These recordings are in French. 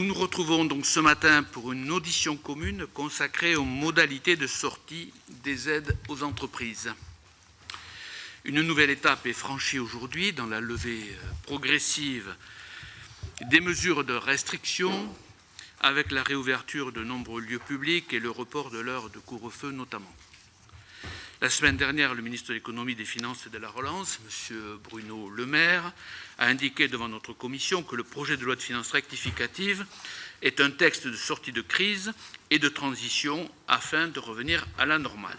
Nous nous retrouvons donc ce matin pour une audition commune consacrée aux modalités de sortie des aides aux entreprises. Une nouvelle étape est franchie aujourd'hui dans la levée progressive des mesures de restriction avec la réouverture de nombreux lieux publics et le report de l'heure de couvre-feu notamment. La semaine dernière, le ministre de l'Économie, des Finances et de la Relance, M. Bruno Le Maire, a indiqué devant notre commission que le projet de loi de finances rectificative est un texte de sortie de crise et de transition afin de revenir à la normale,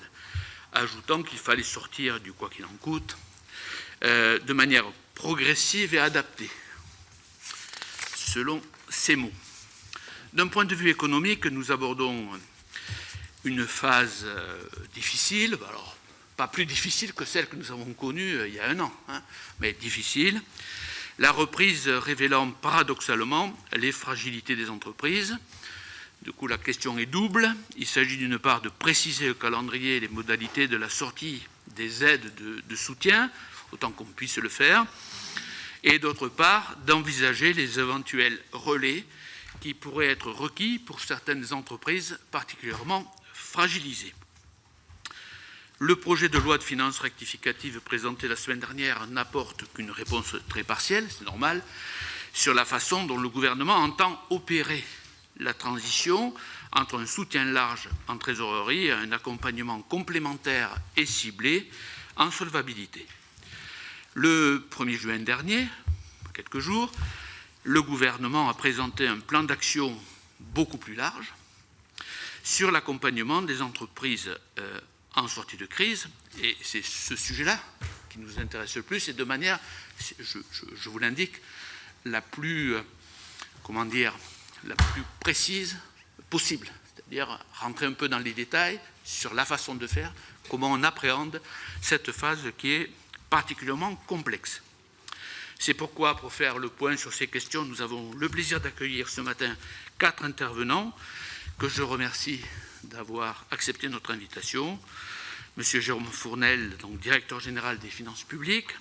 ajoutant qu'il fallait sortir du quoi qu'il en coûte de manière progressive et adaptée, selon ses mots. D'un point de vue économique, nous abordons une phase difficile, alors pas plus difficile que celle que nous avons connue il y a un an, mais difficile. La reprise révélant paradoxalement les fragilités des entreprises. Du coup, la question est double. Il s'agit d'une part de préciser le calendrier et les modalités de la sortie des aides de soutien, autant qu'on puisse le faire, et d'autre part d'envisager les éventuels relais qui pourraient être requis pour certaines entreprises particulièrement fragilisées. Le projet de loi de finances rectificative présenté la semaine dernière n'apporte qu'une réponse très partielle, c'est normal, sur la façon dont le gouvernement entend opérer la transition entre un soutien large en trésorerie et un accompagnement complémentaire et ciblé en solvabilité. Le 1er juin dernier, quelques jours, le gouvernement a présenté un plan d'action beaucoup plus large sur l'accompagnement des entreprises en sortie de crise, et c'est ce sujet-là qui nous intéresse le plus, et de manière, je vous l'indique, la plus précise possible, c'est-à-dire rentrer un peu dans les détails sur la façon de faire, comment on appréhende cette phase qui est particulièrement complexe. C'est pourquoi, pour faire le point sur ces questions, nous avons le plaisir d'accueillir ce matin 4 intervenants que je remercie d'avoir accepté notre invitation. Monsieur Jérôme Fournel, donc directeur général des finances publiques.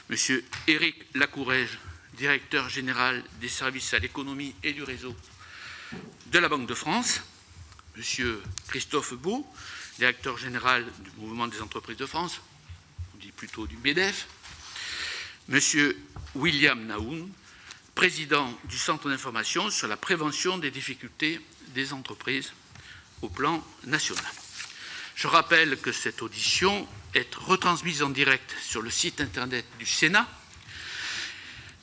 Monsieur Éric Lacourège, directeur général des services à l'économie et du réseau de la Banque de France. Monsieur Christophe Beau, directeur général du Mouvement des entreprises de France, on dit plutôt du MEDEF. Monsieur William Naoun, président du Centre d'information sur la prévention des difficultés des entreprises au plan national. Je rappelle que cette audition est retransmise en direct sur le site internet du Sénat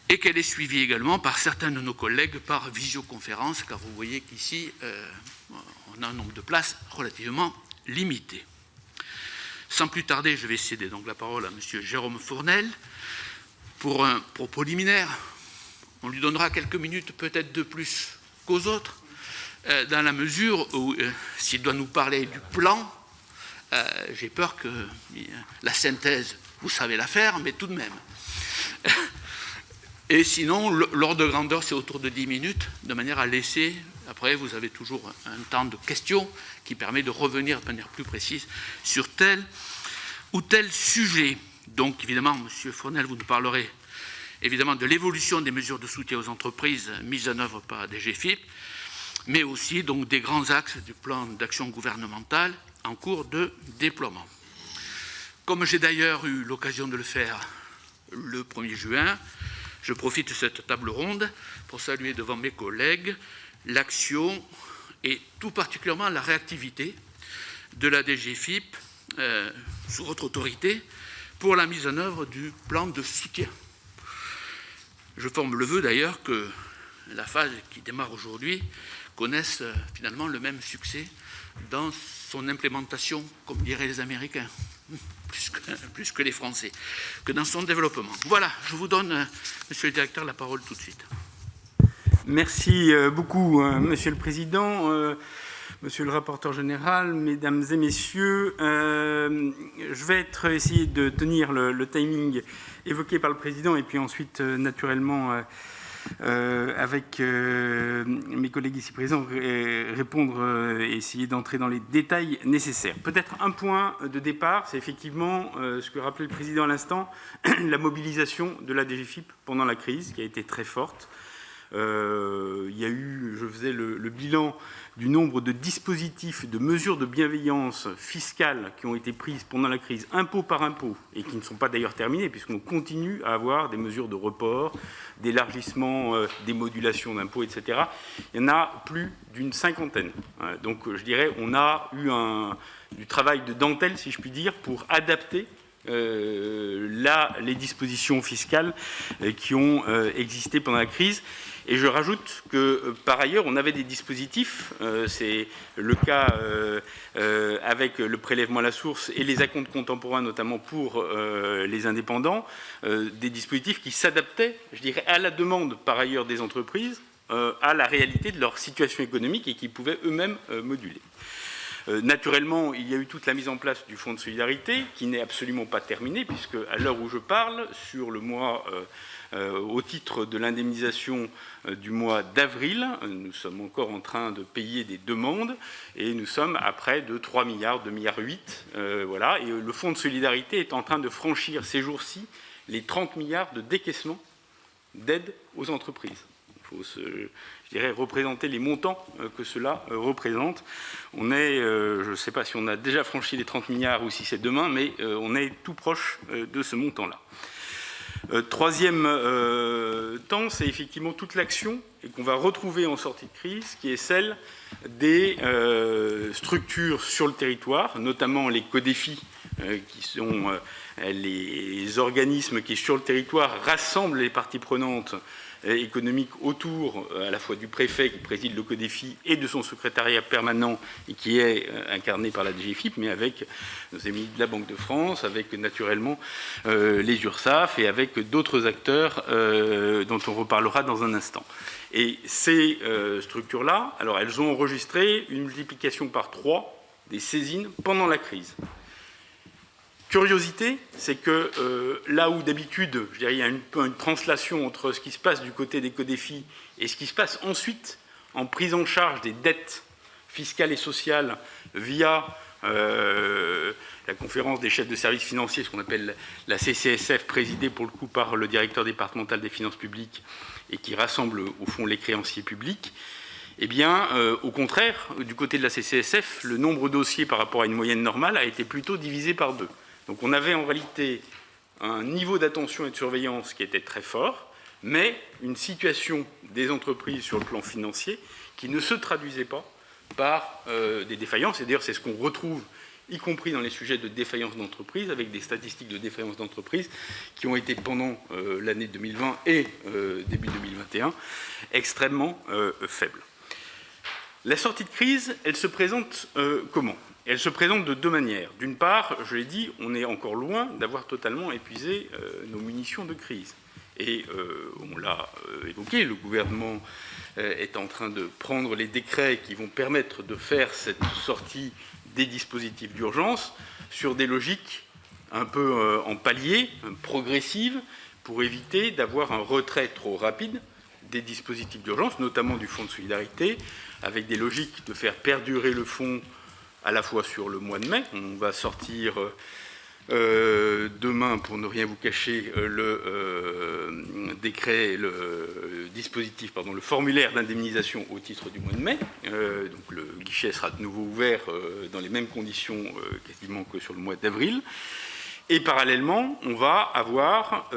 et qu'elle est suivie également par certains de nos collègues par visioconférence, car vous voyez qu'ici, on a un nombre de places relativement limité. Sans plus tarder, je vais céder donc la parole à M. Jérôme Fournel pour un propos liminaire. On lui donnera quelques minutes peut-être de plus qu'aux autres, dans la mesure où, s'il doit nous parler du plan, j'ai peur que la synthèse, vous savez la faire, mais tout de même. Et sinon, l'ordre de grandeur, c'est autour de 10 minutes, de manière à laisser, après, vous avez toujours un temps de questions qui permet de revenir de manière plus précise sur tel ou tel sujet. Donc, évidemment, M. Fournel, vous nous parlerez évidemment de l'évolution des mesures de soutien aux entreprises mises en œuvre par la DGFiP, mais aussi donc des grands axes du plan d'action gouvernementale en cours de déploiement. Comme j'ai d'ailleurs eu l'occasion de le faire le 1er juin, je profite de cette table ronde pour saluer devant mes collègues l'action et tout particulièrement la réactivité de la DGFiP sous votre autorité pour la mise en œuvre du plan de soutien. Je forme le vœu d'ailleurs que la phase qui démarre aujourd'hui connaisse finalement le même succès dans son implémentation, comme diraient les Américains, plus que les Français, que dans son développement. Voilà, je vous donne, Monsieur le Directeur, la parole tout de suite. Merci beaucoup, Monsieur le Président, Monsieur le rapporteur général, Mesdames et Messieurs. Je vais essayer de tenir le timing évoqué par le Président et puis ensuite, naturellement, avec mes collègues ici présents, répondre et essayer d'entrer dans les détails nécessaires. Peut-être un point de départ, c'est effectivement ce que rappelait le Président à l'instant, la mobilisation de la DGFiP pendant la crise, qui a été très forte. il y a eu, je faisais le bilan du nombre de dispositifs, de mesures de bienveillance fiscale qui ont été prises pendant la crise, impôt par impôt, et qui ne sont pas d'ailleurs terminées, puisqu'on continue à avoir des mesures de report, d'élargissement, des modulations d'impôts, etc. Il y en a plus d'une cinquantaine. Donc, je dirais, on a eu du travail de dentelle, si je puis dire, pour adapter les dispositions fiscales qui ont existé pendant la crise. Et je rajoute que, par ailleurs, on avait des dispositifs, c'est le cas avec le prélèvement à la source et les acomptes contemporains, notamment pour les indépendants, des dispositifs qui s'adaptaient, je dirais, à la demande, par ailleurs, des entreprises, à la réalité de leur situation économique et qui pouvaient eux-mêmes moduler. Naturellement, il y a eu toute la mise en place du Fonds de solidarité, qui n'est absolument pas terminée, puisque à l'heure où je parle, sur le mois, au titre de l'indemnisation du mois d'avril, nous sommes encore en train de payer des demandes, et nous sommes à près de 3 milliards, 2,8 milliards, voilà, et le Fonds de solidarité est en train de franchir ces jours-ci les 30 milliards de décaissement d'aide aux entreprises. Il faut je dirais, représenter les montants que cela représente. On est, je ne sais pas si on a déjà franchi les 30 milliards ou si c'est demain, mais on est tout proche de ce montant-là. Troisième temps, c'est effectivement toute l'action et qu'on va retrouver en sortie de crise, qui est celle des structures sur le territoire, notamment les CODEFI, qui sont les organismes qui, sur le territoire, rassemblent les parties prenantes économique autour à la fois du préfet qui préside le CODEFI et de son secrétariat permanent et qui est incarné par la DGFiP, mais avec nos amis de la Banque de France, avec naturellement les URSSAF et avec d'autres acteurs dont on reparlera dans un instant. Et ces structures-là, alors elles ont enregistré une multiplication par 3 des saisines pendant la crise. Curiosité, c'est que là où d'habitude, je dirais, il y a une translation entre ce qui se passe du côté des CODEFI et ce qui se passe ensuite en prise en charge des dettes fiscales et sociales via la conférence des chefs de services financiers, ce qu'on appelle la CCSF, présidée pour le coup par le directeur départemental des finances publiques et qui rassemble au fond les créanciers publics. Eh bien, au contraire, du côté de la CCSF, le nombre de dossiers par rapport à une moyenne normale a été plutôt divisé par 2. Donc on avait en réalité un niveau d'attention et de surveillance qui était très fort, mais une situation des entreprises sur le plan financier qui ne se traduisait pas par des défaillances. Et d'ailleurs, c'est ce qu'on retrouve, y compris dans les sujets de défaillance d'entreprise, avec des statistiques de défaillance d'entreprise qui ont été pendant l'année 2020 et début 2021 extrêmement faibles. La sortie de crise, elle se présente comment ? Elle se présente de 2 manières. D'une part, je l'ai dit, on est encore loin d'avoir totalement épuisé nos munitions de crise. Et on l'a évoqué, le gouvernement est en train de prendre les décrets qui vont permettre de faire cette sortie des dispositifs d'urgence sur des logiques un peu en palier, progressives, pour éviter d'avoir un retrait trop rapide des dispositifs d'urgence, notamment du Fonds de solidarité, avec des logiques de faire perdurer le fonds à la fois sur le mois de mai. On va sortir demain, pour ne rien vous cacher, le décret, le dispositif, pardon, le formulaire d'indemnisation au titre du mois de mai. Donc le guichet sera de nouveau ouvert dans les mêmes conditions quasiment que sur le mois d'avril. Et parallèlement, on va avoir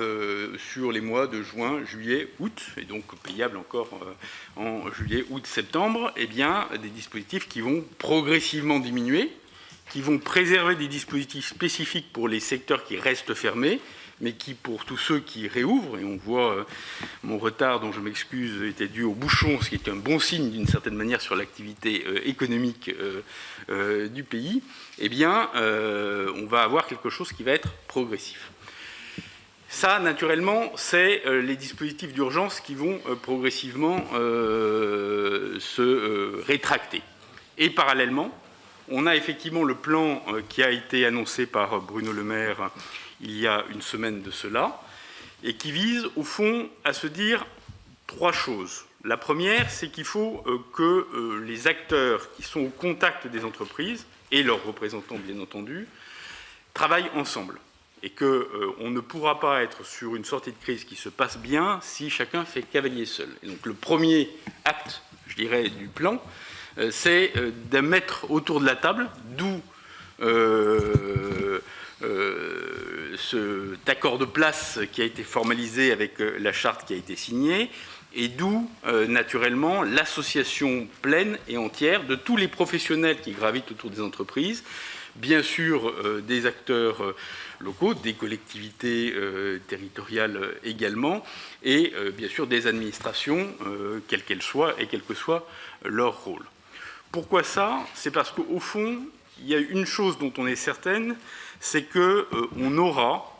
sur les mois de juin, juillet, août, et donc payable encore en juillet, août, septembre, eh bien, des dispositifs qui vont progressivement diminuer, qui vont préserver des dispositifs spécifiques pour les secteurs qui restent fermés, mais qui, pour tous ceux qui réouvrent, et on voit mon retard dont je m'excuse était dû au bouchon, ce qui est un bon signe d'une certaine manière sur l'activité économique du pays, eh bien, on va avoir quelque chose qui va être progressif. Ça, naturellement, c'est les dispositifs d'urgence qui vont progressivement se rétracter. Et parallèlement, on a effectivement le plan qui a été annoncé par Bruno Le Maire il y a une semaine de cela, et qui vise, au fond, à se dire 3 choses. La première, c'est qu'il faut que les acteurs qui sont au contact des entreprises, et leurs représentants, bien entendu, travaillent ensemble. et qu'on ne pourra pas être sur une sortie de crise qui se passe bien si chacun fait cavalier seul. Et donc le premier acte, je dirais, du plan, c'est de mettre autour de la table, d'où cet accord de place qui a été formalisé avec la charte qui a été signée, et d'où, naturellement, l'association pleine et entière de tous les professionnels qui gravitent autour des entreprises, bien sûr des acteurs locaux, des collectivités territoriales également, et bien sûr des administrations, quelles qu'elles soient et quel que soit leur rôle. Pourquoi ça? C'est parce qu'au fond, il y a une chose dont on est certaine, c'est qu'on aura,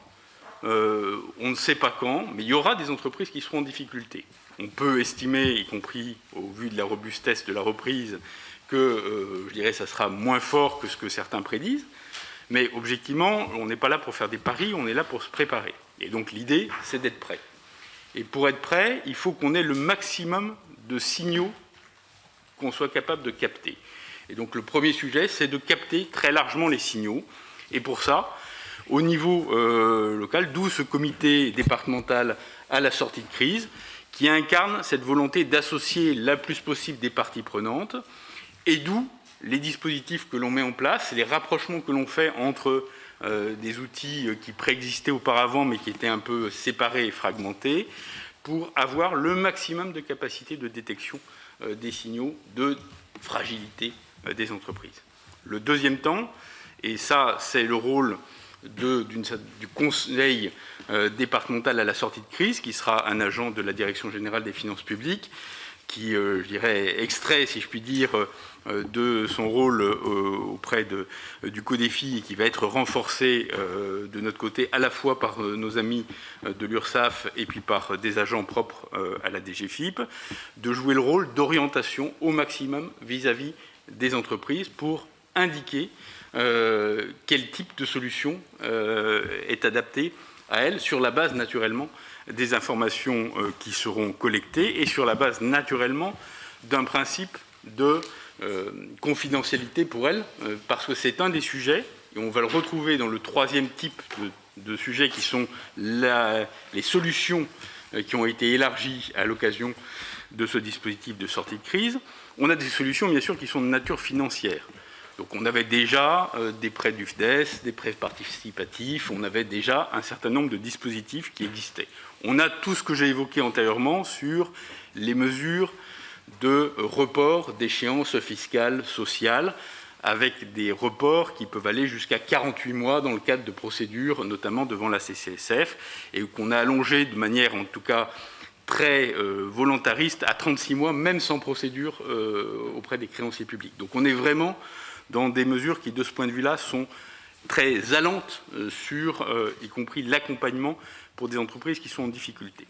on ne sait pas quand, mais il y aura des entreprises qui seront en difficulté. On peut estimer, y compris au vu de la robustesse de la reprise, que, je dirais, ça sera moins fort que ce que certains prédisent, mais objectivement, on n'est pas là pour faire des paris, on est là pour se préparer. Et donc l'idée, c'est d'être prêt. Et pour être prêt, il faut qu'on ait le maximum de signaux qu'on soit capable de capter. Et donc le premier sujet, c'est de capter très largement les signaux. Et pour ça, au niveau local, d'où ce comité départemental à la sortie de crise, qui incarne cette volonté d'associer la plus possible des parties prenantes, et d'où les dispositifs que l'on met en place, les rapprochements que l'on fait entre des outils qui préexistaient auparavant, mais qui étaient un peu séparés et fragmentés, pour avoir le maximum de capacité de détection des signaux de fragilité des entreprises. Le deuxième temps, et ça c'est le rôle du conseil départemental à la sortie de crise, qui sera un agent de la Direction générale des finances publiques, qui, je dirais, extrait, si je puis dire, de son rôle auprès du CODEFI, et qui va être renforcé de notre côté, à la fois par nos amis de l'URSSAF et puis par des agents propres à la DGFiP, de jouer le rôle d'orientation au maximum vis-à-vis des entreprises pour indiquer quel type de solution est adapté à elles, sur la base naturellement des informations qui seront collectées et sur la base naturellement d'un principe de confidentialité pour elles, parce que c'est un des sujets, et on va le retrouver dans le troisième type de sujets qui sont les solutions qui ont été élargies à l'occasion de ce dispositif de sortie de crise. On a des solutions bien sûr qui sont de nature financière. Donc on avait déjà des prêts du FDES, des prêts participatifs, on avait déjà un certain nombre de dispositifs qui existaient. On a tout ce que j'ai évoqué antérieurement sur les mesures de report d'échéances fiscales, sociales, avec des reports qui peuvent aller jusqu'à 48 mois dans le cadre de procédures, notamment devant la CCSF, et qu'on a allongé de manière en tout cas très volontariste à 36 mois, même sans procédure auprès des créanciers publics. Donc on est vraiment dans des mesures qui, de ce point de vue-là, sont très allantes sur, y compris l'accompagnement pour des entreprises qui sont en difficulté.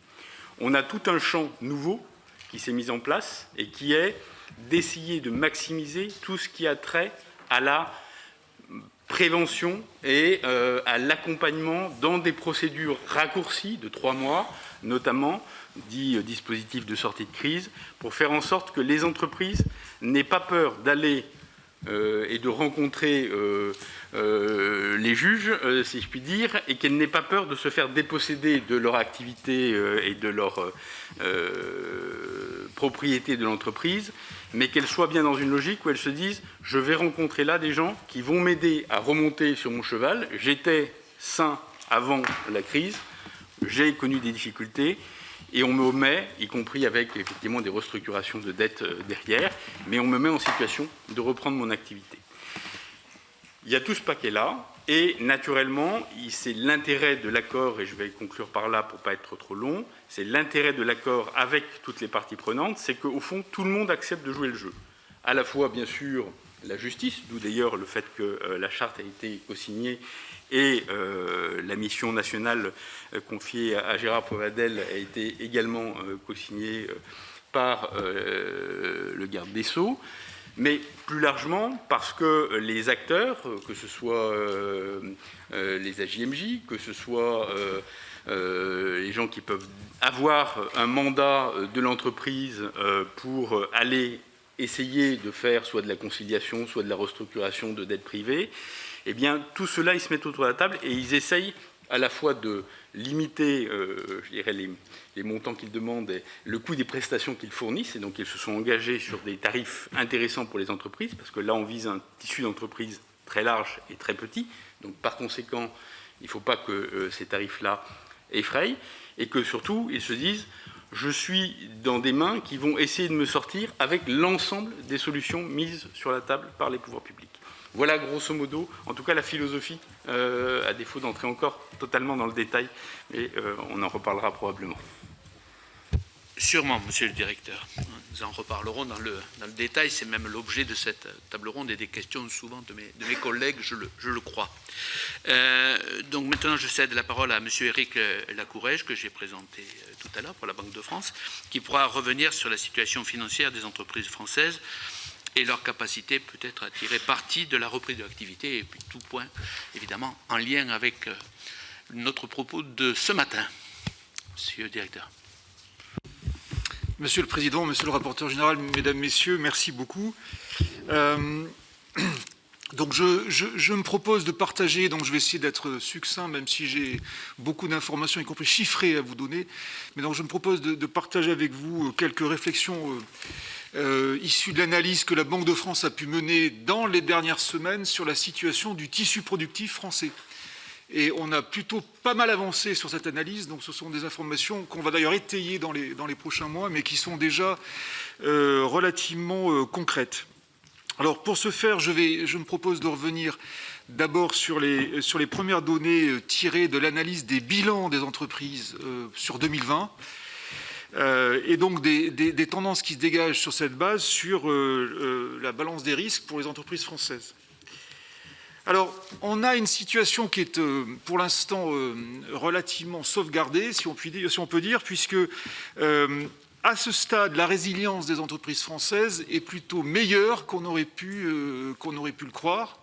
On a tout un champ nouveau qui s'est mis en place et qui est d'essayer de maximiser tout ce qui a trait à la prévention et à l'accompagnement dans des procédures raccourcies de 3 mois, notamment, dit dispositif de sortie de crise, pour faire en sorte que les entreprises n'aient pas peur d'aller et de rencontrer les juges, si je puis dire, et qu'elles n'aient pas peur de se faire déposséder de leur activité et de leur propriété de l'entreprise, mais qu'elles soient bien dans une logique où elles se disent « je vais rencontrer là des gens qui vont m'aider à remonter sur mon cheval, j'étais sain avant la crise, j'ai connu des difficultés ». Et on me met, y compris avec effectivement des restructurations de dettes derrière, mais on me met en situation de reprendre mon activité. Il y a tout ce paquet-là, et naturellement, c'est l'intérêt de l'accord, et je vais conclure par là pour ne pas être trop long, c'est l'intérêt de l'accord avec toutes les parties prenantes, c'est qu'au fond, tout le monde accepte de jouer le jeu. À la fois, bien sûr, la justice, d'où d'ailleurs le fait que la charte a été co-signée, et la mission nationale confiée à Gérard Poivadel a été également co-signée par le garde des Sceaux, mais plus largement parce que les acteurs, que ce soit les AJMJ, que ce soit les gens qui peuvent avoir un mandat de l'entreprise pour aller essayer de faire soit de la conciliation, soit de la restructuration de dettes privées, eh bien, tout cela, ils se mettent autour de la table et ils essayent à la fois de limiter, je dirais, les montants qu'ils demandent et le coût des prestations qu'ils fournissent, et donc ils se sont engagés sur des tarifs intéressants pour les entreprises, parce que là on vise un tissu d'entreprise très large et très petit, donc par conséquent il ne faut pas que ces tarifs-là effrayent, et que surtout ils se disent je suis dans des mains qui vont essayer de me sortir avec l'ensemble des solutions mises sur la table par les pouvoirs publics. Voilà grosso modo, en tout cas la philosophie, à défaut d'entrer encore totalement dans le détail, mais on en reparlera probablement. Sûrement, monsieur le directeur. Nous en reparlerons dans le détail. C'est même l'objet de cette table ronde et des questions souvent de mes collègues, je le crois. Donc maintenant, je cède la parole à monsieur Éric Lacourège, que j'ai présenté tout à l'heure pour la Banque de France, qui pourra revenir sur la situation financière des entreprises françaises et leur capacité peut-être à tirer parti de la reprise de l'activité, et puis tout point, évidemment, en lien avec notre propos de ce matin. Monsieur le directeur. Monsieur le Président, Monsieur le rapporteur général, Mesdames, Messieurs, merci beaucoup. Donc je me propose de partager, donc je vais essayer d'être succinct, même si j'ai beaucoup d'informations, y compris chiffrées, à vous donner. Mais donc je me propose de partager avec vous quelques réflexions issues de l'analyse que la Banque de France a pu mener dans les dernières semaines sur la situation du tissu productif français. Et on a plutôt pas mal avancé sur cette analyse, donc ce sont des informations qu'on va d'ailleurs étayer dans les prochains mois, mais qui sont déjà relativement concrètes. Alors pour ce faire, je me propose de revenir d'abord sur les premières données tirées de l'analyse des bilans des entreprises sur 2020, et donc des tendances qui se dégagent sur cette base sur la balance des risques pour les entreprises françaises. Alors, on a une situation qui est pour l'instant relativement sauvegardée, si on peut dire, puisque à ce stade, la résilience des entreprises françaises est plutôt meilleure qu'on aurait pu le croire,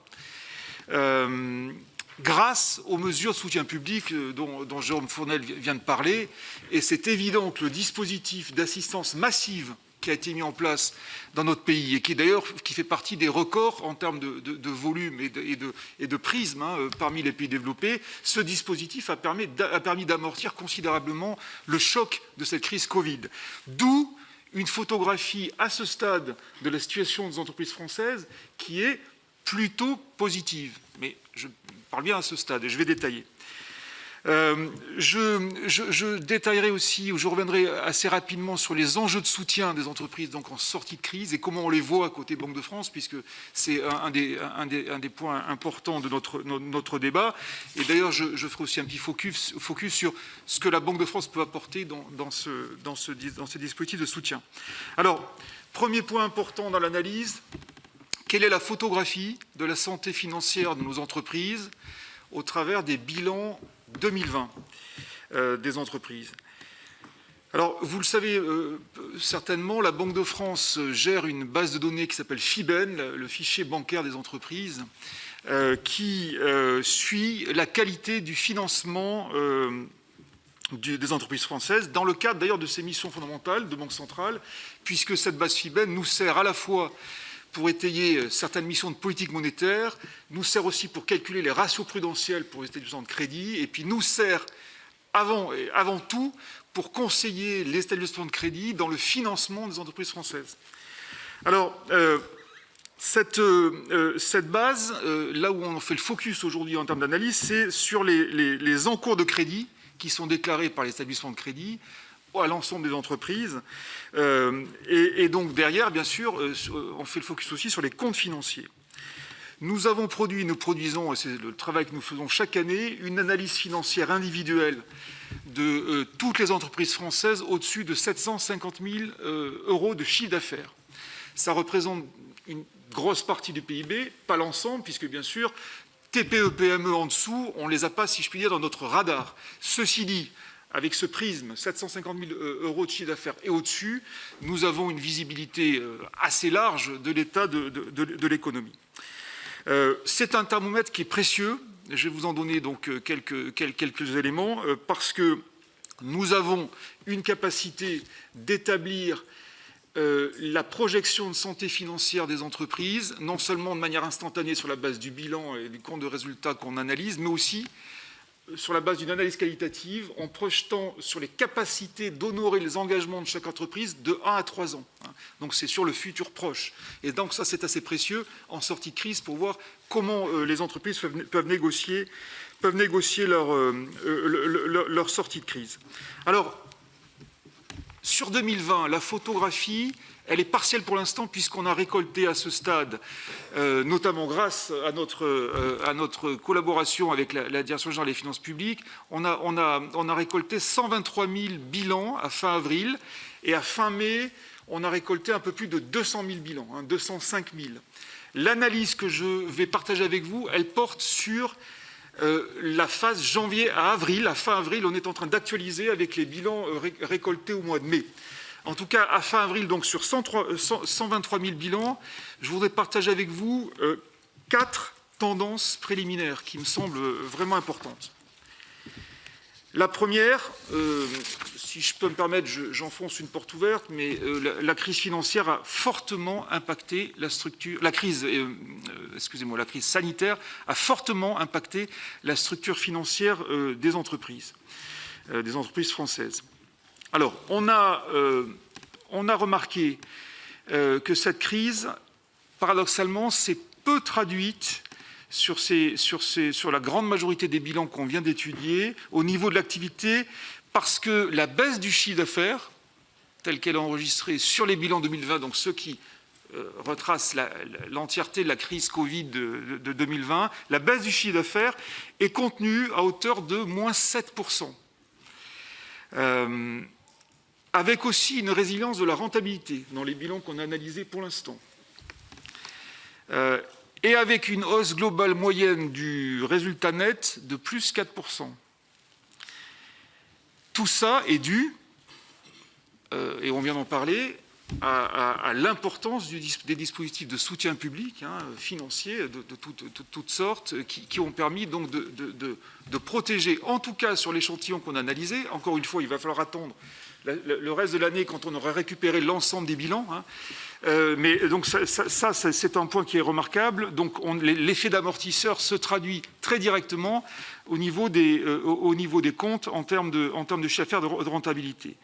grâce aux mesures de soutien public dont Jérôme Fournel vient de parler. Et c'est évident que le dispositif d'assistance massive qui a été mis en place dans notre pays et qui d'ailleurs fait partie des records en termes de volume et de prisme parmi les pays développés, ce dispositif a permis d'amortir considérablement le choc de cette crise Covid. D'où une photographie à ce stade de la situation des entreprises françaises qui est plutôt positive. Mais je parle bien à ce stade et je vais détailler. Je détaillerai aussi, ou je reviendrai assez rapidement sur les enjeux de soutien des entreprises donc en sortie de crise et comment on les voit à côté Banque de France, puisque c'est un des points importants de notre débat. Et d'ailleurs, je ferai aussi un petit focus sur ce que la Banque de France peut apporter dans ce dispositif de soutien. Alors, premier point important dans l'analyse, quelle est la photographie de la santé financière de nos entreprises au travers des bilans 2020 des entreprises. Alors, vous le savez certainement, la Banque de France gère une base de données qui s'appelle FIBEN, le fichier bancaire des entreprises, qui suit la qualité du financement des entreprises françaises, dans le cadre d'ailleurs de ses missions fondamentales de Banque centrale, puisque cette base FIBEN nous sert à la fois pour étayer certaines missions de politique monétaire, nous sert aussi pour calculer les ratios prudentiels pour les établissements de crédit, et puis nous sert avant tout pour conseiller les établissements de crédit dans le financement des entreprises françaises. Alors, cette base, là où on fait le focus aujourd'hui en termes d'analyse, c'est sur les encours de crédit qui sont déclarés par les établissements de crédit à l'ensemble des entreprises. Et donc derrière, bien sûr, on fait le focus aussi sur les comptes financiers. Nous produisons, et c'est le travail que nous faisons chaque année, une analyse financière individuelle de toutes les entreprises françaises au-dessus de 750 000 € de chiffre d'affaires. Ça représente une grosse partie du PIB, pas l'ensemble, puisque bien sûr, TPE, PME en dessous, on ne les a pas, si je puis dire, dans notre radar. Ceci dit, avec ce prisme, 750 000 € de chiffre d'affaires et au-dessus, nous avons une visibilité assez large de l'état de l'économie. C'est un thermomètre qui est précieux. Je vais vous en donner donc quelques éléments, parce que nous avons une capacité d'établir la projection de santé financière des entreprises, non seulement de manière instantanée sur la base du bilan et du compte de résultats qu'on analyse, mais aussi sur la base d'une analyse qualitative, en projetant sur les capacités d'honorer les engagements de chaque entreprise de 1 à 3 ans. Donc c'est sur le futur proche. Et donc ça, c'est assez précieux en sortie de crise pour voir comment les entreprises peuvent négocier leur sortie de crise. Alors, sur 2020, la photographie, elle est partielle pour l'instant puisqu'on a récolté à ce stade, notamment grâce à notre collaboration avec la Direction générale des finances publiques, on a récolté 123 000 bilans à fin avril et à fin mai, on a récolté un peu plus de 200 000 bilans, 205 000. L'analyse que je vais partager avec vous, elle porte sur la phase janvier à avril. À fin avril, on est en train d'actualiser avec les bilans récoltés au mois de mai. En tout cas, à fin avril, donc sur 123 000 bilans, je voudrais partager avec vous 4 tendances préliminaires qui me semblent vraiment importantes. La première, si je peux me permettre, j'enfonce une porte ouverte, mais la crise financière a fortement impacté la structure. La crise sanitaire a fortement impacté la structure financière des entreprises françaises. Alors, on a remarqué que cette crise, paradoxalement, s'est peu traduite sur la grande majorité des bilans qu'on vient d'étudier au niveau de l'activité, parce que la baisse du chiffre d'affaires, telle qu'elle est enregistrée sur les bilans 2020, donc ceux qui retracent l'entièreté de la crise Covid de 2020, la baisse du chiffre d'affaires est contenue à hauteur de moins 7%. Avec aussi une résilience de la rentabilité dans les bilans qu'on a analysés pour l'instant. Et avec une hausse globale moyenne du résultat net de plus 4%. Tout ça est dû, et on vient d'en parler, à l'importance des dispositifs de soutien public, financiers, de toutes sortes, qui ont permis donc de protéger, en tout cas sur l'échantillon qu'on a analysé. Encore une fois, il va falloir attendre le reste de l'année quand on aura récupéré l'ensemble des bilans. Mais donc ça c'est un point qui est remarquable. Donc l'effet d'amortisseur se traduit très directement au niveau des comptes en termes de chiffre d'affaires, de rentabilité.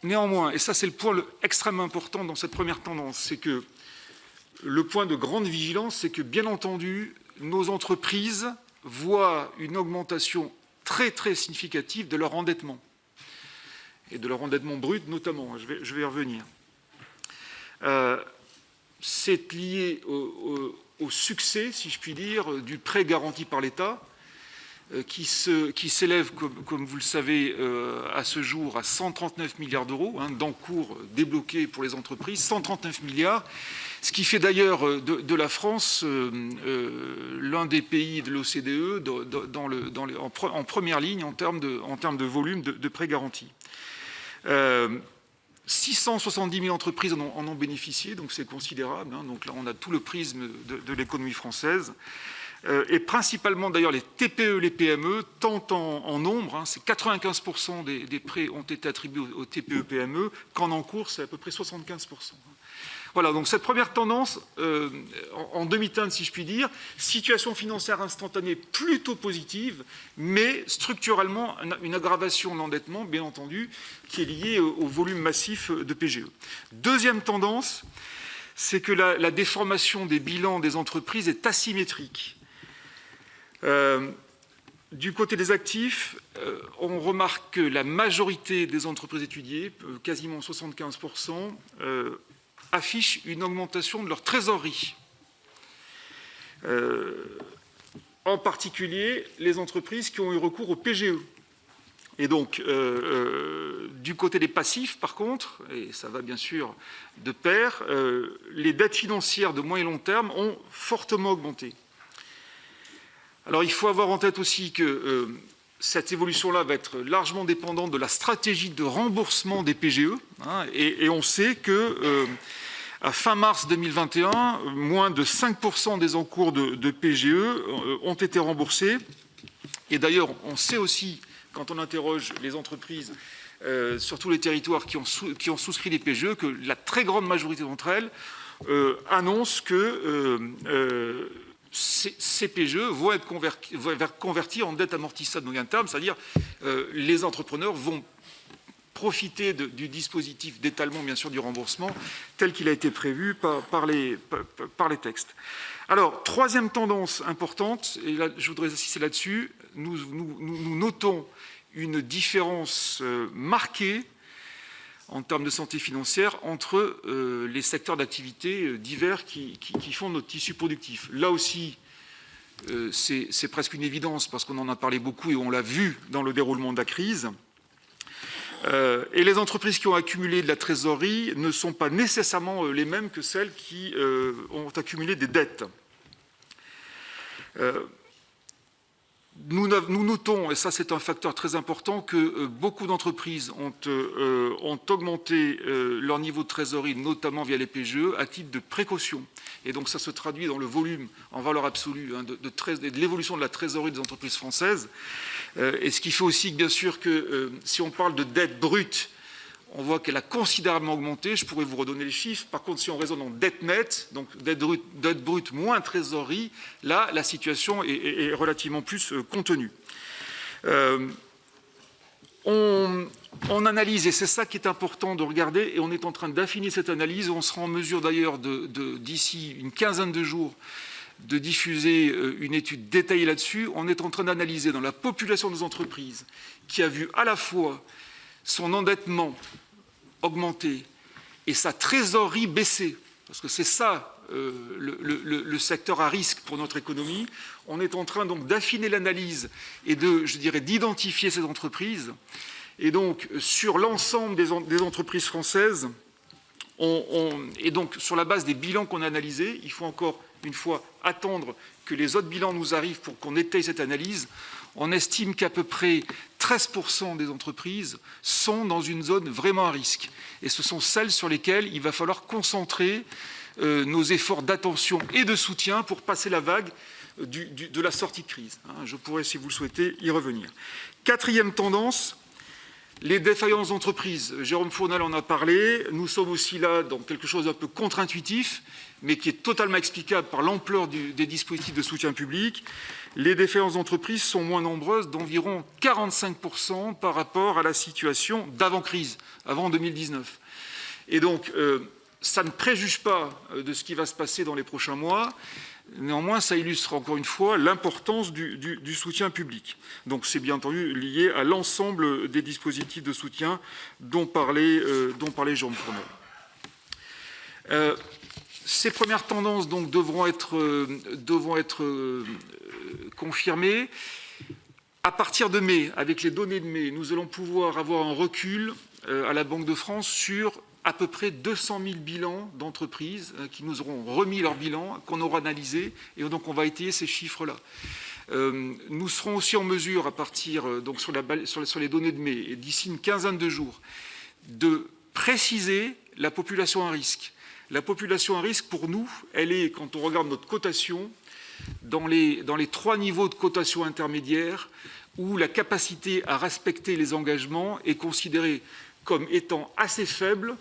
Néanmoins, et ça c'est le point extrêmement important dans cette première tendance, c'est que le point de grande vigilance, c'est que bien entendu, nos entreprises voient une augmentation très très significative de leur endettement. Et de leur endettement brut notamment, je vais y revenir. C'est lié au succès, si je puis dire, du prêt garanti par l'État, qui s'élève, comme vous le savez, à ce jour à 139 milliards d'euros d'encours débloqués pour les entreprises, 139 milliards, ce qui fait d'ailleurs de la France l'un des pays de l'OCDE en première ligne en termes de volume de prêts garantis. 670 000 entreprises en ont bénéficié, donc c'est considérable. Donc là, on a tout le prisme de l'économie française. Et principalement, d'ailleurs, les TPE, les PME, tant en nombre, c'est 95% des prêts ont été attribués aux TPE, PME, qu'en encours, c'est à peu près 75%. Voilà, donc cette première tendance, en demi-teinte si je puis dire, situation financière instantanée plutôt positive, mais structurellement une aggravation de l'endettement, bien entendu, qui est liée au volume massif de PGE. Deuxième tendance, c'est que la déformation des bilans des entreprises est asymétrique. Du côté des actifs, on remarque que la majorité des entreprises étudiées, quasiment 75%, affichent une augmentation de leur trésorerie. En particulier, les entreprises qui ont eu recours au PGE. Et donc, du côté des passifs, par contre, et ça va bien sûr de pair, les dettes financières de moyen et long terme ont fortement augmenté. Alors, il faut avoir en tête aussi que cette évolution-là va être largement dépendante de la stratégie de remboursement des PGE. Et on sait que à fin mars 2021, moins de 5% des encours de PGE ont été remboursés. Et d'ailleurs, on sait aussi, quand on interroge les entreprises sur tous les territoires qui ont souscrit des PGE, que la très grande majorité d'entre elles annoncent que ces PGE vont être convertis en dette amortissable moyen terme, c'est-à-dire les entrepreneurs vont profiter du dispositif d'étalement, bien sûr, du remboursement, tel qu'il a été prévu par les textes. Alors, troisième tendance importante, et là, je voudrais insister là-dessus, nous notons une différence marquée en termes de santé financière entre les secteurs d'activité divers qui font notre tissu productif. Là aussi, c'est presque une évidence parce qu'on en a parlé beaucoup et on l'a vu dans le déroulement de la crise. Et les entreprises qui ont accumulé de la trésorerie ne sont pas nécessairement les mêmes que celles qui ont accumulé des dettes. Nous notons, et ça c'est un facteur très important, que beaucoup d'entreprises ont augmenté leur niveau de trésorerie, notamment via les PGE, à titre de précaution. Et donc ça se traduit dans le volume en valeur absolue de l'évolution de la trésorerie des entreprises françaises. Et ce qui fait aussi, bien sûr, que si on parle de dette brute, on voit qu'elle a considérablement augmenté. Je pourrais vous redonner les chiffres. Par contre, si on raisonne en dette nette, donc dette brute moins trésorerie, là, la situation est relativement plus contenue. On analyse, et c'est ça qui est important de regarder, et on est en train d'affiner cette analyse. On sera en mesure d'ailleurs, d'ici une quinzaine de jours, de diffuser une étude détaillée là-dessus. On est en train d'analyser dans la population des entreprises qui a vu à la fois son endettement augmenter et sa trésorerie baisser, parce que c'est ça le secteur à risque pour notre économie. On est en train donc d'affiner l'analyse et d'identifier ces entreprises. Et donc sur l'ensemble des entreprises françaises, et donc sur la base des bilans qu'on a analysés, il faut encore une fois attendre que les autres bilans nous arrivent pour qu'on étaye cette analyse. On estime qu'à peu près 13% des entreprises sont dans une zone vraiment à risque. Et ce sont celles sur lesquelles il va falloir concentrer nos efforts d'attention et de soutien pour passer la vague de la sortie de crise. Je pourrais, si vous le souhaitez, y revenir. Quatrième tendance, les défaillances d'entreprises. Jérôme Fournel en a parlé. Nous sommes aussi là dans quelque chose d'un peu contre-intuitif, mais qui est totalement explicable par l'ampleur des dispositifs de soutien public. Les défaillances d'entreprises sont moins nombreuses, d'environ 45% par rapport à la situation d'avant-crise, avant 2019. Et donc, ça ne préjuge pas de ce qui va se passer dans les prochains mois. Néanmoins, ça illustre encore une fois l'importance du soutien public. Donc c'est bien entendu lié à l'ensemble des dispositifs de soutien dont parlait Jérôme Fournel. Ces premières tendances donc, devront être confirmées. À partir de mai, avec les données de mai, nous allons pouvoir avoir un recul à la Banque de France sur à peu près 200 000 bilans d'entreprises qui nous auront remis leur bilan, qu'on aura analysé, et donc on va étayer ces chiffres-là. Nous serons aussi en mesure, à partir, donc sur les données de mai, et d'ici une quinzaine de jours, de préciser la population à risque. La population à risque, pour nous, elle est, quand on regarde notre cotation, dans les 3 niveaux de cotation intermédiaire, où la capacité à respecter les engagements est considérée comme étant assez faible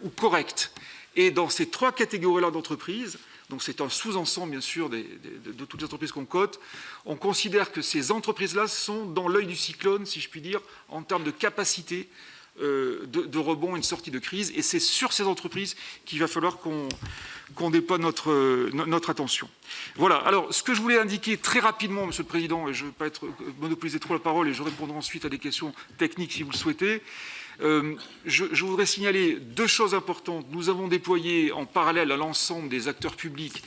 ou correcte. Et dans ces 3 catégories-là d'entreprises, donc c'est un sous-ensemble bien sûr de toutes les entreprises qu'on cote, on considère que ces entreprises-là sont dans l'œil du cyclone, si je puis dire, en termes de capacité de rebond et de sortie de crise. Et c'est sur ces entreprises qu'il va falloir qu'on déploie notre attention. Voilà, alors ce que je voulais indiquer très rapidement, Monsieur le Président, et je ne veux pas monopoliser trop la parole, et je répondrai ensuite à des questions techniques si vous le souhaitez. Je voudrais signaler 2 choses importantes. Nous avons déployé en parallèle à l'ensemble des acteurs publics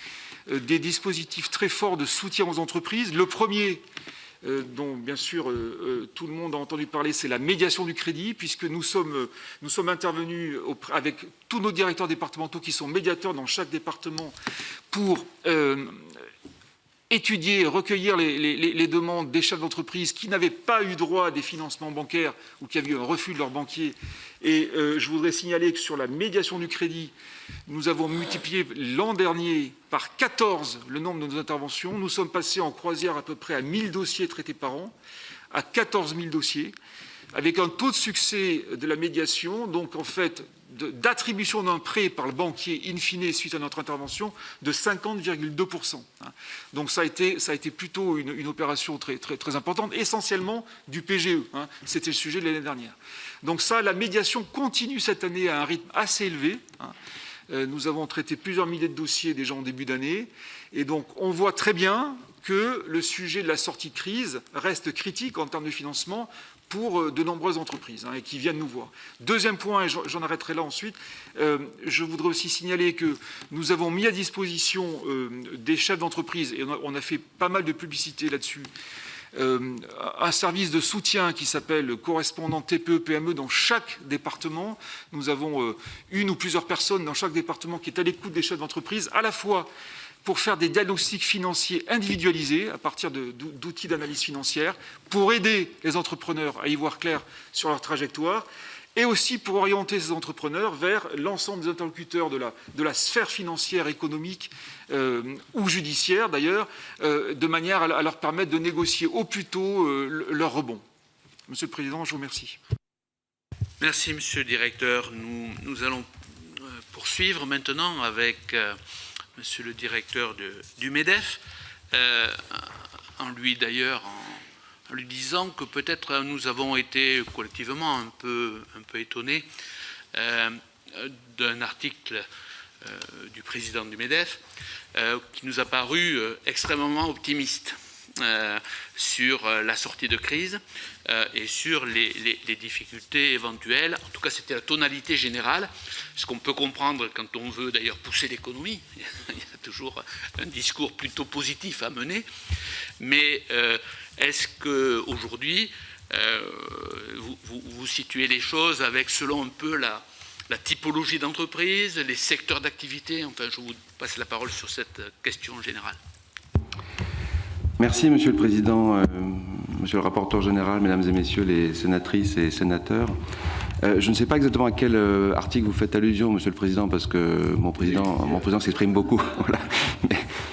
des dispositifs très forts de soutien aux entreprises. Le premier, dont bien sûr tout le monde a entendu parler, c'est la médiation du crédit, puisque nous sommes intervenus avec tous nos directeurs départementaux qui sont médiateurs dans chaque département pour étudier, recueillir les demandes des chefs d'entreprise qui n'avaient pas eu droit à des financements bancaires ou qui avaient eu un refus de leur banquier. Et je voudrais signaler que sur la médiation du crédit, nous avons multiplié l'an dernier par 14 le nombre de nos interventions. Nous sommes passés en croisière à peu près à 1000 dossiers traités par an, à 14 000 dossiers. avec un taux de succès de la médiation, donc en fait d'attribution d'un prêt par le banquier in fine suite à notre intervention de 50,2%. Donc ça a été plutôt une opération très, très, très importante, essentiellement du PGE. C'était le sujet de l'année dernière. Donc ça, la médiation continue cette année à un rythme assez élevé. Nous avons traité plusieurs milliers de dossiers déjà en début d'année. Et donc on voit très bien que le sujet de la sortie de crise reste critique en termes de financement pour de nombreuses entreprises et qui viennent nous voir. Deuxième point, et j'en arrêterai là ensuite, je voudrais aussi signaler que nous avons mis à disposition des chefs d'entreprise, et on a fait pas mal de publicité là-dessus, un service de soutien qui s'appelle correspondant TPE-PME dans chaque département. Nous avons une ou plusieurs personnes dans chaque département qui est à l'écoute des chefs d'entreprise, à la fois pour faire des diagnostics financiers individualisés à partir d'outils d'analyse financière, pour aider les entrepreneurs à y voir clair sur leur trajectoire, et aussi pour orienter ces entrepreneurs vers l'ensemble des interlocuteurs de la sphère financière, économique ou judiciaire d'ailleurs, de manière à leur permettre de négocier au plus tôt leur rebond. Monsieur le Président, je vous remercie. Merci, Monsieur le Directeur. Nous allons poursuivre maintenant avec Monsieur le Directeur du MEDEF, en lui disant que peut-être nous avons été collectivement un peu étonnés d'un article du président du MEDEF qui nous a paru extrêmement optimiste sur la sortie de crise et sur les difficultés éventuelles. En tout cas, c'était la tonalité générale, ce qu'on peut comprendre quand on veut d'ailleurs pousser l'économie. Il y a toujours un discours plutôt positif à mener. Mais est-ce qu'aujourd'hui, vous situez les choses avec, selon un peu la typologie d'entreprise, les secteurs d'activité? Enfin, je vous passe la parole sur cette question générale. Merci, Monsieur le Président, Monsieur le rapporteur général, Mesdames et Messieurs les sénatrices et sénateurs. Je ne sais pas exactement à quel article vous faites allusion, Monsieur le Président, parce que mon président s'exprime beaucoup. Voilà.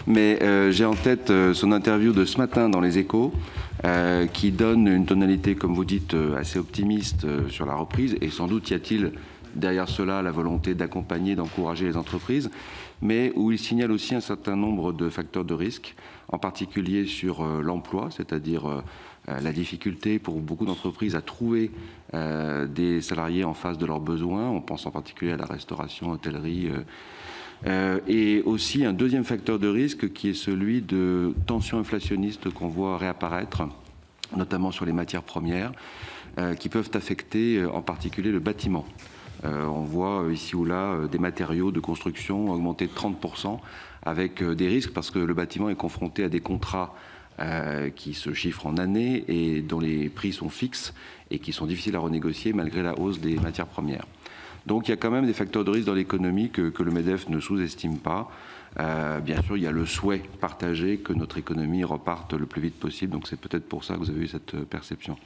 Mais j'ai en tête son interview de ce matin dans Les Échos, qui donne une tonalité, comme vous dites, assez optimiste sur la reprise, et sans doute y a-t-il derrière cela la volonté d'accompagner, d'encourager les entreprises, mais où il signale aussi un certain nombre de facteurs de risque, en particulier sur l'emploi, c'est-à-dire la difficulté pour beaucoup d'entreprises à trouver des salariés en face de leurs besoins. On pense en particulier à la restauration, hôtellerie, et aussi un deuxième facteur de risque qui est celui de tensions inflationnistes qu'on voit réapparaître, notamment sur les matières premières, qui peuvent affecter en particulier le bâtiment. On voit ici ou là des matériaux de construction augmenter de 30%, avec des risques parce que le bâtiment est confronté à des contrats qui se chiffrent en années et dont les prix sont fixes et qui sont difficiles à renégocier malgré la hausse des matières premières. Donc il y a quand même des facteurs de risque dans l'économie que le MEDEF ne sous-estime pas. Bien sûr, il y a le souhait partagé que notre économie reparte le plus vite possible, donc c'est peut-être pour ça que vous avez eu cette perception.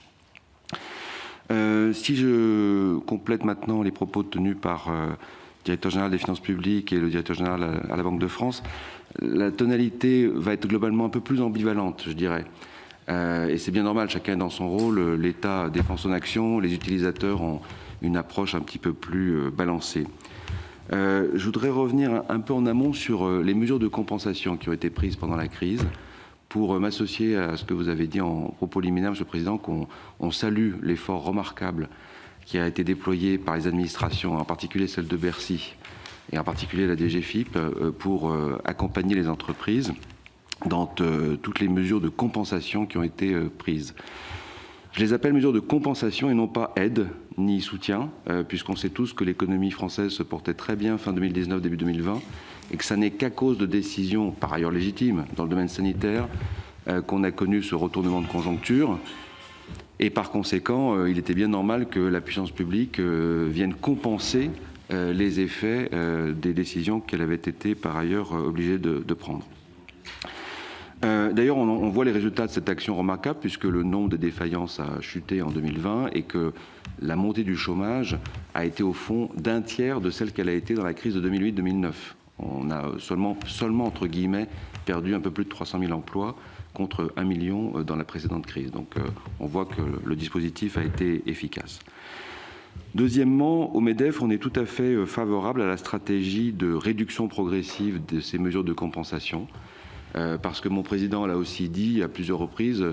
Si je complète maintenant les propos tenus par le directeur général des finances publiques et le directeur général à la Banque de France, la tonalité va être globalement un peu plus ambivalente, je dirais. Et c'est bien normal, chacun est dans son rôle, l'État défend son action, les utilisateurs ont une approche un petit peu plus balancée. Je voudrais revenir un peu en amont sur les mesures de compensation qui ont été prises pendant la crise, pour m'associer à ce que vous avez dit en propos liminaire, Monsieur le Président, qu'on salue l'effort remarquable qui a été déployé par les administrations, en particulier celle de Bercy, et en particulier la DGFiP, pour accompagner les entreprises dans toutes les mesures de compensation qui ont été prises. Je les appelle mesures de compensation et non pas aide ni soutien, puisqu'on sait tous que l'économie française se portait très bien fin 2019, début 2020, et que ça n'est qu'à cause de décisions, par ailleurs légitimes, dans le domaine sanitaire, qu'on a connu ce retournement de conjoncture. Et par conséquent, il était bien normal que la puissance publique vienne compenser les effets des décisions qu'elle avait été par ailleurs obligée de prendre. D'ailleurs, on voit les résultats de cette action remarquable puisque le nombre de défaillances a chuté en 2020 et que la montée du chômage a été au fond d'un tiers de celle qu'elle a été dans la crise de 2008-2009. On a seulement entre guillemets perdu un peu plus de 300 000 emplois contre 1 million dans la précédente crise. Donc on voit que le dispositif a été efficace. Deuxièmement, au MEDEF, on est tout à fait favorable à la stratégie de réduction progressive de ces mesures de compensation. Parce que mon président l'a aussi dit à plusieurs reprises,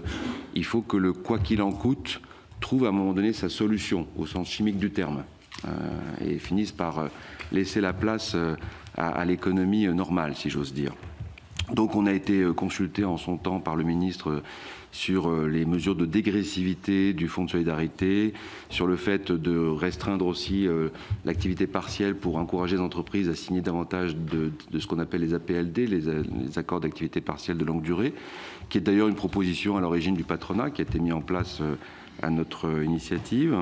il faut que le quoi qu'il en coûte trouve à un moment donné sa solution, au sens chimique du terme, et finisse par laisser la place à l'économie normale, si j'ose dire. Donc on a été consulté en son temps par le ministre sur les mesures de dégressivité du Fonds de solidarité, sur le fait de restreindre aussi l'activité partielle pour encourager les entreprises à signer davantage de ce qu'on appelle les APLD, les accords d'activité partielle de longue durée, qui est d'ailleurs une proposition à l'origine du patronat qui a été mise en place à notre initiative.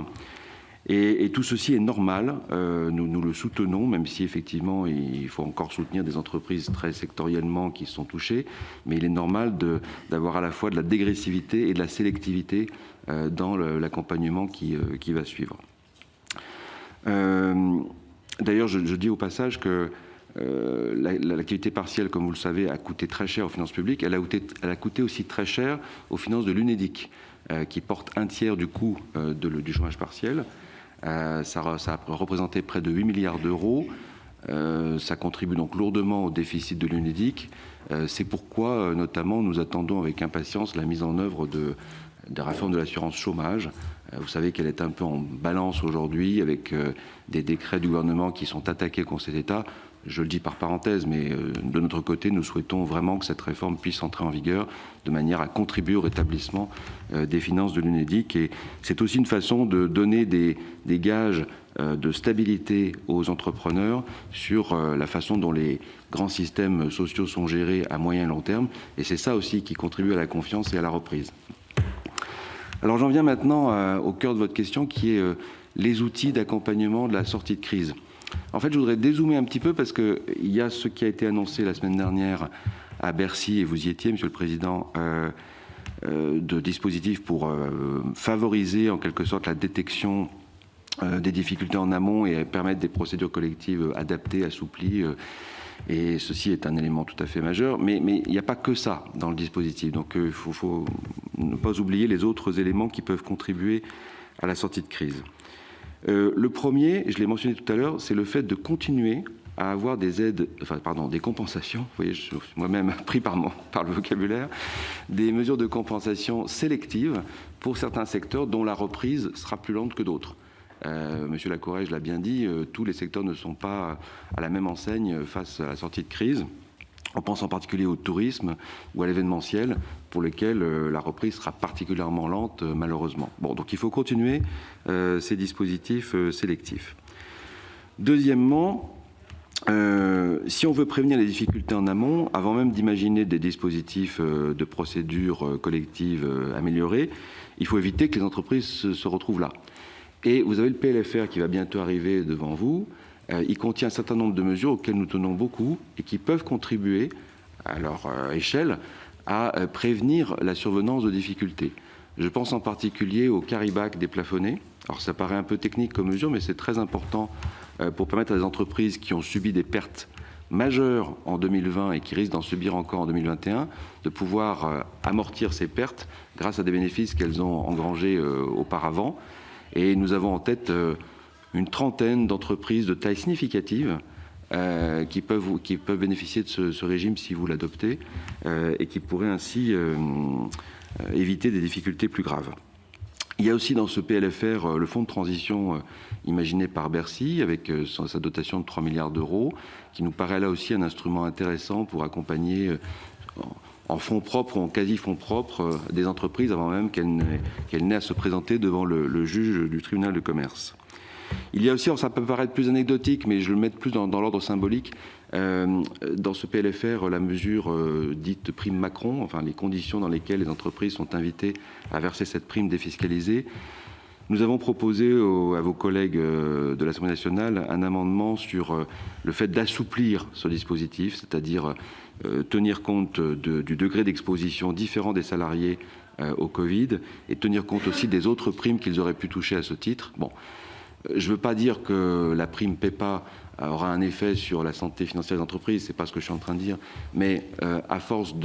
Et tout ceci est normal, nous le soutenons, même si effectivement il faut encore soutenir des entreprises très sectoriellement qui sont touchées, mais il est normal d'avoir à la fois de la dégressivité et de la sélectivité dans l'accompagnement qui va suivre. D'ailleurs, je dis au passage que l'activité partielle, comme vous le savez, a coûté très cher aux finances publiques, elle a coûté aussi très cher aux finances de l'UNEDIC, qui porte un tiers du coût du chômage partiel. Ça a représenté près de 8 milliards d'euros. Ça contribue donc lourdement au déficit de l'UNEDIC. C'est pourquoi, notamment, nous attendons avec impatience la mise en œuvre de la réforme de l'assurance chômage. Vous savez qu'elle est un peu en balance aujourd'hui avec des décrets du gouvernement qui sont attaqués contre l'État. Je le dis par parenthèse, mais de notre côté, nous souhaitons vraiment que cette réforme puisse entrer en vigueur de manière à contribuer au rétablissement des finances de l'UNEDIC. Et c'est aussi une façon de donner des gages de stabilité aux entrepreneurs sur la façon dont les grands systèmes sociaux sont gérés à moyen et long terme. Et c'est ça aussi qui contribue à la confiance et à la reprise. Alors j'en viens maintenant au cœur de votre question, qui est les outils d'accompagnement de la sortie de crise. En fait, je voudrais dézoomer un petit peu parce qu'il y a ce qui a été annoncé la semaine dernière à Bercy, et vous y étiez, Monsieur le Président, de dispositifs pour favoriser en quelque sorte la détection des difficultés en amont et permettre des procédures collectives adaptées, assouplies. Et ceci est un élément tout à fait majeur. Mais il n'y a pas que ça dans le dispositif. Donc il faut ne pas oublier les autres éléments qui peuvent contribuer à la sortie de crise. Le premier, je l'ai mentionné tout à l'heure, c'est le fait de continuer à avoir des compensations, vous voyez, je suis moi-même pris par le vocabulaire, des mesures de compensation sélectives pour certains secteurs dont la reprise sera plus lente que d'autres. Monsieur Lacourège l'a bien dit, tous les secteurs ne sont pas à la même enseigne face à la sortie de crise. On pense en particulier au tourisme ou à l'événementiel, pour lequel la reprise sera particulièrement lente, malheureusement. Bon, donc il faut continuer ces dispositifs sélectifs. Deuxièmement, si on veut prévenir les difficultés en amont, avant même d'imaginer des dispositifs de procédures collectives améliorés, il faut éviter que les entreprises se retrouvent là. Et vous avez le PLFR qui va bientôt arriver devant vous. Il contient un certain nombre de mesures auxquelles nous tenons beaucoup et qui peuvent contribuer, à leur échelle, à prévenir la survenance de difficultés. Je pense en particulier au carry-back déplafonné. Alors ça paraît un peu technique comme mesure, mais c'est très important pour permettre à des entreprises qui ont subi des pertes majeures en 2020 et qui risquent d'en subir encore en 2021, de pouvoir amortir ces pertes grâce à des bénéfices qu'elles ont engrangés auparavant. Et nous avons en tête une trentaine d'entreprises de taille significative qui peuvent bénéficier de ce régime si vous l'adoptez et qui pourraient ainsi éviter des difficultés plus graves. Il y a aussi dans ce PLFR le fonds de transition imaginé par Bercy avec sa dotation de 3 milliards d'euros qui nous paraît là aussi un instrument intéressant pour accompagner en fonds propres ou en quasi-fonds propres des entreprises avant même qu'elles n'aient à se présenter devant le juge du tribunal de commerce. Il y a aussi, alors ça peut paraître plus anecdotique, mais je le mets plus dans l'ordre symbolique, dans ce PLFR, la mesure dite prime Macron, enfin les conditions dans lesquelles les entreprises sont invitées à verser cette prime défiscalisée. Nous avons proposé à vos collègues de l'Assemblée nationale un amendement sur le fait d'assouplir ce dispositif, c'est-à-dire tenir compte du degré d'exposition différent des salariés au Covid et tenir compte aussi des autres primes qu'ils auraient pu toucher à ce titre. Bon, je ne veux pas dire que la prime PEPA aura un effet sur la santé financière des entreprises, c'est pas ce que je suis en train de dire, mais à force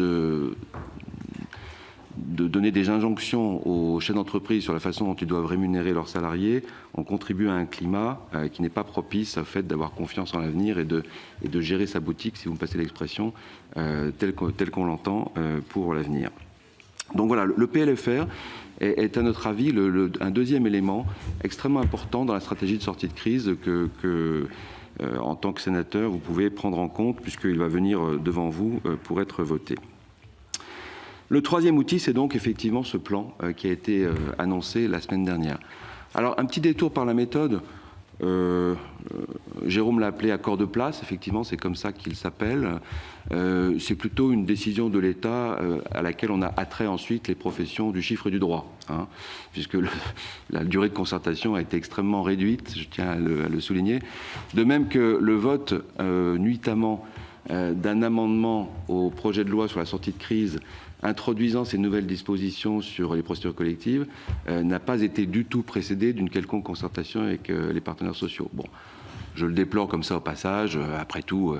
de donner des injonctions aux chefs d'entreprise sur la façon dont ils doivent rémunérer leurs salariés, on contribue à un climat qui n'est pas propice au fait d'avoir confiance en l'avenir et de gérer sa boutique, si vous me passez l'expression, tel qu'on l'entend pour l'avenir. Donc voilà, le PLFR est à notre avis un deuxième élément extrêmement important dans la stratégie de sortie de crise que en tant que sénateur, vous pouvez prendre en compte puisqu'il va venir devant vous pour être voté. Le troisième outil, c'est donc effectivement ce plan qui a été annoncé la semaine dernière. Alors, un petit détour par la méthode. Jérôme l'a appelé accord de place, effectivement, c'est comme ça qu'il s'appelle. C'est plutôt une décision de l'État à laquelle on a attrait ensuite les professions du chiffre et du droit, hein, puisque la durée de concertation a été extrêmement réduite, je tiens à le souligner. De même que le vote nuitamment d'un amendement au projet de loi sur la sortie de crise introduisant ces nouvelles dispositions sur les procédures collectives n'a pas été du tout précédé d'une quelconque concertation avec les partenaires sociaux. Bon, je le déplore comme ça au passage. Après tout,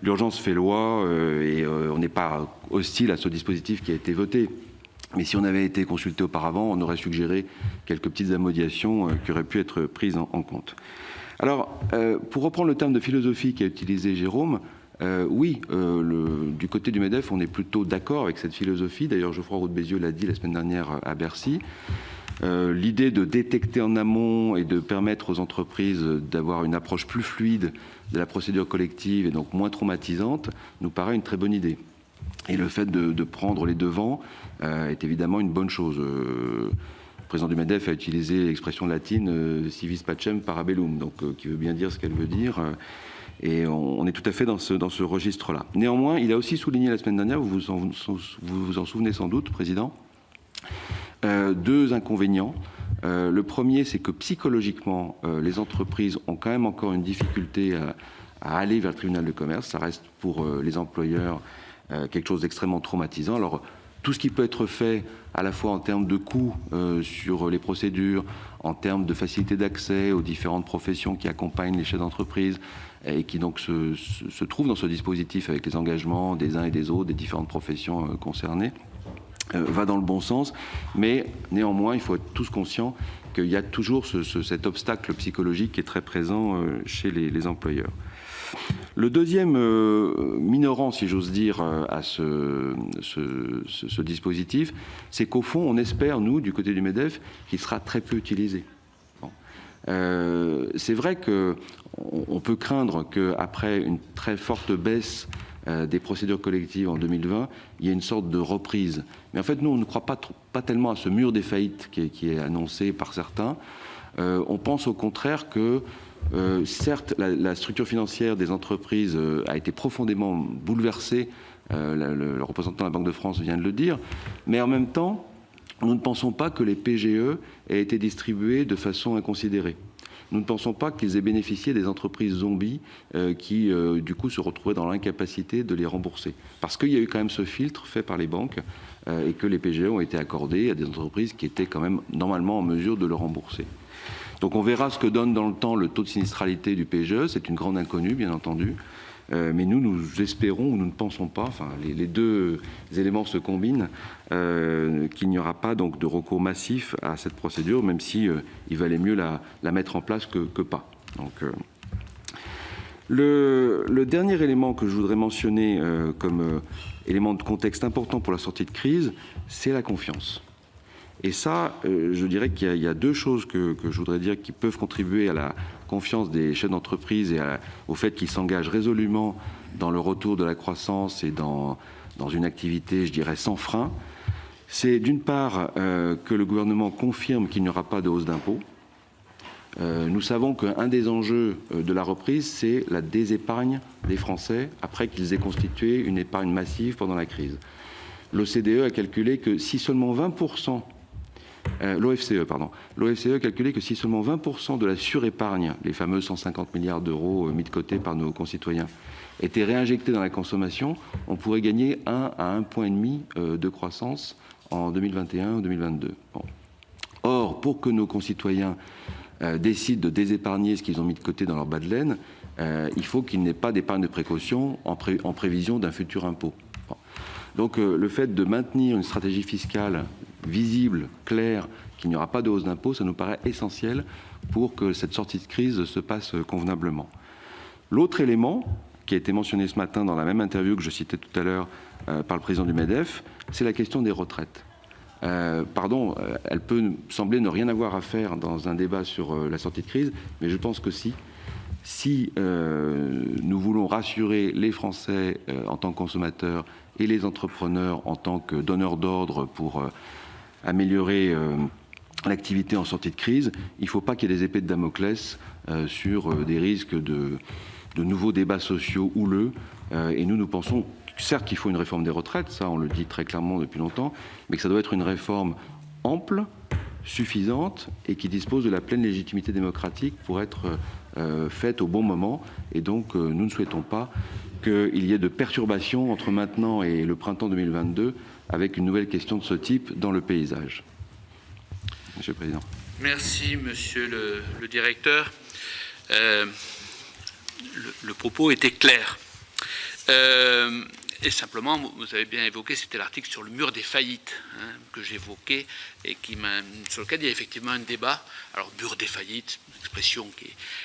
l'urgence fait loi et on n'est pas hostile à ce dispositif qui a été voté. Mais si on avait été consulté auparavant, on aurait suggéré quelques petites amodiations qui auraient pu être prises en compte. Alors, pour reprendre le terme de philosophie qu'a utilisé Jérôme, oui, du côté du MEDEF, on est plutôt d'accord avec cette philosophie. D'ailleurs, Geoffroy Roux de Bézieux l'a dit la semaine dernière à Bercy. L'idée de détecter en amont et de permettre aux entreprises d'avoir une approche plus fluide de la procédure collective et donc moins traumatisante nous paraît une très bonne idée. Et le fait de prendre les devants est évidemment une bonne chose. Le président du MEDEF a utilisé l'expression latine « civis pacem parabellum », donc qui veut bien dire ce qu'elle veut dire. Et on est tout à fait dans ce registre-là. Néanmoins, il a aussi souligné la semaine dernière, vous vous en souvenez sans doute, Président, deux inconvénients. Le premier, c'est que psychologiquement, les entreprises ont quand même encore une difficulté à aller vers le tribunal de commerce. Ça reste pour les employeurs quelque chose d'extrêmement traumatisant. Alors, tout ce qui peut être fait à la fois en termes de coûts sur les procédures, en termes de facilité d'accès aux différentes professions qui accompagnent les chefs d'entreprise et qui donc se trouvent dans ce dispositif avec les engagements des uns et des autres, des différentes professions concernées, va dans le bon sens. Mais néanmoins, il faut être tous conscients qu'il y a toujours cet obstacle psychologique qui est très présent chez les employeurs. Le deuxième minorant, si j'ose dire, à ce dispositif, c'est qu'au fond, on espère, nous, du côté du MEDEF, qu'il sera très peu utilisé. Bon. C'est vrai qu'on peut craindre qu'après une très forte baisse des procédures collectives en 2020, il y ait une sorte de reprise. Mais en fait, nous, on ne croit pas tellement à ce mur des faillites qui est annoncé par certains. On pense au contraire que certes, la structure financière des entreprises a été profondément bouleversée, le représentant de la Banque de France vient de le dire, mais en même temps, nous ne pensons pas que les PGE aient été distribués de façon inconsidérée. Nous ne pensons pas qu'ils aient bénéficié des entreprises zombies qui, du coup, se retrouvaient dans l'incapacité de les rembourser. Parce qu'il y a eu quand même ce filtre fait par les banques et que les PGE ont été accordés à des entreprises qui étaient quand même normalement en mesure de le rembourser. Donc on verra ce que donne dans le temps le taux de sinistralité du PGE, c'est une grande inconnue bien entendu, mais nous espérons ou nous ne pensons pas, enfin les deux éléments se combinent, qu'il n'y aura pas donc de recours massif à cette procédure, même si il valait mieux la mettre en place que pas. Donc, le dernier élément que je voudrais mentionner comme élément de contexte important pour la sortie de crise, c'est la confiance. Et ça, je dirais qu'il y a deux choses que je voudrais dire qui peuvent contribuer à la confiance des chefs d'entreprise et au fait qu'ils s'engagent résolument dans le retour de la croissance et dans une activité, je dirais, sans frein. C'est d'une part que le gouvernement confirme qu'il n'y aura pas de hausse d'impôts. Nous savons qu'un des enjeux de la reprise, c'est la désépargne des Français après qu'ils aient constitué une épargne massive pendant la crise. L'OCDE a calculé que si seulement 20%, l'OFCE a calculé que si seulement 20% de la surépargne, les fameux 150 milliards d'euros mis de côté par nos concitoyens, étaient réinjectés dans la consommation, on pourrait gagner 1 à 1,5 point de croissance en 2021 ou 2022. Bon. Or, pour que nos concitoyens décident de désépargner ce qu'ils ont mis de côté dans leur bas de laine, il faut qu'il n'y ait pas d'épargne de précaution en prévision d'un futur impôt. Bon. Donc le fait de maintenir une stratégie fiscale visible, claire, qu'il n'y aura pas de hausse d'impôts, ça nous paraît essentiel pour que cette sortie de crise se passe convenablement. L'autre élément, qui a été mentionné ce matin dans la même interview que je citais tout à l'heure par le président du MEDEF, c'est la question des retraites. Elle peut sembler ne rien avoir à faire dans un débat sur la sortie de crise, mais je pense que si nous voulons rassurer les Français en tant que consommateurs et les entrepreneurs en tant que donneurs d'ordre pour améliorer l'activité en sortie de crise, il ne faut pas qu'il y ait des épées de Damoclès sur des risques de nouveaux débats sociaux houleux. Et nous pensons, certes, qu'il faut une réforme des retraites, ça on le dit très clairement depuis longtemps, mais que ça doit être une réforme ample, suffisante et qui dispose de la pleine légitimité démocratique pour être faite au bon moment. Et donc, nous ne souhaitons pas qu'il y ait de perturbations entre maintenant et le printemps 2022 avec une nouvelle question de ce type dans le paysage. Monsieur le Président. Merci, Monsieur le Directeur. Le propos était clair. Et simplement, vous avez bien évoqué, c'était l'article sur le mur des faillites que j'évoquais et sur lequel il y a effectivement un débat. Alors, mur des faillites, une expression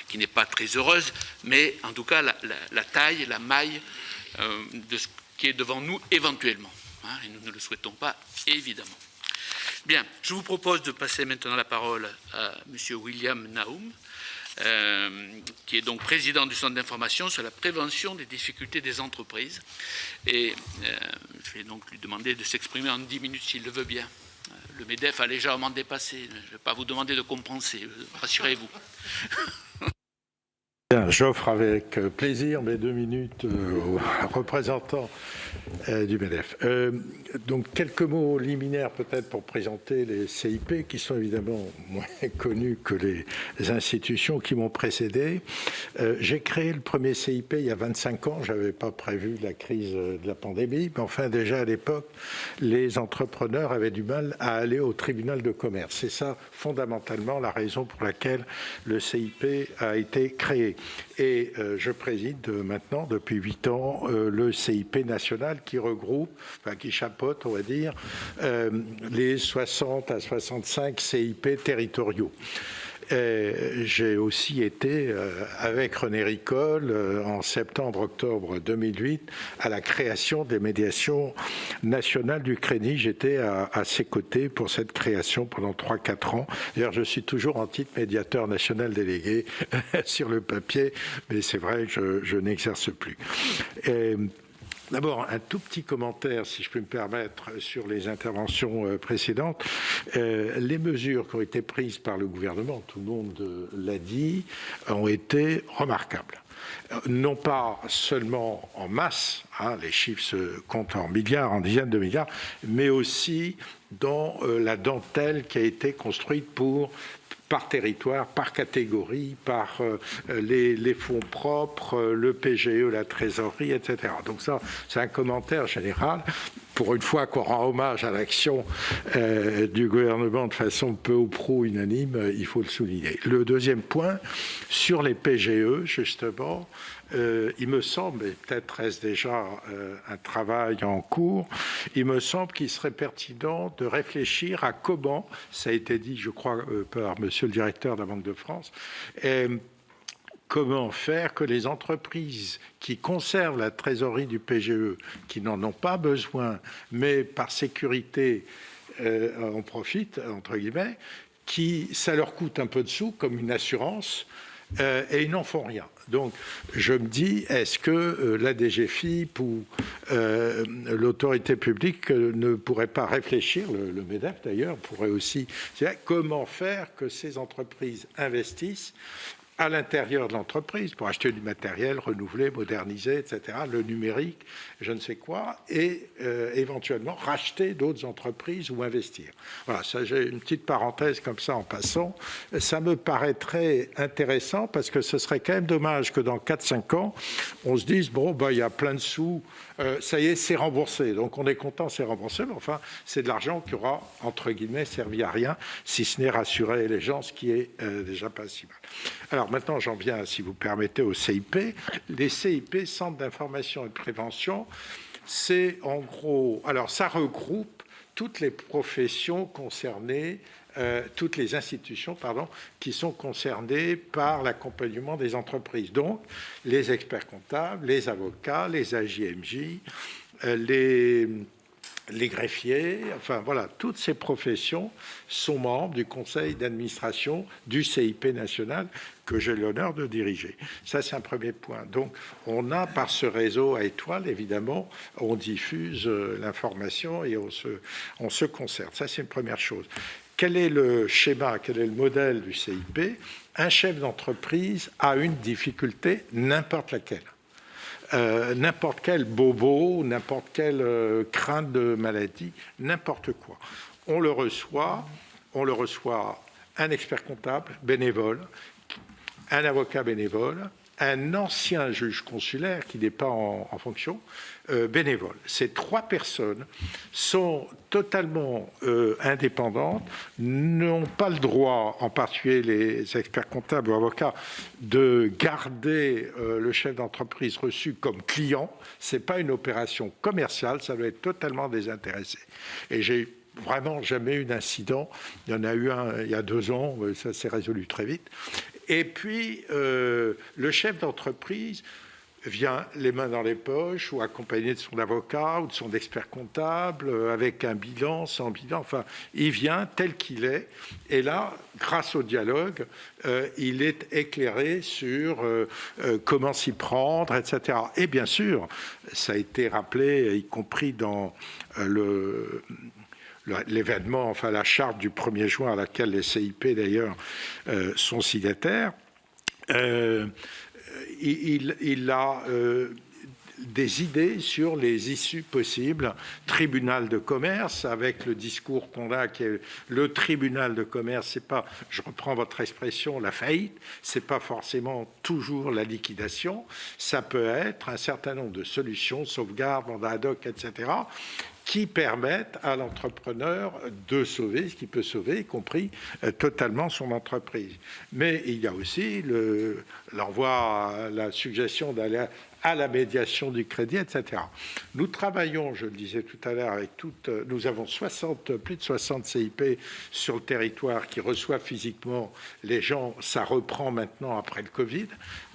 qui n'est pas très heureuse, mais en tout cas, la taille, la maille de ce qui est devant nous éventuellement. Et nous ne le souhaitons pas, évidemment. Bien, je vous propose de passer maintenant la parole à M. William Naoum, qui est donc président du Centre d'information sur la prévention des difficultés des entreprises. Et je vais donc lui demander de s'exprimer en 10 minutes s'il le veut bien. Le MEDEF a légèrement dépassé. Je ne vais pas vous demander de compenser, rassurez-vous. J'offre avec plaisir mes 2 minutes aux représentants du MEDEF. Donc quelques mots liminaires peut-être pour présenter les CIP qui sont évidemment moins connus que les institutions qui m'ont précédé. J'ai créé le premier CIP il y a 25 ans, je n'avais pas prévu la crise de la pandémie, mais enfin déjà à l'époque, les entrepreneurs avaient du mal à aller au tribunal de commerce. C'est ça fondamentalement la raison pour laquelle le CIP a été créé. Et je préside maintenant, depuis 8 ans, le CIP national qui regroupe, enfin qui chapeaute, on va dire, les 60 à 65 CIP territoriaux. J'ai aussi été avec René Ricol en septembre-octobre 2008 à la création des médiations nationales du crédit. J'étais à ses côtés pour cette création pendant 3-4 ans. D'ailleurs, je suis toujours en titre médiateur national délégué sur le papier, mais c'est vrai que je n'exerce plus. D'abord, un tout petit commentaire, si je peux me permettre, sur les interventions précédentes. Les mesures qui ont été prises par le gouvernement, tout le monde l'a dit, ont été remarquables. Non pas seulement en masse, les chiffres se comptent en milliards, en dizaines de milliards, mais aussi dans la dentelle qui a été construite par territoire, par catégorie, par les fonds propres, le PGE, la trésorerie, etc. Donc ça, c'est un commentaire général. Pour une fois qu'on rend hommage à l'action du gouvernement de façon peu ou prou unanime, il faut le souligner. Le deuxième point, sur les PGE, justement, il me semble, et peut-être reste déjà un travail en cours, il me semble qu'il serait pertinent de réfléchir à comment, ça a été dit, je crois, par Monsieur le Directeur de la Banque de France, comment faire que les entreprises qui conservent la trésorerie du PGE, qui n'en ont pas besoin, mais par sécurité en profitent, entre guillemets, qui ça leur coûte un peu de sous, comme une assurance, et ils n'en font rien. Donc, je me dis, est-ce que la DGFiP ou l'autorité publique ne pourrait pas réfléchir, le MEDEF d'ailleurs, pourrait aussi, comment faire que ces entreprises investissent à l'intérieur de l'entreprise pour acheter du matériel, renouveler, moderniser, etc., le numérique, je ne sais quoi, et éventuellement racheter d'autres entreprises ou investir. Voilà, ça, j'ai une petite parenthèse comme ça en passant. Ça me paraîtrait intéressant parce que ce serait quand même dommage que dans 4-5 ans, on se dise, bon, il y a plein de sous, ça y est, c'est remboursé. Donc on est content, c'est remboursé, mais enfin, c'est de l'argent qui aura, entre guillemets, servi à rien, si ce n'est rassurer les gens, ce qui est déjà pas si mal. Alors maintenant, j'en viens, si vous permettez, au CIP. Les CIP, Centres d'information et de prévention, c'est en gros... Alors, ça regroupe toutes les professions concernées, toutes les institutions, pardon, qui sont concernées par l'accompagnement des entreprises. Donc, les experts comptables, les avocats, les AJMJ, les greffiers, enfin voilà, toutes ces professions sont membres du conseil d'administration du CIP national que j'ai l'honneur de diriger. Ça, c'est un premier point. Donc, on a par ce réseau à étoiles, évidemment, on diffuse l'information et on se concerte. Ça, c'est une première chose. Quel est le schéma, quel est le modèle du CIP? Un chef d'entreprise a une difficulté, n'importe laquelle. N'importe quel bobo, n'importe quelle crainte de maladie, n'importe quoi. On le reçoit, un expert comptable bénévole, un avocat bénévole, un ancien juge consulaire qui n'est pas en fonction, bénévole. Ces trois personnes sont totalement indépendantes, n'ont pas le droit, en particulier les experts comptables ou avocats, de garder le chef d'entreprise reçu comme client. Ce n'est pas une opération commerciale, ça doit être totalement désintéressé. Et j'ai vraiment jamais eu d'incident. Il y en a eu un il y a 2 ans, ça s'est résolu très vite. Et puis, le chef d'entreprise vient les mains dans les poches ou accompagné de son avocat ou de son expert comptable avec un bilan, sans bilan. Enfin, il vient tel qu'il est. Et là, grâce au dialogue, il est éclairé sur comment s'y prendre, etc. Et bien sûr, ça a été rappelé, y compris dans l'événement, enfin la charte du 1er juin à laquelle les CIP d'ailleurs sont signataires, il a des idées sur les issues possibles. Tribunal de commerce, avec le discours qu'on a, qui est le tribunal de commerce, c'est pas, je reprends votre expression, la faillite, c'est pas forcément toujours la liquidation, ça peut être un certain nombre de solutions, sauvegarde, mandat ad hoc, etc., qui permettent à l'entrepreneur de sauver ce qu'il peut sauver, y compris totalement son entreprise. Mais il y a aussi l'envoi, la suggestion d'aller à la médiation du crédit, etc. Nous travaillons, je le disais tout à l'heure, avec nous avons plus de 60 CIP sur le territoire qui reçoivent physiquement les gens. Ça reprend maintenant après le Covid.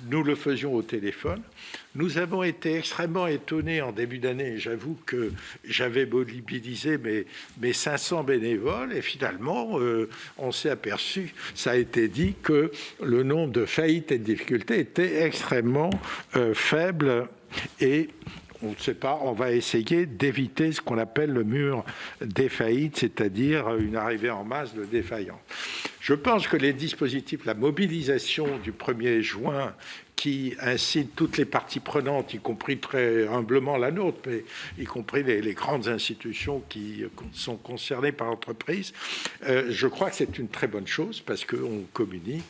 Nous le faisions au téléphone. Nous avons été extrêmement étonnés en début d'année. J'avoue que j'avais mobilisé mes 500 bénévoles et finalement, on s'est aperçu, ça a été dit, que le nombre de faillites et de difficultés était extrêmement faible et on ne sait pas, on va essayer d'éviter ce qu'on appelle le mur des faillites, c'est-à-dire une arrivée en masse de défaillants. Je pense que les dispositifs, la mobilisation du 1er juin qui incite toutes les parties prenantes, y compris très humblement la nôtre, mais y compris les grandes institutions qui sont concernées par l'entreprise, je crois que c'est une très bonne chose parce qu'on communique.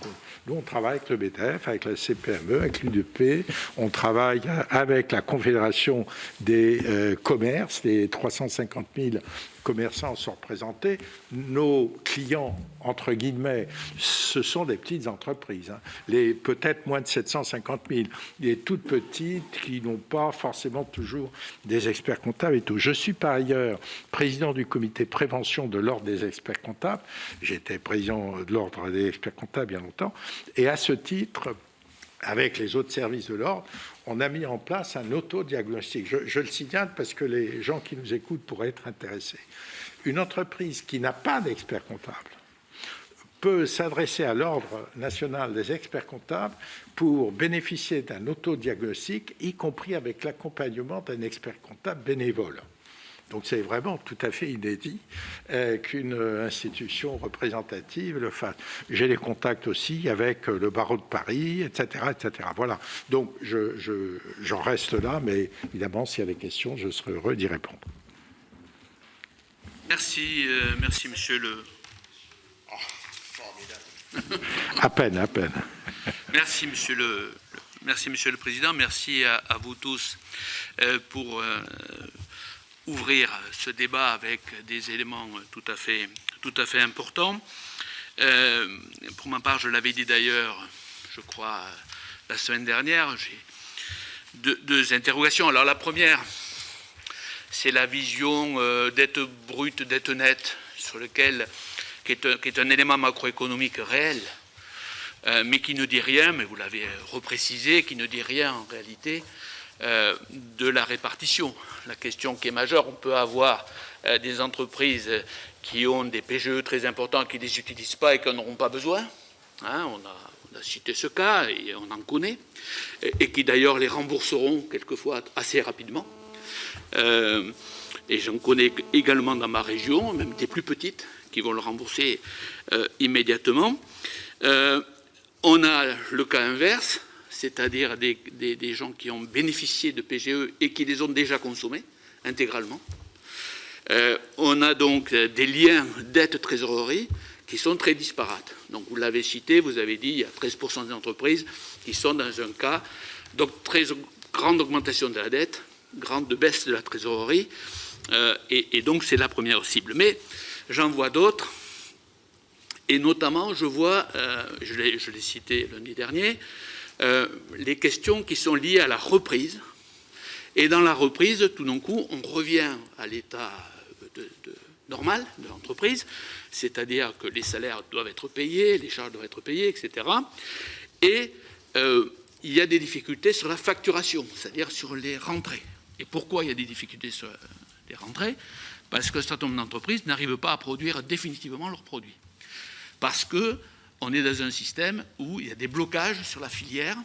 Nous, on travaille avec le BDF, avec la CPME, avec l'UDP, on travaille avec la Confédération des commerces, les 350 000 commerçants sont représentés. Nos clients, entre guillemets, ce sont des petites entreprises, les peut-être moins de 750 000, les toutes petites qui n'ont pas forcément toujours des experts comptables et tout. Je suis par ailleurs président du comité prévention de l'ordre des experts comptables. J'étais président de l'ordre des experts comptables il y a longtemps. Et à ce titre, avec les autres services de l'ordre, on a mis en place un autodiagnostic. Je le signale parce que les gens qui nous écoutent pourraient être intéressés. Une entreprise qui n'a pas d'expert comptable peut s'adresser à l'Ordre national des experts comptables pour bénéficier d'un autodiagnostic, y compris avec l'accompagnement d'un expert comptable bénévole. Donc c'est vraiment tout à fait inédit qu'une institution représentative le fasse. J'ai des contacts aussi avec le barreau de Paris, etc. etc. Voilà. Donc j'en reste là, mais évidemment, s'il y a des questions, je serai heureux d'y répondre. Merci, merci monsieur le... Oh, formidable. À peine. Merci monsieur le Président, merci à vous tous pour... ouvrir ce débat avec des éléments tout à fait importants. Pour ma part, je l'avais dit d'ailleurs, je crois, la semaine dernière, j'ai deux interrogations. Alors la première, c'est la vision dette brute, dette nette, qui est un élément macroéconomique réel, mais qui ne dit rien, mais vous l'avez reprécisé, qui ne dit rien en réalité de la répartition. La question qui est majeure, on peut avoir des entreprises qui ont des PGE très importants, qui ne les utilisent pas et qui n'en auront pas besoin. Hein, on a cité ce cas, et on en connaît, et qui d'ailleurs les rembourseront quelquefois assez rapidement. Et j'en connais également dans ma région, même des plus petites, qui vont le rembourser immédiatement. On a le cas inverse, c'est-à-dire des gens qui ont bénéficié de PGE et qui les ont déjà consommés intégralement. On a donc des liens dette-trésorerie qui sont très disparates. Donc vous l'avez cité, vous avez dit, il y a 13% des entreprises qui sont dans un cas, donc très grande augmentation de la dette, grande baisse de la trésorerie, et donc c'est la première cible. Mais j'en vois d'autres, et notamment je vois, je l'ai cité lundi dernier, les questions qui sont liées à la reprise. Et dans la reprise, tout d'un coup, on revient à l'état normal de l'entreprise, c'est-à-dire que les salaires doivent être payés, les charges doivent être payées, etc. Et il y a des difficultés sur la facturation, c'est-à-dire sur les rentrées. Et pourquoi il y a des difficultés sur les rentrées? Parce qu'un certain nombre d'entreprises n'arrivent pas à produire définitivement leurs produits. Parce qu'on est dans un système où il y a des blocages sur la filière,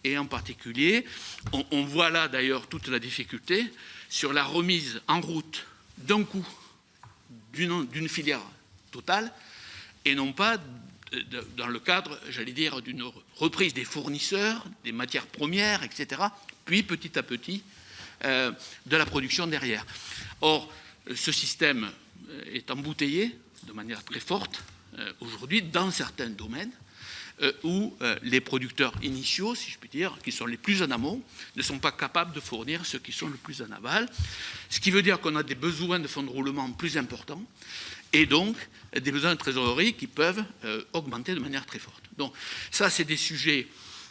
et en particulier, on voit là d'ailleurs toute la difficulté sur la remise en route d'un coup d'une filière totale, et non pas dans le cadre, j'allais dire, d'une reprise des fournisseurs, des matières premières, etc., puis petit à petit de la production derrière. Or, ce système est embouteillé de manière très forte aujourd'hui dans certains domaines où les producteurs initiaux, si je puis dire, qui sont les plus en amont, ne sont pas capables de fournir ceux qui sont le plus en aval, ce qui veut dire qu'on a des besoins de fonds de roulement plus importants et donc des besoins de trésorerie qui peuvent augmenter de manière très forte. Donc ça, c'est des sujets,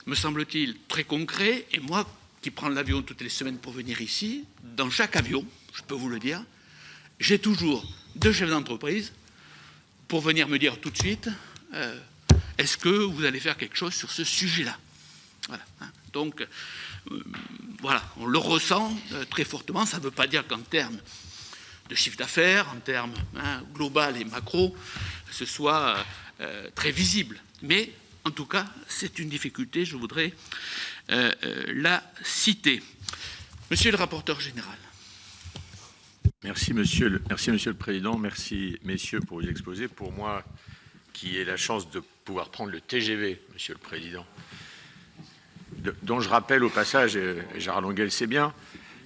me semble-t-il, très concrets, et moi qui prends l'avion toutes les semaines pour venir ici, dans chaque avion, je peux vous le dire, j'ai toujours deux chefs d'entreprise pour venir me dire tout de suite est-ce que vous allez faire quelque chose sur ce sujet-là? Voilà. Donc, voilà, on le ressent très fortement. Ça ne veut pas dire qu'en termes de chiffre d'affaires, en termes global et macro, ce soit très visible. Mais, en tout cas, c'est une difficulté, je voudrais la citer. Monsieur le rapporteur général. Merci, Monsieur le Président. Merci, messieurs, pour les exposés. Pour moi, qui ai la chance de pouvoir prendre le TGV, Monsieur le Président, dont je rappelle au passage, et Gérard Longuet le sait bien,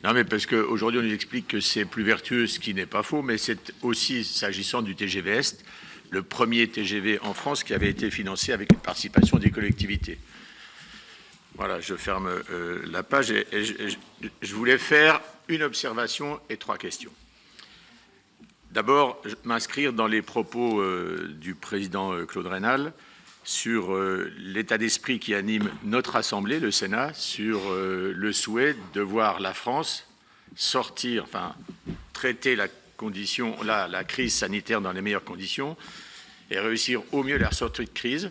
non mais parce qu'aujourd'hui on nous explique que c'est plus vertueux, ce qui n'est pas faux, mais c'est aussi, s'agissant du TGV Est, le premier TGV en France qui avait été financé avec une participation des collectivités. Voilà, je ferme la page et je voulais faire une observation et trois questions. D'abord, m'inscrire dans les propos du président Claude Raynal sur l'état d'esprit qui anime notre Assemblée, le Sénat, sur le souhait de voir la France sortir, enfin, traiter la crise sanitaire dans les meilleures conditions et réussir au mieux la sortie de crise,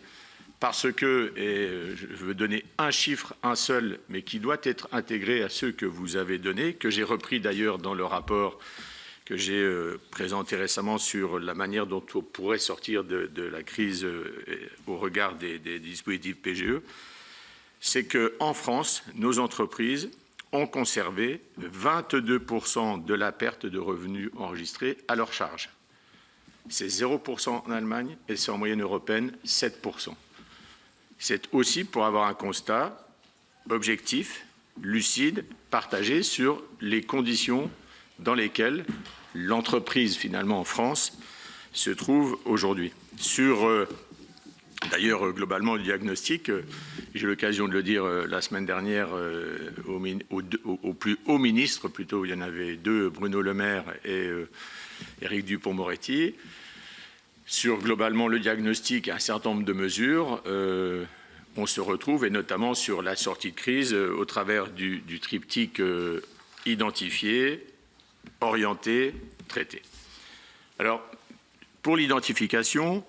parce que, et je veux donner un chiffre, un seul, mais qui doit être intégré à ceux que vous avez donnés, que j'ai repris d'ailleurs dans le rapport que j'ai présenté récemment sur la manière dont on pourrait sortir de la crise au regard des dispositifs PGE, c'est qu'en France, nos entreprises ont conservé 22% de la perte de revenus enregistrée à leur charge. C'est 0% en Allemagne et c'est en moyenne européenne 7%. C'est aussi pour avoir un constat objectif, lucide, partagé sur les conditions dans lesquelles l'entreprise, finalement, en France, se trouve aujourd'hui. Sur, d'ailleurs, globalement, le diagnostic, j'ai eu l'occasion de le dire la semaine dernière au plus haut ministre, plutôt, il y en avait deux, Bruno Le Maire et Éric Dupond-Moretti, sur, globalement, le diagnostic et un certain nombre de mesures, on se retrouve, et notamment sur la sortie de crise, au travers du triptyque identifié, orienté, traité. Alors, pour l'identification,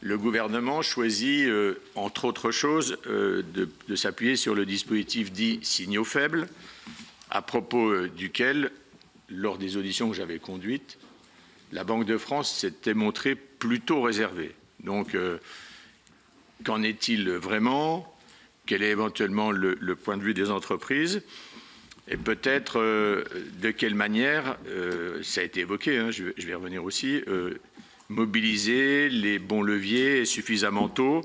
le gouvernement choisit, entre autres choses, de s'appuyer sur le dispositif dit signaux faibles, à propos duquel, lors des auditions que j'avais conduites, la Banque de France s'était montrée plutôt réservée. Donc, qu'en est-il vraiment? Quel est éventuellement le point de vue des entreprises? Et peut-être de quelle manière, ça a été évoqué, hein, je vais revenir aussi, mobiliser les bons leviers suffisamment tôt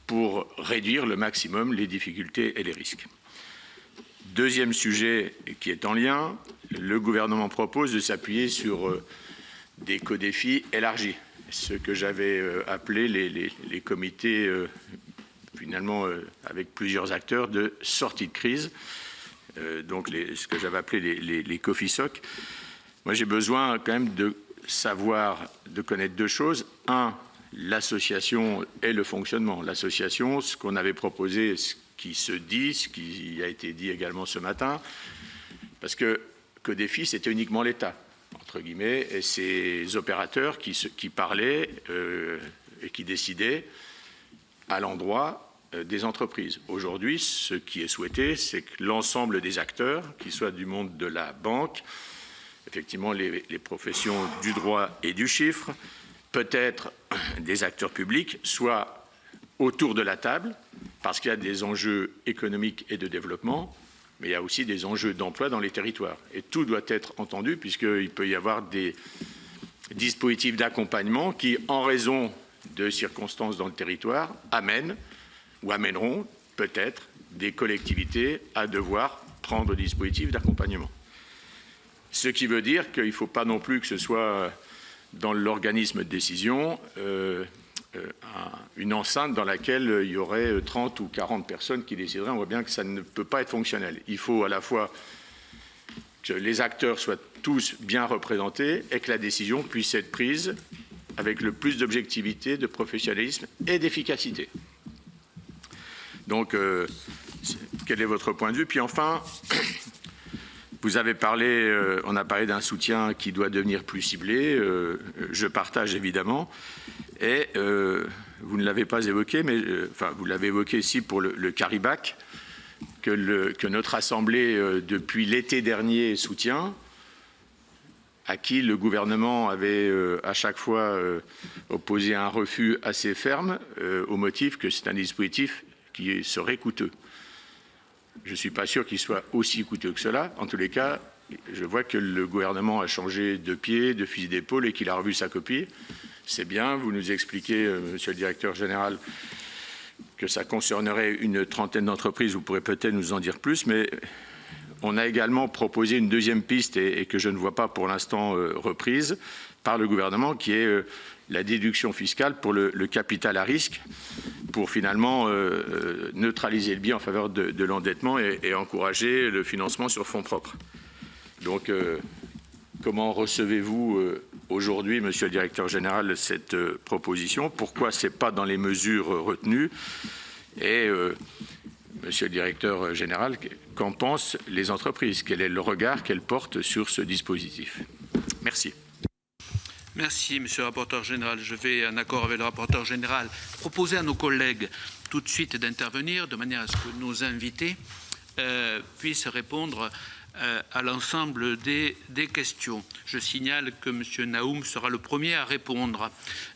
pour réduire le maximum les difficultés et les risques. Deuxième sujet qui est en lien, le gouvernement propose de s'appuyer sur des codéfis élargis, ce que j'avais appelé les comités, finalement, avec plusieurs acteurs de sortie de crise, donc ce que j'avais appelé les COFISOC. Moi, j'ai besoin quand même de savoir, de connaître deux choses. Un, l'association et le fonctionnement. L'association, ce qu'on avait proposé, ce qui se dit, ce qui a été dit également ce matin, parce que Codéfi, c'était uniquement l'État, entre guillemets, et ces opérateurs qui parlaient et qui décidaient à l'endroit des entreprises. Aujourd'hui, ce qui est souhaité, c'est que l'ensemble des acteurs, qu'ils soient du monde de la banque, effectivement les professions du droit et du chiffre, peut-être des acteurs publics, soient autour de la table, parce qu'il y a des enjeux économiques et de développement, mais il y a aussi des enjeux d'emploi dans les territoires. Et tout doit être entendu, puisqu'il peut y avoir des dispositifs d'accompagnement qui, en raison de circonstances dans le territoire, amènent ou amèneront peut-être des collectivités à devoir prendre des dispositifs d'accompagnement. Ce qui veut dire qu'il ne faut pas non plus que ce soit dans l'organisme de décision une enceinte dans laquelle il y aurait 30 ou 40 personnes qui décideraient. On voit bien que ça ne peut pas être fonctionnel. Il faut à la fois que les acteurs soient tous bien représentés et que la décision puisse être prise avec le plus d'objectivité, de professionnalisme et d'efficacité. Donc, quel est votre point de vue? Puis enfin, vous avez parlé, on a parlé d'un soutien qui doit devenir plus ciblé. Je partage évidemment. Et vous ne l'avez pas évoqué, mais enfin, vous l'avez évoqué ici pour le CARIBAC, que notre Assemblée, depuis l'été dernier, soutient, à qui le gouvernement avait à chaque fois opposé un refus assez ferme, au motif que c'est un dispositif qui serait coûteux. Je ne suis pas sûr qu'il soit aussi coûteux que cela. En tous les cas, je vois que le gouvernement a changé de pied, de fusil d'épaule et qu'il a revu sa copie. C'est bien, vous nous expliquez, monsieur le directeur général, que ça concernerait une trentaine d'entreprises. Vous pourrez peut-être nous en dire plus, mais on a également proposé une deuxième piste et que je ne vois pas pour l'instant reprise par le gouvernement, qui est la déduction fiscale pour le capital à risque, pour finalement neutraliser le biais en faveur de l'endettement et encourager le financement sur fonds propres. Donc, comment recevez-vous aujourd'hui, monsieur le directeur général, cette proposition? Pourquoi ce n'est pas dans les mesures retenues? Et, monsieur le directeur général, qu'en pensent les entreprises? Quel est le regard qu'elles portent sur ce dispositif? Merci. Merci, monsieur le rapporteur général. Je vais, en accord avec le rapporteur général, proposer à nos collègues tout de suite d'intervenir de manière à ce que nos invités puissent répondre à l'ensemble des questions. Je signale que M. Naoum sera le premier à répondre,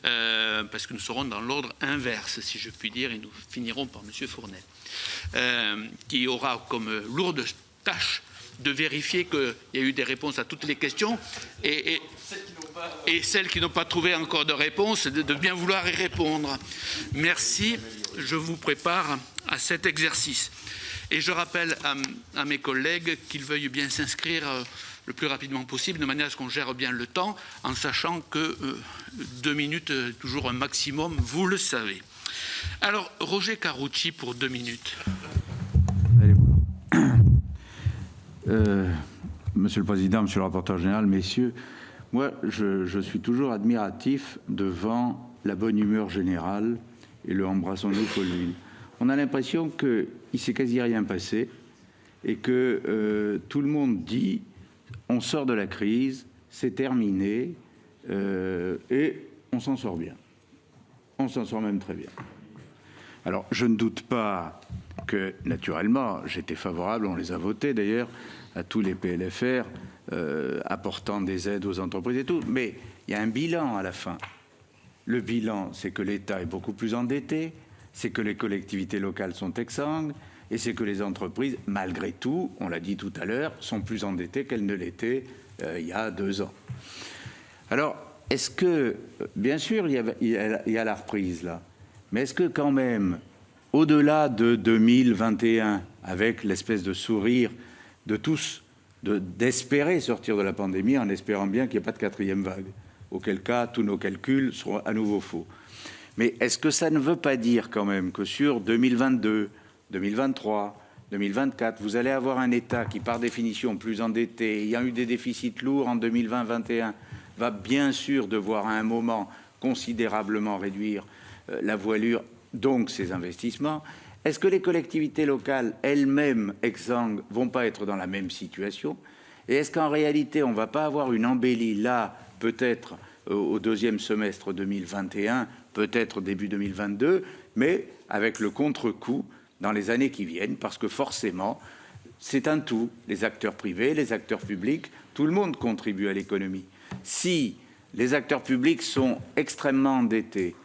parce que nous serons dans l'ordre inverse, si je puis dire, et nous finirons par M. Fournel, qui aura comme lourde tâche de vérifier qu'il y a eu des réponses à toutes les questions et celles qui n'ont pas trouvé encore de réponse, de bien vouloir y répondre. Merci, je vous prépare à cet exercice. Et je rappelle à mes collègues qu'ils veuillent bien s'inscrire le plus rapidement possible, de manière à ce qu'on gère bien le temps, en sachant que 2 minutes est toujours un maximum, vous le savez. Alors, Roger Carucci pour 2 minutes. Allez, Monsieur le Président, Monsieur le rapporteur général, messieurs, moi, je suis toujours admiratif devant la bonne humeur générale et le embrassons-nous Paul-Ville. On a l'impression qu'il ne s'est quasi rien passé et que tout le monde dit on sort de la crise, c'est terminé, et on s'en sort bien. On s'en sort même très bien. Alors, je ne doute pas que, naturellement, j'étais favorable, on les a votés d'ailleurs, à tous les PLFR apportant des aides aux entreprises et tout, mais il y a un bilan à la fin. Le bilan, c'est que l'État est beaucoup plus endetté, c'est que les collectivités locales sont exsangues, et c'est que les entreprises, malgré tout, on l'a dit tout à l'heure, sont plus endettées qu'elles ne l'étaient il y a 2 ans. Alors, est-ce que, bien sûr, il y a la reprise là, mais est-ce que quand même, au-delà de 2021, avec l'espèce de sourire de tous, d'espérer sortir de la pandémie en espérant bien qu'il n'y ait pas de 4e vague, auquel cas tous nos calculs seront à nouveau faux. Mais est-ce que ça ne veut pas dire quand même que sur 2022, 2023, 2024, vous allez avoir un État qui, par définition, plus endetté, ayant eu des déficits lourds en 2020-2021, va bien sûr devoir à un moment considérablement réduire la voilure, donc ses investissements. Est-ce que les collectivités locales elles-mêmes exsangues ne vont pas être dans la même situation? Et est-ce qu'en réalité, on ne va pas avoir une embellie là, peut-être au 2e semestre 2021, peut-être début 2022, mais avec le contre-coup dans les années qui viennent, parce que forcément, c'est un tout. Les acteurs privés, les acteurs publics, tout le monde contribue à l'économie. Si les acteurs publics sont extrêmement endettés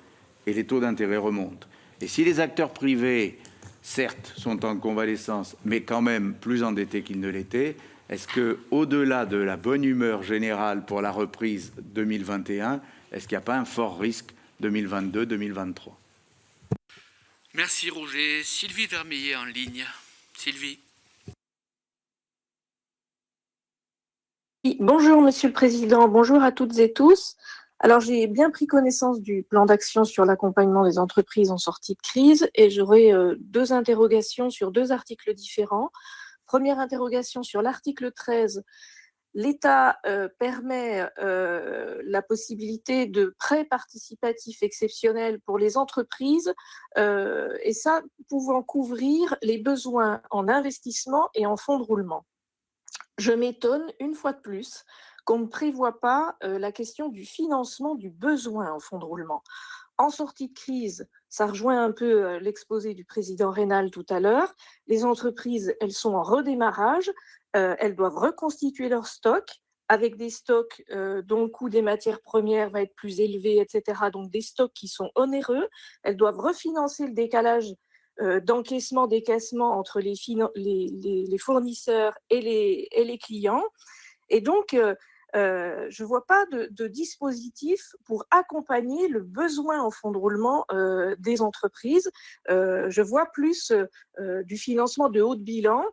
et les taux d'intérêt remontent, et si les acteurs privés, certes, sont en convalescence, mais quand même plus endettés qu'ils ne l'étaient, est-ce que, au-delà de la bonne humeur générale pour la reprise 2021, est-ce qu'il n'y a pas un fort risque 2022-2023? Merci Roger. Sylvie Vermeillet en ligne. Sylvie. Bonjour Monsieur le Président, bonjour à toutes et tous. Alors j'ai bien pris connaissance du plan d'action sur l'accompagnement des entreprises en sortie de crise et j'aurai 2 interrogations sur 2 articles différents. Première interrogation sur l'article 13. L'État permet la possibilité de prêts participatifs exceptionnels pour les entreprises et ça pouvant couvrir les besoins en investissement et en fonds de roulement. Je m'étonne une fois de plus qu'on ne prévoit pas la question du financement du besoin en fonds de roulement. En sortie de crise, ça rejoint un peu l'exposé du président Reynal tout à l'heure, les entreprises, elles sont en redémarrage, elles doivent reconstituer leurs stocks, avec des stocks dont le coût des matières premières va être plus élevé, etc. Donc des stocks qui sont onéreux, elles doivent refinancer le décalage d'encaissement-décaissement entre les fournisseurs et les clients. Et donc, je ne vois pas de dispositif pour accompagner le besoin en fonds de roulement des entreprises. Je vois plus du financement de haut de bilan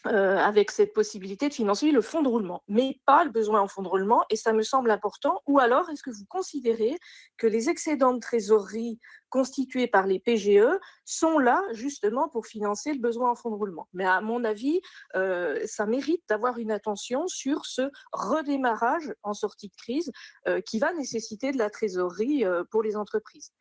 avec cette possibilité de financer le fonds de roulement, mais pas le besoin en fonds de roulement, et ça me semble important. Ou alors, est-ce que vous considérez que les excédents de trésorerie constitués par les PGE sont là justement pour financer le besoin en fonds de roulement? Mais à mon avis, ça mérite d'avoir une attention sur ce redémarrage en sortie de crise qui va nécessiter de la trésorerie pour les entreprises.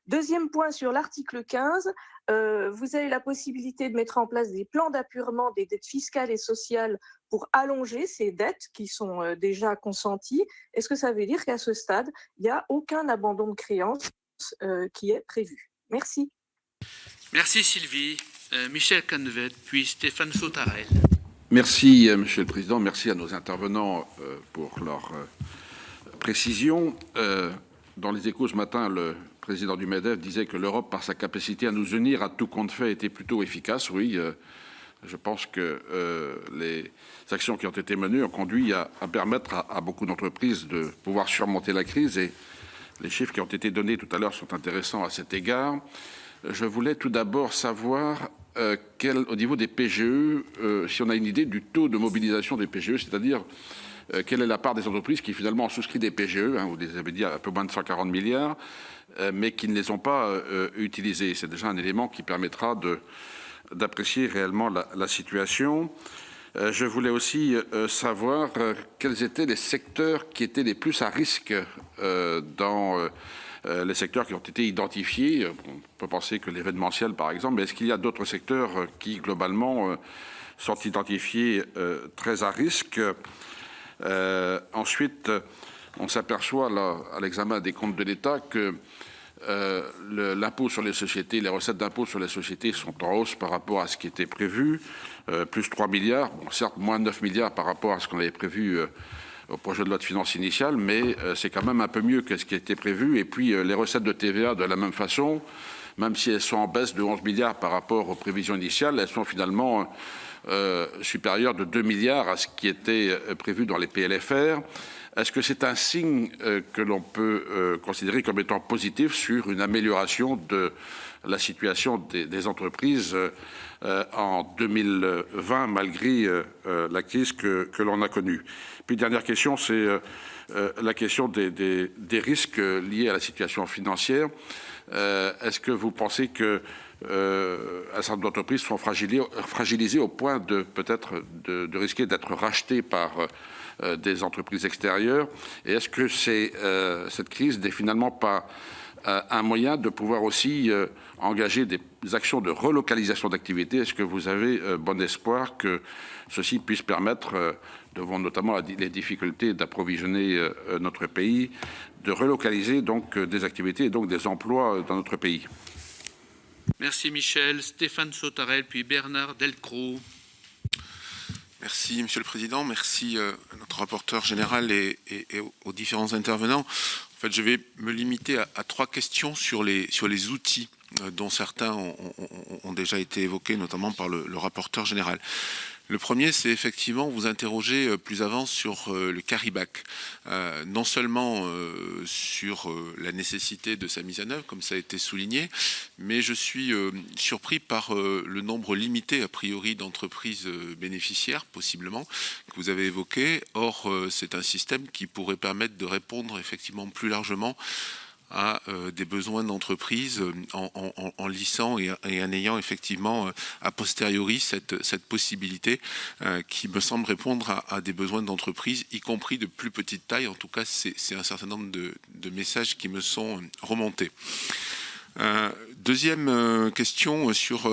Deuxième point sur l'article 15, vous avez la possibilité de mettre en place des plans d'appurement des dettes fiscales et sociales pour allonger ces dettes qui sont déjà consenties. Est-ce que ça veut dire qu'à ce stade, il n'y a aucun abandon de créances qui est prévu? Merci. Merci Sylvie. Michel Canevet, puis Stéphane Sautarel. Merci Monsieur le Président, merci à nos intervenants pour leur précision. Dans les Échos ce matin, le président du MEDEF disait que l'Europe, par sa capacité à nous unir à tout compte fait, était plutôt efficace. Oui, je pense que les actions qui ont été menées ont conduit à permettre à beaucoup d'entreprises de pouvoir surmonter la crise, et les chiffres qui ont été donnés tout à l'heure sont intéressants à cet égard. Je voulais tout d'abord savoir au niveau des PGE, si on a une idée du taux de mobilisation des PGE, c'est-à-dire quelle est la part des entreprises qui finalement ont souscrit des PGE, vous les avez dit un peu moins de 140 milliards, mais qui ne les ont pas utilisés. C'est déjà un élément qui permettra d'apprécier réellement la situation. Je voulais aussi savoir quels étaient les secteurs qui étaient les plus à risque dans les secteurs qui ont été identifiés. On peut penser que l'événementiel, par exemple, mais est-ce qu'il y a d'autres secteurs qui, globalement, sont identifiés très à risque. Ensuite, on s'aperçoit à l'examen des comptes de l'État que l'impôt sur les sociétés, les recettes d'impôt sur les sociétés sont en hausse par rapport à ce qui était prévu, plus 3 milliards, bon, certes moins 9 milliards par rapport à ce qu'on avait prévu au projet de loi de finances initiale, mais c'est quand même un peu mieux que ce qui était prévu. Et puis les recettes de TVA de la même façon, même si elles sont en baisse de 11 milliards par rapport aux prévisions initiales, elles sont finalement supérieures de 2 milliards à ce qui était prévu dans les PLFR. Est-ce que c'est un signe que l'on peut considérer comme étant positif sur une amélioration de la situation des entreprises en 2020, malgré la crise que l'on a connue? Puis, dernière question, c'est la question des risques liés à la situation financière. Est-ce que vous pensez que un certain nombre d'entreprises sont fragilisées au point de peut-être de risquer d'être rachetées par des entreprises extérieures? Et est-ce que cette crise n'est finalement pas un moyen de pouvoir aussi engager des actions de relocalisation d'activités? Est-ce que vous avez bon espoir que ceci puisse permettre, devant notamment les difficultés d'approvisionner notre pays, de relocaliser donc des activités et donc des emplois dans notre pays? Merci Michel. Stéphane Sautarel, puis Bernard Delcros. Merci Monsieur le Président, merci à notre rapporteur général et aux différents intervenants. En fait, je vais me limiter à 3 questions sur les outils dont certains ont déjà été évoqués, notamment par le rapporteur général. Le premier, c'est effectivement vous interroger plus avant sur le carry-back. Non seulement sur la nécessité de sa mise en œuvre, comme ça a été souligné, mais je suis surpris par le nombre limité, a priori, d'entreprises bénéficiaires, possiblement, que vous avez évoqué. Or, c'est un système qui pourrait permettre de répondre effectivement plus largement à des besoins d'entreprise en lissant et en ayant effectivement a posteriori cette possibilité qui me semble répondre à des besoins d'entreprise, y compris de plus petite taille. En tout cas, c'est un certain nombre de messages qui me sont remontés. Deuxième question sur,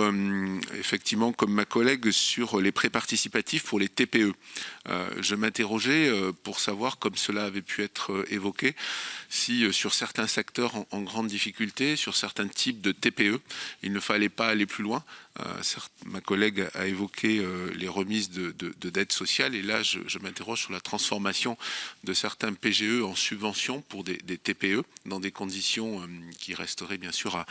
effectivement, comme ma collègue, sur les prêts participatifs pour les TPE. Je m'interrogeais pour savoir, comme cela avait pu être évoqué, si sur certains secteurs en grande difficulté, sur certains types de TPE, il ne fallait pas aller plus loin. Ma collègue a évoqué les remises de dettes sociales, et là je m'interroge sur la transformation de certains PGE en subventions pour des TPE, dans des conditions qui resteraient bien sûr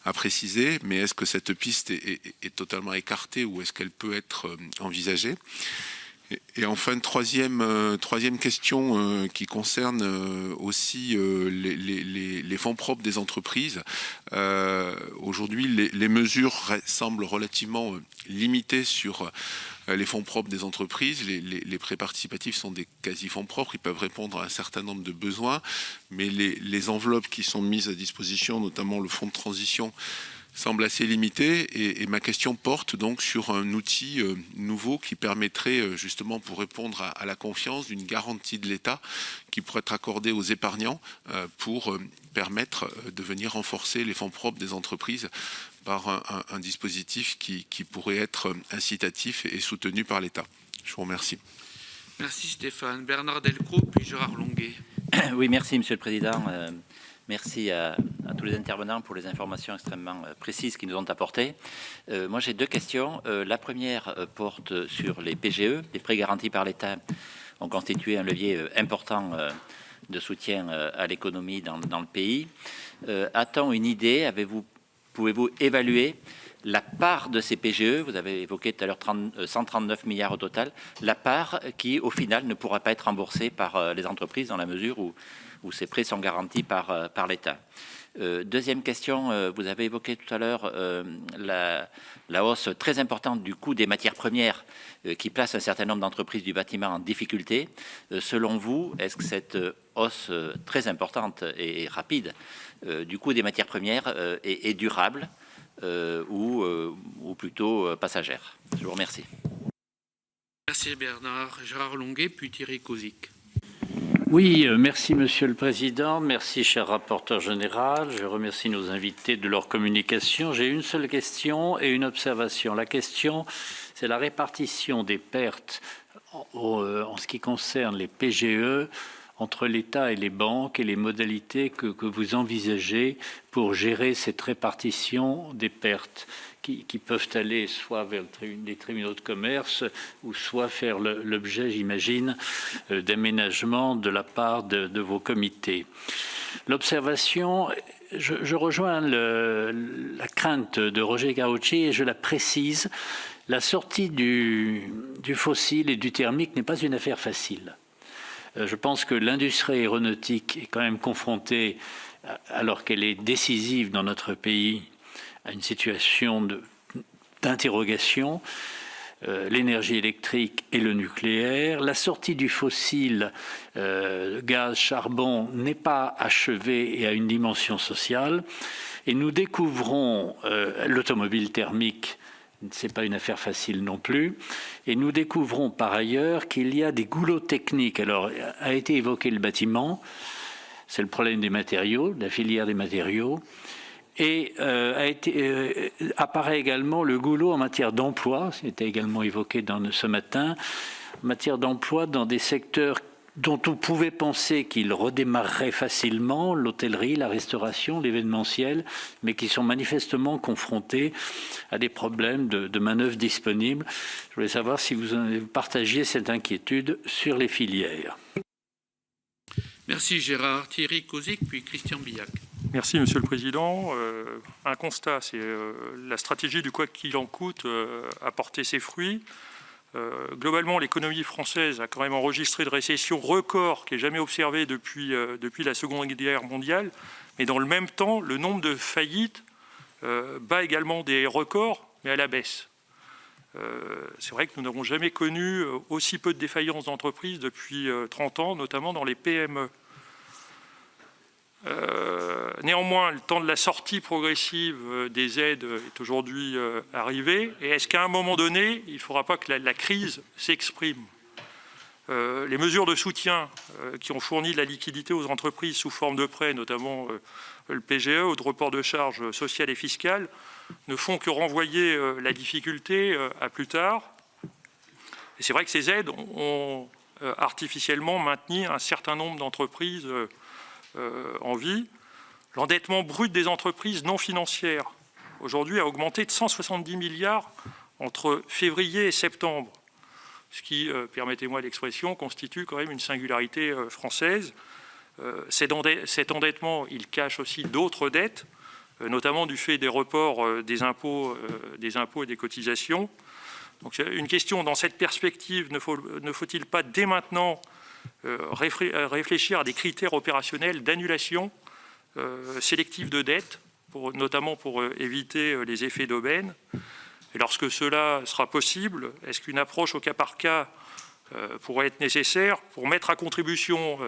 à préciser, mais est-ce que cette piste est totalement écartée ou est-ce qu'elle peut être envisagée? Et enfin, troisième question qui concerne aussi les fonds propres des entreprises. Aujourd'hui, les mesures semblent relativement limitées sur les fonds propres des entreprises. Les prêts participatifs sont des quasi-fonds propres, ils peuvent répondre à un certain nombre de besoins, mais les enveloppes qui sont mises à disposition, notamment le fonds de transition, semble assez limité, et ma question porte donc sur un outil nouveau qui permettrait justement, pour répondre à la confiance, d'une garantie de l'État qui pourrait être accordée aux épargnants pour permettre de venir renforcer les fonds propres des entreprises par un dispositif qui pourrait être incitatif et soutenu par l'État. Je vous remercie. Merci Stéphane. Bernard Delcros, puis Gérard Longuet. Oui, merci Monsieur le Président. Merci à tous les intervenants pour les informations extrêmement précises qu'ils nous ont apportées. Moi, j'ai 2 questions. La première porte sur les PGE. Les prêts garantis par l'État ont constitué un levier important de soutien à l'économie dans le pays. A-t-on une idée, pouvez-vous évaluer la part de ces PGE, vous avez évoqué tout à l'heure 139 milliards au total, la part qui, au final, ne pourra pas être remboursée par les entreprises dans la mesure où ces prêts sont garantis par l'État. Deuxième question, vous avez évoqué tout à l'heure la hausse très importante du coût des matières premières qui place un certain nombre d'entreprises du bâtiment en difficulté. Selon vous, est-ce que cette hausse très importante et rapide du coût des matières premières est durable ou plutôt passagère? Je vous remercie. Merci Bernard. Gérard Longuet, puis Thierry Kozik. Oui, merci Monsieur le Président, merci cher rapporteur général, je remercie nos invités de leur communication. J'ai une seule question et une observation. La question, c'est la répartition des pertes en ce qui concerne les PGE entre l'État et les banques et les modalités que vous envisagez pour gérer cette répartition des pertes qui peuvent aller soit vers les tribunaux de commerce ou soit faire l'objet, j'imagine, d'aménagements de la part de vos comités. L'observation, je rejoins la crainte de Roger Carucci et je la précise, la sortie du fossile et du thermique n'est pas une affaire facile. Je pense que l'industrie aéronautique est quand même confrontée, alors qu'elle est décisive dans notre pays, à une situation d'interrogation. L'énergie électrique et le nucléaire. La sortie du fossile, gaz, charbon, n'est pas achevée et a une dimension sociale. Et nous découvrons l'automobile thermique, ce n'est pas une affaire facile non plus. Et nous découvrons par ailleurs qu'il y a des goulots techniques. Alors, a été évoqué le bâtiment, c'est le problème des matériaux, de la filière des matériaux. Et apparaît également le goulot en matière d'emploi, c'était également évoqué ce matin, en matière d'emploi dans des secteurs dont on pouvait penser qu'ils redémarreraient facilement, l'hôtellerie, la restauration, l'événementiel, mais qui sont manifestement confrontés à des problèmes de manœuvre disponibles. Je voulais savoir si vous partagiez cette inquiétude sur les filières. Merci Gérard. Thierry Kozik, puis Christian Billac. Merci Monsieur le Président. Un constat, c'est la stratégie du quoi qu'il en coûte a porté ses fruits. Globalement, l'économie française a quand même enregistré de récession record qui n'est jamais observée depuis la Seconde Guerre mondiale. Mais dans le même temps, le nombre de faillites bat également des records, mais à la baisse. C'est vrai que nous n'avons jamais connu aussi peu de défaillances d'entreprises depuis 30 ans, notamment dans les PME. Néanmoins, le temps de la sortie progressive des aides est aujourd'hui arrivé. Et est-ce qu'à un moment donné, il ne faudra pas que la crise s'exprime? Les mesures de soutien qui ont fourni de la liquidité aux entreprises sous forme de prêts, notamment le PGE ou de report de charges sociales et fiscales, ne font que renvoyer la difficulté à plus tard. Et c'est vrai que ces aides ont artificiellement maintenu un certain nombre d'entreprises en vie. L'endettement brut des entreprises non financières, aujourd'hui, a augmenté de 170 milliards entre février et septembre, ce qui, permettez-moi l'expression, constitue quand même une singularité française. Cet endettement, il cache aussi d'autres dettes, notamment du fait des reports des impôts et des cotisations. Donc, une question dans cette perspective, ne faut-il pas dès maintenant réfléchir à des critères opérationnels d'annulation sélective de dette, notamment pour éviter les effets d'aubaine? Et lorsque cela sera possible, est-ce qu'une approche au cas par cas pourrait être nécessaire pour mettre à contribution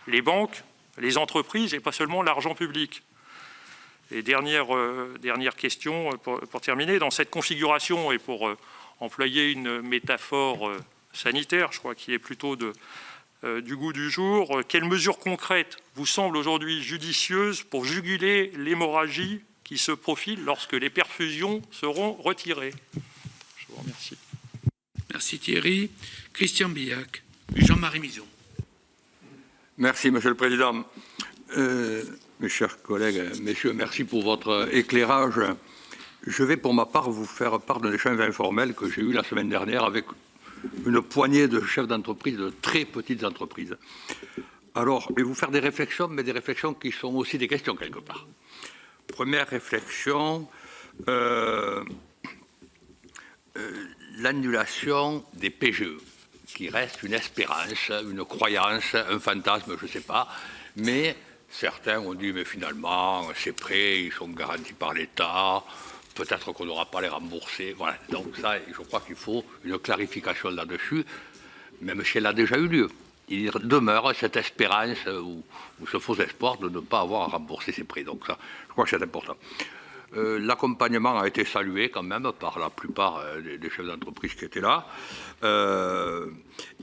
les banques, les entreprises et pas seulement l'argent public? Et dernière question pour terminer, dans cette configuration et pour employer une métaphore sanitaire, je crois qu'il est plutôt du goût du jour, quelles mesures concrètes vous semblent aujourd'hui judicieuses pour juguler l'hémorragie qui se profile lorsque les perfusions seront retirées? Je vous remercie. Merci Thierry. Christian Billac, puis Jean-Marie Mison. Merci Monsieur le Président. Mes chers collègues, messieurs, merci pour votre éclairage. Je vais pour ma part vous faire part d'un échange informel que j'ai eu la semaine dernière avec une poignée de chefs d'entreprise, de très petites entreprises. Alors, je vais vous faire des réflexions, mais des réflexions qui sont aussi des questions quelque part. Première réflexion, l'annulation des PGE, qui reste une espérance, une croyance, un fantasme, je ne sais pas, mais certains ont dit, mais finalement, c'est prêt, ils sont garantis par l'État, peut-être qu'on n'aura pas les rembourser. Voilà. Donc ça, je crois qu'il faut une clarification là-dessus, même si elle a déjà eu lieu. Il demeure cette espérance ou ce faux espoir de ne pas avoir à rembourser ses prêts. Donc ça, je crois que c'est important. L'accompagnement a été salué quand même par la plupart des chefs d'entreprise qui étaient là.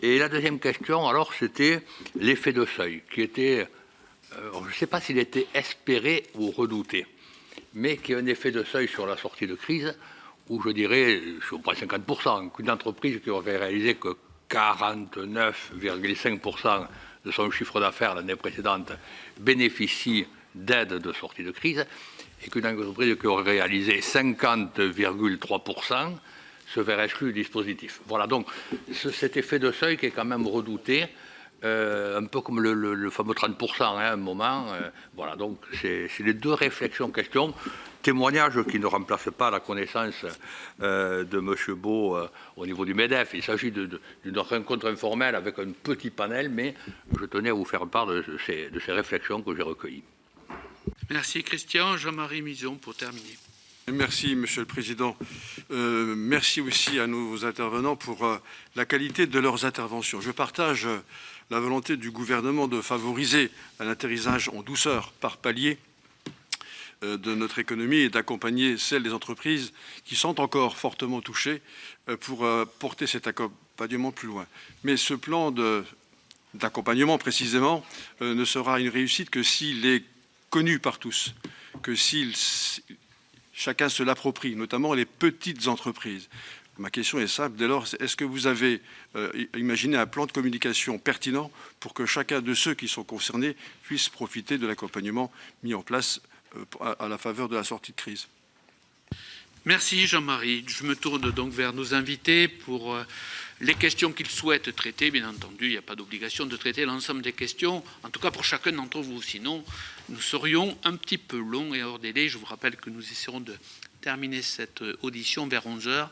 Et la deuxième question, alors, c'était l'effet de seuil, qui était, je ne sais pas s'il était espéré ou redouté, mais qui a un effet de seuil sur la sortie de crise ou je dirais, si on prend 50%, qu'une entreprise qui aurait réalisé que 49,5% de son chiffre d'affaires l'année précédente bénéficie d'aide de sortie de crise, et qu'une entreprise qui aurait réalisé 50,3% se verrait exclue du dispositif. Voilà, donc cet effet de seuil qui est quand même redouté, un peu comme le fameux 30% hein, à un moment. Voilà, donc c'est les deux réflexions questions. Témoignage qui ne remplace pas la connaissance de M. Beau au niveau du MEDEF. Il s'agit d'une rencontre informelle avec un petit panel, mais je tenais à vous faire part de ces réflexions que j'ai recueillies. Merci Christian. Jean-Marie Mison pour terminer. Merci Monsieur le Président. Merci aussi à nos intervenants pour la qualité de leurs interventions. Je partage la volonté du gouvernement de favoriser un atterrissage en douceur par palier de notre économie et d'accompagner celles des entreprises qui sont encore fortement touchées pour porter cet accompagnement plus loin. Mais ce plan d'accompagnement précisément ne sera une réussite que s'il est connu par tous, que si chacun se l'approprie, notamment les petites entreprises. Ma question est simple, dès lors, est-ce que vous avez imaginé un plan de communication pertinent pour que chacun de ceux qui sont concernés puisse profiter de l'accompagnement mis en place à la faveur de la sortie de crise? Merci Jean-Marie. Je me tourne donc vers nos invités pour les questions qu'ils souhaitent traiter. Bien entendu, il n'y a pas d'obligation de traiter l'ensemble des questions, en tout cas pour chacun d'entre vous. Sinon, nous serions un petit peu longs et hors délai. Je vous rappelle que nous essaierons de terminer cette audition vers 11h.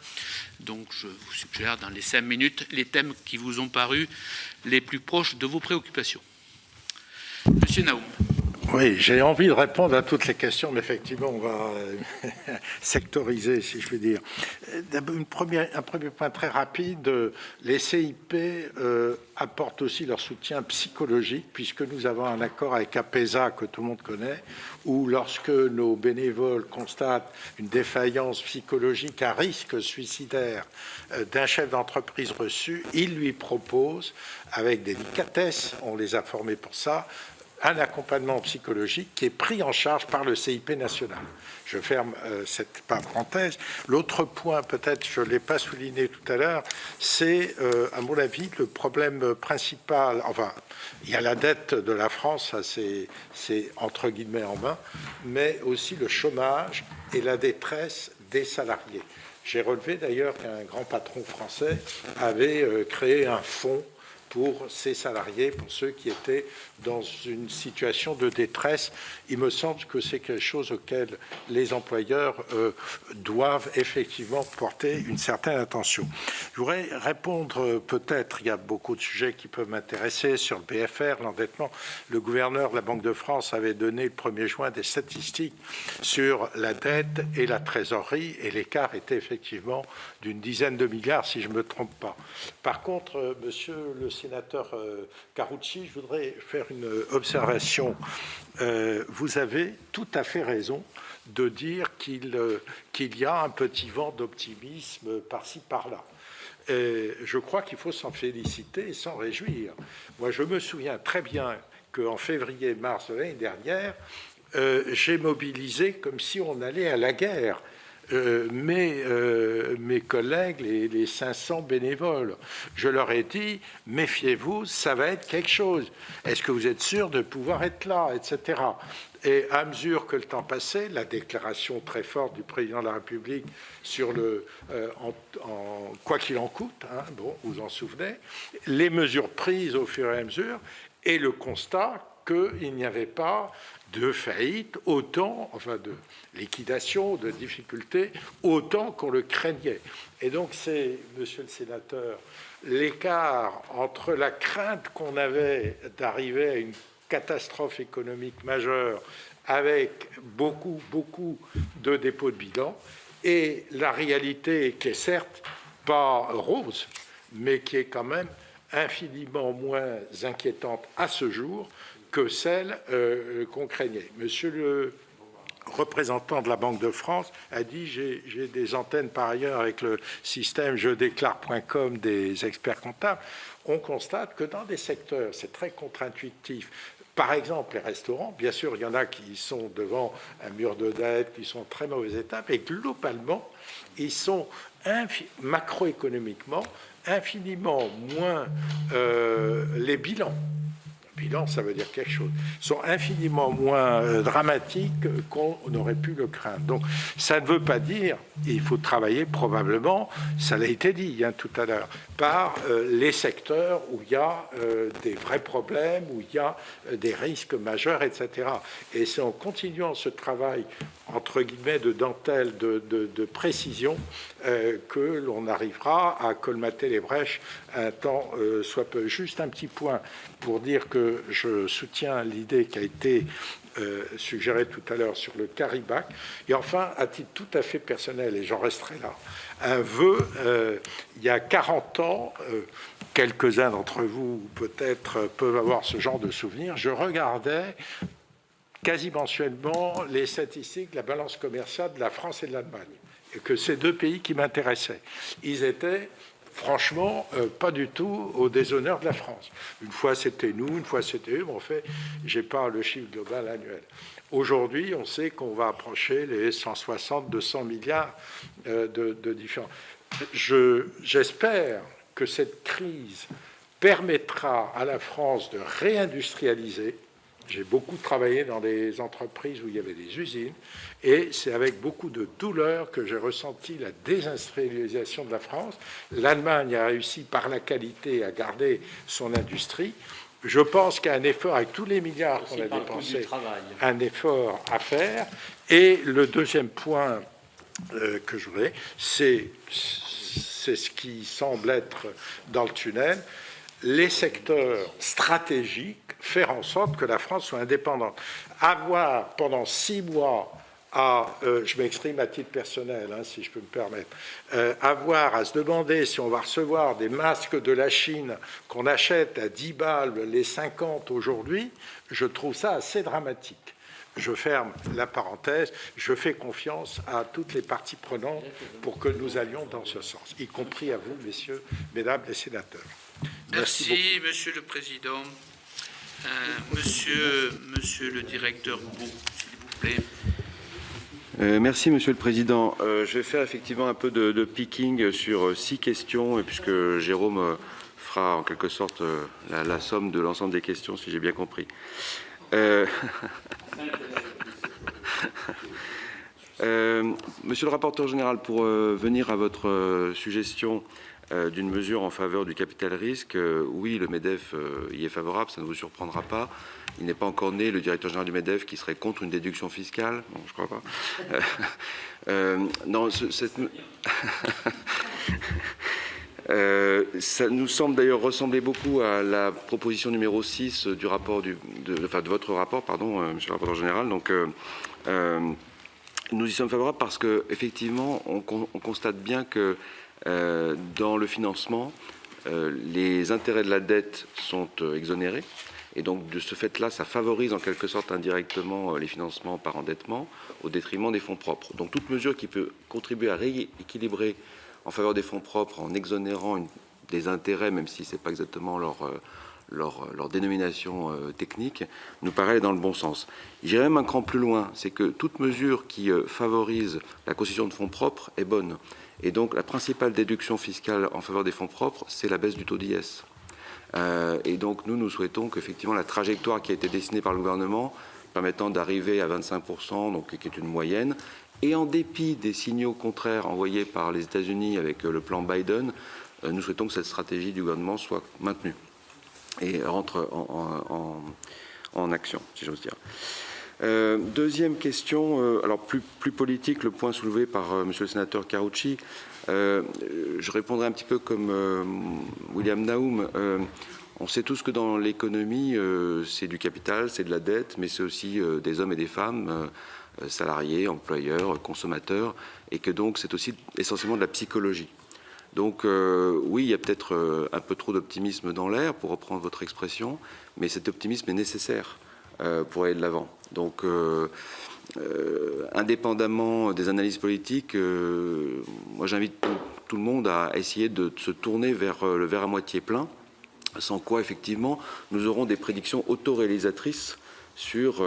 Donc, je vous suggère dans les 5 minutes les thèmes qui vous ont paru les plus proches de vos préoccupations. Monsieur Naoum. Oui, j'ai envie de répondre à toutes les questions, mais effectivement, on va sectoriser, si je puis dire. Un premier point très rapide, les CIP apportent aussi leur soutien psychologique, puisque nous avons un accord avec APESA, que tout le monde connaît, où lorsque nos bénévoles constatent une défaillance psychologique, un risque suicidaire d'un chef d'entreprise reçu, ils lui proposent, avec délicatesse, on les a formés pour ça, un accompagnement psychologique qui est pris en charge par le CIP national. Je ferme cette parenthèse. L'autre point, peut-être, je ne l'ai pas souligné tout à l'heure, c'est, à mon avis, le problème principal. Enfin, il y a la dette de la France, ça c'est entre guillemets en main, mais aussi le chômage et la détresse des salariés. J'ai relevé d'ailleurs qu'un grand patron français avait créé un fonds pour ces salariés, pour ceux qui étaient dans une situation de détresse. Il me semble que c'est quelque chose auquel les employeurs doivent effectivement porter une certaine attention. Je voudrais répondre peut-être, il y a beaucoup de sujets qui peuvent m'intéresser, sur le BFR, l'endettement. Le gouverneur de la Banque de France avait donné le 1er juin des statistiques sur la dette et la trésorerie, et l'écart était effectivement d'une dizaine de milliards, si je ne me trompe pas. Par contre, monsieur le sénateur Carucci, je voudrais faire une observation. Vous avez tout à fait raison de dire qu'il y a un petit vent d'optimisme par-ci, par-là. Je crois qu'il faut s'en féliciter et s'en réjouir. Moi, je me souviens très bien qu'en février-mars de l'année dernière, j'ai mobilisé comme si on allait à la guerre. Mes collègues, les 500 bénévoles, je leur ai dit, méfiez-vous, ça va être quelque chose. Est-ce que vous êtes sûr de pouvoir être là, etc. Et à mesure que le temps passait, la déclaration très forte du président de la République sur le quoi qu'il en coûte, hein, bon, vous en souvenez, les mesures prises au fur et à mesure, et le constat qu'il n'y avait pas de faillite, autant, enfin de liquidation, de difficultés, autant qu'on le craignait. Et donc c'est, monsieur le sénateur, l'écart entre la crainte qu'on avait d'arriver à une catastrophe économique majeure avec beaucoup de dépôts de bilan et la réalité qui est certes pas rose, mais qui est quand même infiniment moins inquiétante à ce jour que celle qu'on craignait. Monsieur le représentant de la Banque de France a dit j'ai des antennes par ailleurs avec le système jedéclare.com des experts comptables. On constate que dans des secteurs, c'est très contre-intuitif, Par exemple, les restaurants, bien sûr, il y en a qui sont devant un mur de dette, qui sont en très mauvais état, mais globalement, ils sont macroéconomiquement infiniment moins les bilans. Bilan, ça veut dire quelque chose, sont infiniment moins dramatiques qu'on aurait pu le craindre. Donc, ça ne veut pas dire, et il faut travailler probablement, ça l'a été dit tout à l'heure, par les secteurs où il y a des vrais problèmes, où il y a des risques majeurs, etc. Et c'est en continuant ce travail, entre guillemets, de dentelle, de précision, que l'on arrivera à colmater les brèches un temps soit peu. Juste un petit point pour dire que je soutiens l'idée qui a été suggérée tout à l'heure sur le CARIBAC. Et enfin, à titre tout à fait personnel, et j'en resterai là, un vœu, il y a 40 ans, quelques-uns d'entre vous peut-être peuvent avoir ce genre de souvenirs, je regardais quasi mensuellement les statistiques de la balance commerciale de la France et de l'Allemagne, et que ces deux pays qui m'intéressaient. Ils étaient franchement pas du tout au déshonneur de la France. Une fois c'était nous, une fois c'était eux, mais en fait, je n'ai pas le chiffre global annuel. Aujourd'hui, on sait qu'on va approcher les 160-200 milliards de différents. J'espère que cette crise permettra à la France de réindustrialiser. J'ai beaucoup travaillé dans des entreprises où il y avait des usines, et c'est avec beaucoup de douleur que j'ai ressenti la désindustrialisation de la France. L'Allemagne a réussi par la qualité à garder son industrie. Je pense qu'il y a un effort, avec tous les milliards qu'on a dépensés, un effort à faire. Et le deuxième point que je voudrais, c'est ce qui semble être dans le tunnel, les secteurs stratégiques, faire en sorte que la France soit indépendante. Avoir pendant 6 mois je m'exprime à titre personnel, si je peux me permettre, avoir à se demander si on va recevoir des masques de la Chine qu'on achète à 10 balles les 50 aujourd'hui, je trouve ça assez dramatique. Je ferme la parenthèse, je fais confiance à toutes les parties prenantes pour que nous allions dans ce sens, y compris à vous, messieurs, mesdames les sénateurs. Merci Monsieur le Président. Monsieur le directeur Bou, s'il vous plaît. Merci Monsieur le Président. Je vais faire effectivement un peu de picking sur 6 questions, puisque Jérôme fera en quelque sorte la somme de l'ensemble des questions, si j'ai bien compris. Monsieur le rapporteur général, pour venir à votre suggestion d'une mesure en faveur du capital risque, oui, le MEDEF y est favorable, ça ne vous surprendra pas. Il n'est pas encore né, le directeur général du MEDEF, qui serait contre une déduction fiscale. Non, je ne crois pas. Non, ça nous semble d'ailleurs ressembler beaucoup à la proposition numéro 6 du rapport de votre rapport, pardon, monsieur le rapporteur général. Donc, nous y sommes favorables parce qu'effectivement, on constate bien que dans le financement, les intérêts de la dette sont exonérés. Et donc, de ce fait-là, ça favorise en quelque sorte indirectement les financements par endettement au détriment des fonds propres. Donc, toute mesure qui peut contribuer à rééquilibrer en faveur des fonds propres en exonérant des intérêts, même si ce n'est pas exactement leur dénomination technique, nous paraît aller dans le bon sens. J'irai même un cran plus loin, c'est que toute mesure qui favorise la constitution de fonds propres est bonne. Et donc, la principale déduction fiscale en faveur des fonds propres, c'est la baisse du taux d'IS. Et donc, nous souhaitons qu'effectivement, la trajectoire qui a été dessinée par le gouvernement, permettant d'arriver à 25%, donc qui est une moyenne, et en dépit des signaux contraires envoyés par les États-Unis avec le plan Biden, nous souhaitons que cette stratégie du gouvernement soit maintenue et rentre en action, si j'ose dire. Deuxième question, alors plus politique, le point soulevé par monsieur le sénateur Carucci. Je répondrai un petit peu comme William Naoum. On sait tous que dans l'économie, c'est du capital, c'est de la dette, mais c'est aussi des hommes et des femmes, salariés, employeurs, consommateurs, et que donc c'est aussi essentiellement de la psychologie. Donc oui, il y a peut-être un peu trop d'optimisme dans l'air, pour reprendre votre expression, mais cet optimisme est nécessaire pour aller de l'avant. Donc indépendamment des analyses politiques, moi j'invite tout le monde à essayer de se tourner vers le verre à moitié plein sans quoi, effectivement, nous aurons des prédictions autoréalisatrices sur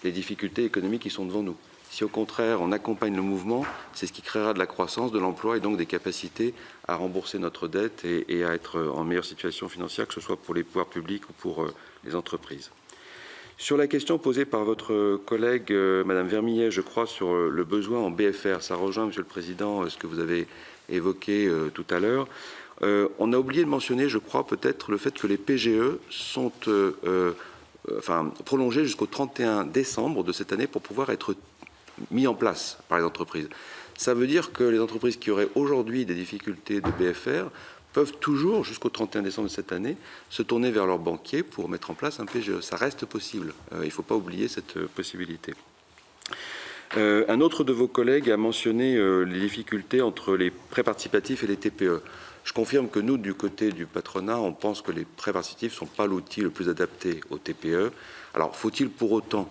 les difficultés économiques qui sont devant nous. Si au contraire on accompagne le mouvement, c'est ce qui créera de la croissance, de l'emploi et donc des capacités à rembourser notre dette et à être en meilleure situation financière, que ce soit pour les pouvoirs publics ou pour les entreprises. Sur la question posée par votre collègue Madame Vermillet, je crois, sur le besoin en BFR, ça rejoint, Monsieur le Président, ce que vous avez évoqué tout à l'heure. On a oublié de mentionner, je crois, peut-être le fait que les PGE sont prolongés jusqu'au 31 décembre de cette année pour pouvoir être mis en place par les entreprises. Ça veut dire que les entreprises qui auraient aujourd'hui des difficultés de BFR peuvent toujours, jusqu'au 31 décembre de cette année, se tourner vers leur banquier pour mettre en place un PGE. Ça reste possible. Il ne faut pas oublier cette possibilité. Un autre de vos collègues a mentionné les difficultés entre les prêts participatifs et les TPE. Je confirme que nous, du côté du patronat, on pense que les prêts participatifs ne sont pas l'outil le plus adapté aux TPE. Alors, faut-il pour autant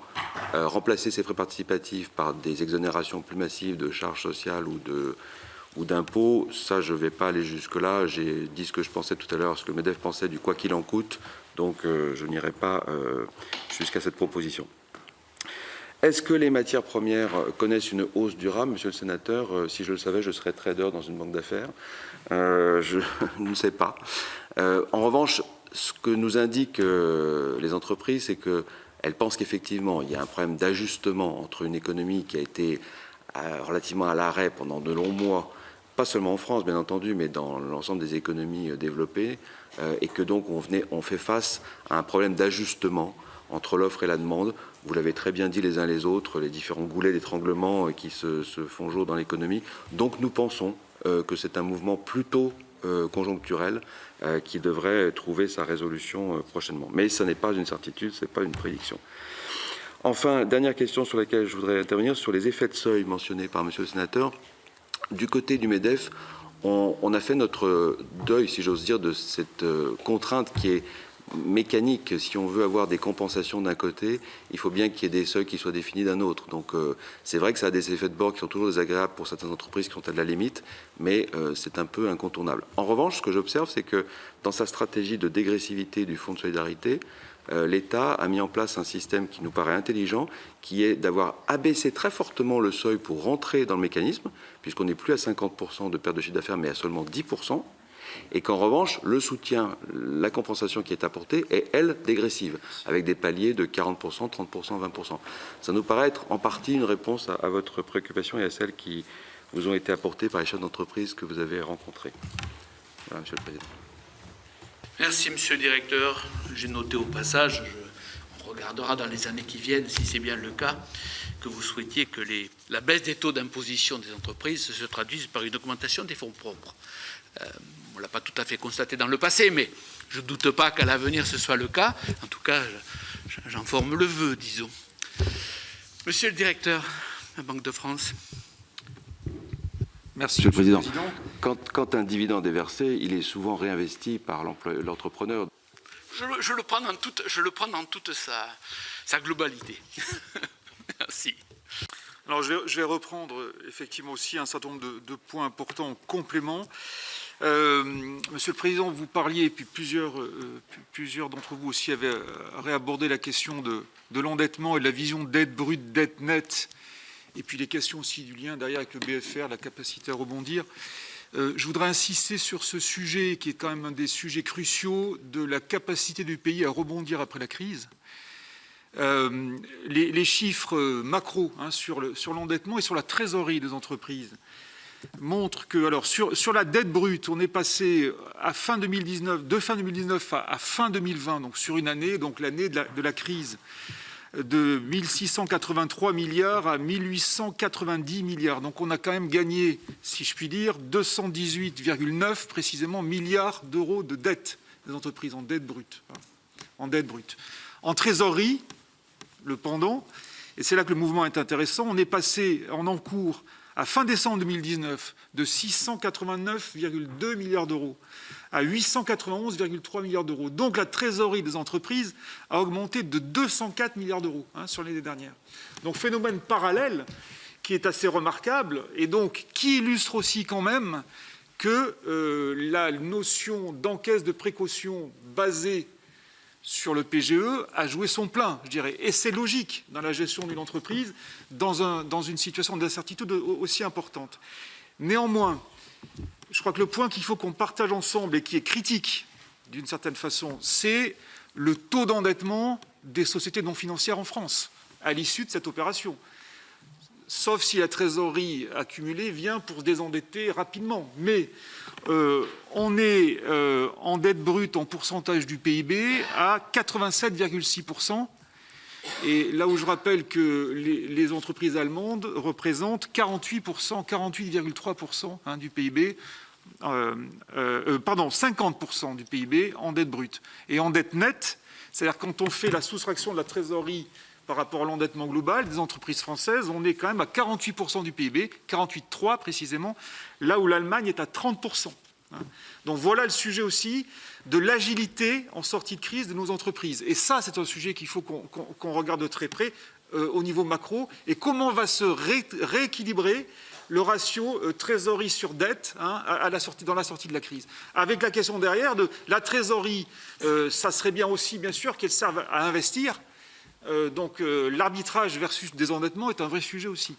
remplacer ces prêts participatifs par des exonérations plus massives de charges sociales ou d'impôts? Ça, je ne vais pas aller jusque-là. J'ai dit ce que je pensais tout à l'heure, ce que le MEDEF pensait du quoi qu'il en coûte. Donc, je n'irai pas jusqu'à cette proposition. Est-ce que les matières premières connaissent une hausse durable, Monsieur le Sénateur? Si je le savais, je serais trader dans une banque d'affaires. Je ne sais pas. En revanche, ce que nous indiquent les entreprises, c'est qu'elles pensent qu'effectivement, il y a un problème d'ajustement entre une économie qui a été relativement à l'arrêt pendant de longs mois, pas seulement en France, bien entendu, mais dans l'ensemble des économies développées, et que donc on fait face à un problème d'ajustement entre l'offre et la demande. Vous l'avez très bien dit les uns les autres, les différents goulets d'étranglement qui se font jour dans l'économie. Donc nous pensons que c'est un mouvement plutôt conjoncturel qui devrait trouver sa résolution prochainement. Mais ce n'est pas une certitude, ce n'est pas une prédiction. Enfin, dernière question sur laquelle je voudrais intervenir, sur les effets de seuil mentionnés par Monsieur le Sénateur. Du côté du MEDEF, on a fait notre deuil, si j'ose dire, de cette contrainte qui est mécanique. Si on veut avoir des compensations d'un côté, il faut bien qu'il y ait des seuils qui soient définis d'un autre. Donc c'est vrai que ça a des effets de bord qui sont toujours désagréables pour certaines entreprises qui sont à de la limite, mais c'est un peu incontournable. En revanche, ce que j'observe, c'est que dans sa stratégie de dégressivité du Fonds de solidarité, l'État a mis en place un système qui nous paraît intelligent, qui est d'avoir abaissé très fortement le seuil pour rentrer dans le mécanisme, puisqu'on n'est plus à 50% de perte de chiffre d'affaires, mais à seulement 10%. Et qu'en revanche, le soutien, la compensation qui est apportée est, elle, dégressive, avec des paliers de 40%, 30%, 20%. Ça nous paraît être en partie une réponse à votre préoccupation et à celles qui vous ont été apportées par les chefs d'entreprise que vous avez rencontrés. Voilà, Monsieur le Président. Merci, Monsieur le Directeur. J'ai noté au passage, on regardera dans les années qui viennent, si c'est bien le cas, que vous souhaitiez que la baisse des taux d'imposition des entreprises se traduise par une augmentation des fonds propres. On ne l'a pas tout à fait constaté dans le passé, mais je ne doute pas qu'à l'avenir ce soit le cas. En tout cas, j'en forme le vœu, disons. Monsieur le Directeur, la Banque de France. Merci, Monsieur le Président. Quand un dividende est versé, il est souvent réinvesti par l'entrepreneur. Je le prends dans toute sa globalité. Merci. Alors, je vais reprendre effectivement aussi un certain nombre de points importants en complément. Monsieur le Président, vous parliez, et puis plusieurs d'entre vous aussi avaient réabordé la question de l'endettement et de la vision dette brute, dette nette, et puis les questions aussi du lien derrière avec le BFR, la capacité à rebondir. Je voudrais insister sur ce sujet qui est quand même un des sujets cruciaux de la capacité du pays à rebondir après la crise. Les chiffres macro sur l'endettement et sur la trésorerie des entreprises montrent que, alors, sur la dette brute, on est passé à fin 2019, de fin 2019 à fin 2020, donc sur une année, donc l'année de la crise, de 1683 milliards à 1890 milliards. Donc on a quand même gagné, si je puis dire, 218,9 précisément milliards d'euros de dette des entreprises en dette brute. En trésorerie, le pendant, et c'est là que le mouvement est intéressant, on est passé en encours à fin décembre 2019 de 689,2 milliards d'euros à 891,3 milliards d'euros. Donc la trésorerie des entreprises a augmenté de 204 milliards d'euros sur l'année dernière. Donc phénomène parallèle qui est assez remarquable et donc qui illustre aussi quand même que la notion d'encaisse de précaution basée sur le PGE a joué son plein, je dirais. Et c'est logique dans la gestion d'une entreprise, dans une situation d'incertitude aussi importante. Néanmoins, je crois que le point qu'il faut qu'on partage ensemble et qui est critique, d'une certaine façon, c'est le taux d'endettement des sociétés non financières en France à l'issue de cette opération. Sauf si la trésorerie accumulée vient pour se désendetter rapidement. Mais on est en dette brute en pourcentage du PIB à 87,6%. Et là où je rappelle que les entreprises allemandes représentent 48%, 48,3% du PIB, 50% du PIB en dette brute. Et en dette nette, c'est-à-dire quand on fait la soustraction de la trésorerie par rapport à l'endettement global des entreprises françaises, on est quand même à 48% du PIB, 48,3 précisément, là où l'Allemagne est à 30%. Donc voilà le sujet aussi de l'agilité en sortie de crise de nos entreprises. Et ça, c'est un sujet qu'il faut qu'on regarde de très près au niveau macro. Et comment va se rééquilibrer le ratio trésorerie sur dette dans la sortie de la crise. Avec la question derrière de la trésorerie, ça serait bien aussi, bien sûr, qu'elle serve à investir. Donc l'arbitrage versus désendettement est un vrai sujet aussi.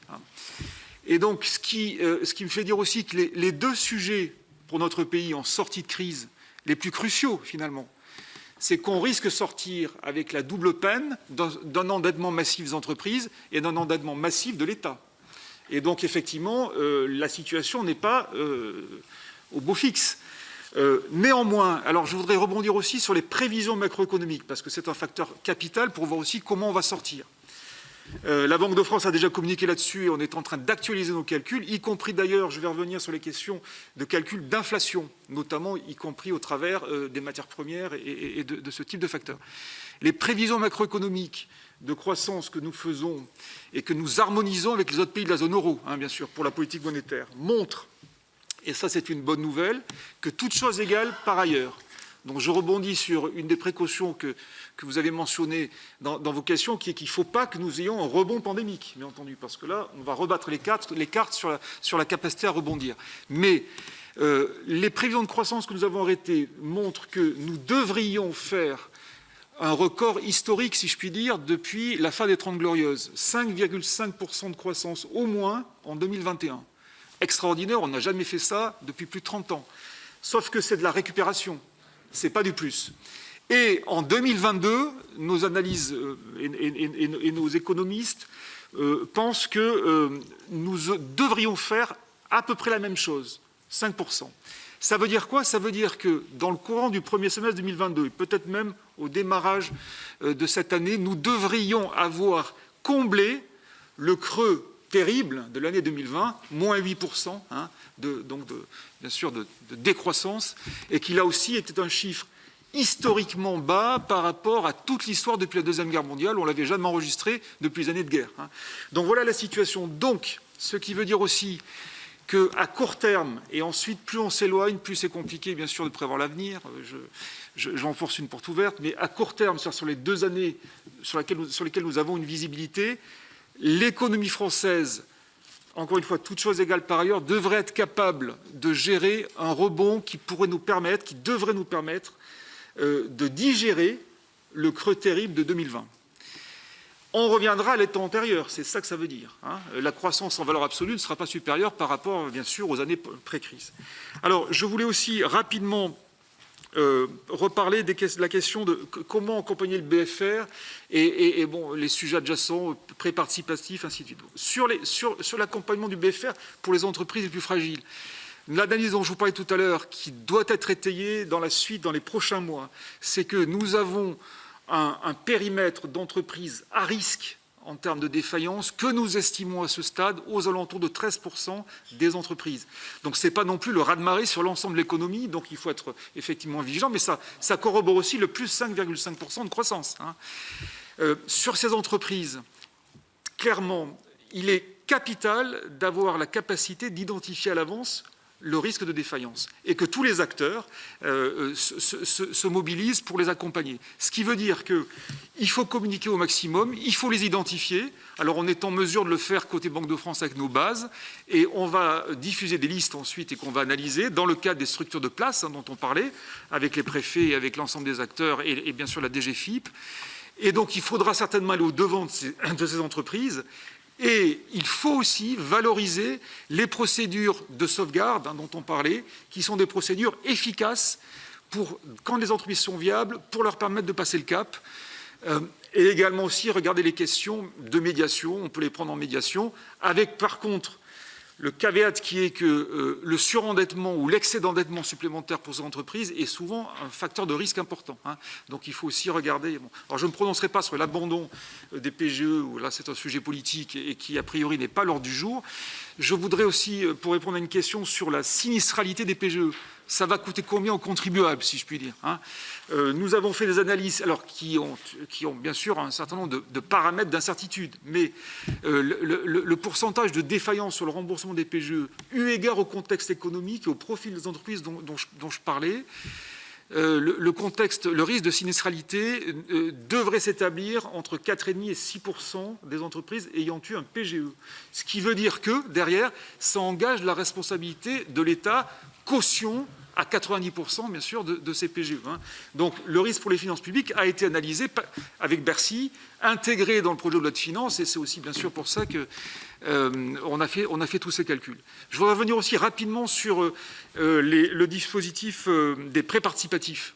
Et donc ce qui me fait dire aussi que les deux sujets pour notre pays en sortie de crise, les plus cruciaux finalement, c'est qu'on risque de sortir avec la double peine d'un endettement massif des entreprises et d'un endettement massif de l'État. Et donc effectivement, la situation n'est pas au beau fixe. Néanmoins, alors je voudrais rebondir aussi sur les prévisions macroéconomiques, parce que c'est un facteur capital pour voir aussi comment on va sortir. La Banque de France a déjà communiqué là-dessus et on est en train d'actualiser nos calculs, y compris d'ailleurs, je vais revenir sur les questions de calcul d'inflation, notamment y compris au travers des matières premières et de ce type de facteurs. Les prévisions macroéconomiques de croissance que nous faisons et que nous harmonisons avec les autres pays de la zone euro, bien sûr, pour la politique monétaire, montrent, et ça c'est une bonne nouvelle, que toutes choses égales par ailleurs. Donc je rebondis sur une des précautions que vous avez mentionnées dans vos questions, qui est qu'il ne faut pas que nous ayons un rebond pandémique, bien entendu, parce que là, on va rebattre les cartes sur la capacité à rebondir. Mais les prévisions de croissance que nous avons arrêtées montrent que nous devrions faire un record historique, si je puis dire, depuis la fin des 30 Glorieuses. 5,5% de croissance au moins en 2021. Extraordinaire, on n'a jamais fait ça depuis plus de 30 ans. Sauf que c'est de la récupération, c'est pas du plus. Et en 2022, nos analyses et nos économistes pensent que nous devrions faire à peu près la même chose, 5%. Ça veut dire quoi? Ça veut dire que dans le courant du premier semestre 2022, et peut-être même au démarrage de cette année, nous devrions avoir comblé le creux terrible de l'année 2020, moins 8%, bien sûr de décroissance, et qui là aussi était un chiffre historiquement bas par rapport à toute l'histoire depuis la Deuxième Guerre mondiale, on ne l'avait jamais enregistré depuis les années de guerre. Donc voilà la situation. Donc, ce qui veut dire aussi qu'à court terme, et ensuite plus on s'éloigne, plus c'est compliqué bien sûr de prévoir l'avenir, j'enfonce une porte ouverte, mais à court terme, sur les 2 années sur lesquelles nous avons une visibilité, l'économie française, encore une fois, toutes choses égales par ailleurs, devrait être capable de gérer un rebond qui devrait nous permettre de digérer le creux terrible de 2020. On reviendra à l'état antérieur, c'est ça que ça veut dire. La croissance en valeur absolue ne sera pas supérieure par rapport, bien sûr, aux années pré-crise. Alors, je voulais aussi rapidement reparler de la question de comment accompagner le BFR et bon, les sujets adjacents, prêts participatifs, ainsi de suite. Sur l'accompagnement du BFR pour les entreprises les plus fragiles, l'analyse dont je vous parlais tout à l'heure, qui doit être étayée dans la suite, dans les prochains mois, c'est que nous avons un périmètre d'entreprises à risque en termes de défaillance que nous estimons à ce stade aux alentours de 13% des entreprises. Donc ce n'est pas non plus le raz-de-marée sur l'ensemble de l'économie, donc il faut être effectivement vigilant, mais ça corrobore aussi le plus 5,5% de croissance. Sur ces entreprises, clairement, il est capital d'avoir la capacité d'identifier à l'avance le risque de défaillance et que tous les acteurs se mobilisent pour les accompagner. Ce qui veut dire qu'il faut communiquer au maximum, il faut les identifier. Alors on est en mesure de le faire côté Banque de France avec nos bases et on va diffuser des listes ensuite et qu'on va analyser dans le cadre des structures de place dont on parlait, avec les préfets et avec l'ensemble des acteurs et bien sûr la DGFiP. Et donc il faudra certainement aller au-devant de ces entreprises. Et il faut aussi valoriser les procédures de sauvegarde dont on parlait, qui sont des procédures efficaces pour, quand les entreprises sont viables, pour leur permettre de passer le cap. Et également aussi regarder les questions de médiation, on peut les prendre en médiation, avec par contre le caveat qui est que le surendettement ou l'excès d'endettement supplémentaire pour ces entreprises est souvent un facteur de risque important. Donc il faut aussi regarder. Bon. Alors je ne me prononcerai pas sur l'abandon des PGE, où là c'est un sujet politique et qui a priori n'est pas l'ordre du jour. Je voudrais aussi, pour répondre à une question sur la sinistralité des PGE, ça va coûter combien aux contribuables, si je puis dire. Nous avons fait des analyses alors, qui ont bien sûr un certain nombre de paramètres d'incertitude, mais le pourcentage de défaillance sur le remboursement des PGE, eu égard au contexte économique et au profil des entreprises dont je parlais, le risque de sinistralité devrait s'établir entre 4,5 et 6% des entreprises ayant eu un PGE. Ce qui veut dire que, derrière, ça engage la responsabilité de l'État, caution à 90% bien sûr de ces PGE. Donc le risque pour les finances publiques a été analysé avec Bercy, intégré dans le projet de loi de finances, et c'est aussi bien sûr pour ça qu'on a fait tous ces calculs. Je voudrais revenir aussi rapidement sur le dispositif des prêts participatifs.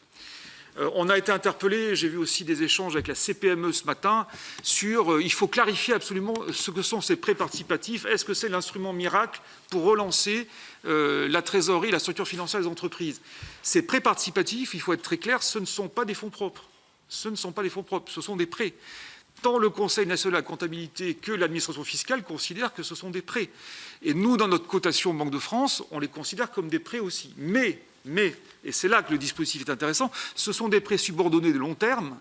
On a été interpellé, j'ai vu aussi des échanges avec la CPME ce matin, sur il faut clarifier absolument ce que sont ces prêts participatifs. Est-ce que c'est l'instrument miracle pour relancer la trésorerie, la structure financière des entreprises? Ces prêts participatifs, il faut être très clair, ce ne sont pas des fonds propres. Ce ne sont pas des fonds propres, ce sont des prêts. Tant le Conseil national de la comptabilité que l'administration fiscale considèrent que ce sont des prêts. Et nous, dans notre cotation Banque de France, on les considère comme des prêts aussi. Mais, et c'est là que le dispositif est intéressant, ce sont des prêts subordonnés de long terme,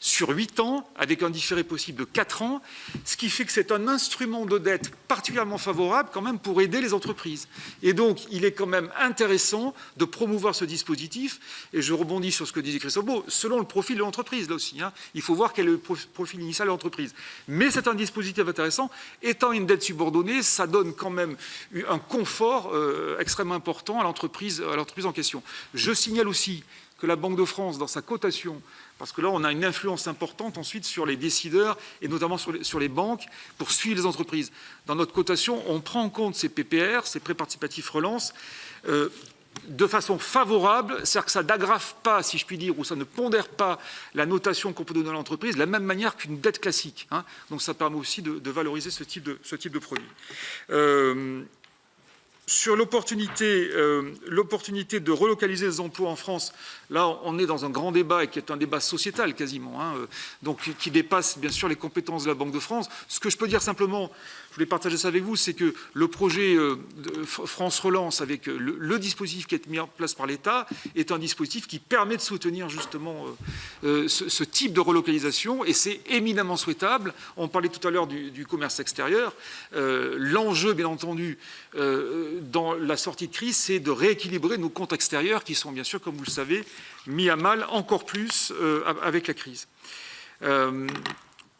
sur 8 ans, avec un différé possible de 4 ans, ce qui fait que c'est un instrument de dette particulièrement favorable quand même pour aider les entreprises. Et donc, il est quand même intéressant de promouvoir ce dispositif, et je rebondis sur ce que disait Christophe Beaune, selon le profil de l'entreprise, là aussi. Il faut voir quel est le profil initial de l'entreprise. Mais c'est un dispositif intéressant. Étant une dette subordonnée, ça donne quand même un confort extrêmement important à l'entreprise en question. Je signale aussi que la Banque de France, dans sa cotation, parce que là, on a une influence importante ensuite sur les décideurs et notamment sur les banques pour suivre les entreprises. Dans notre cotation, on prend en compte ces PPR, ces prêts participatifs relance, de façon favorable, c'est-à-dire que ça n'aggrave pas, si je puis dire, ou ça ne pondère pas la notation qu'on peut donner à l'entreprise de la même manière qu'une dette classique. Donc ça permet aussi de valoriser ce type de produit. Sur l'opportunité de relocaliser les emplois en France, là, on est dans un grand débat et qui est un débat sociétal quasiment, donc qui dépasse bien sûr les compétences de la Banque de France. Ce que je peux dire simplement, je voulais partager ça avec vous, c'est que le projet de France Relance, avec le dispositif qui est mis en place par l'État, est un dispositif qui permet de soutenir justement ce type de relocalisation, et c'est éminemment souhaitable. On parlait tout à l'heure du commerce extérieur. L'enjeu, bien entendu, dans la sortie de crise, c'est de rééquilibrer nos comptes extérieurs qui sont, bien sûr, comme vous le savez, mis à mal encore plus avec la crise.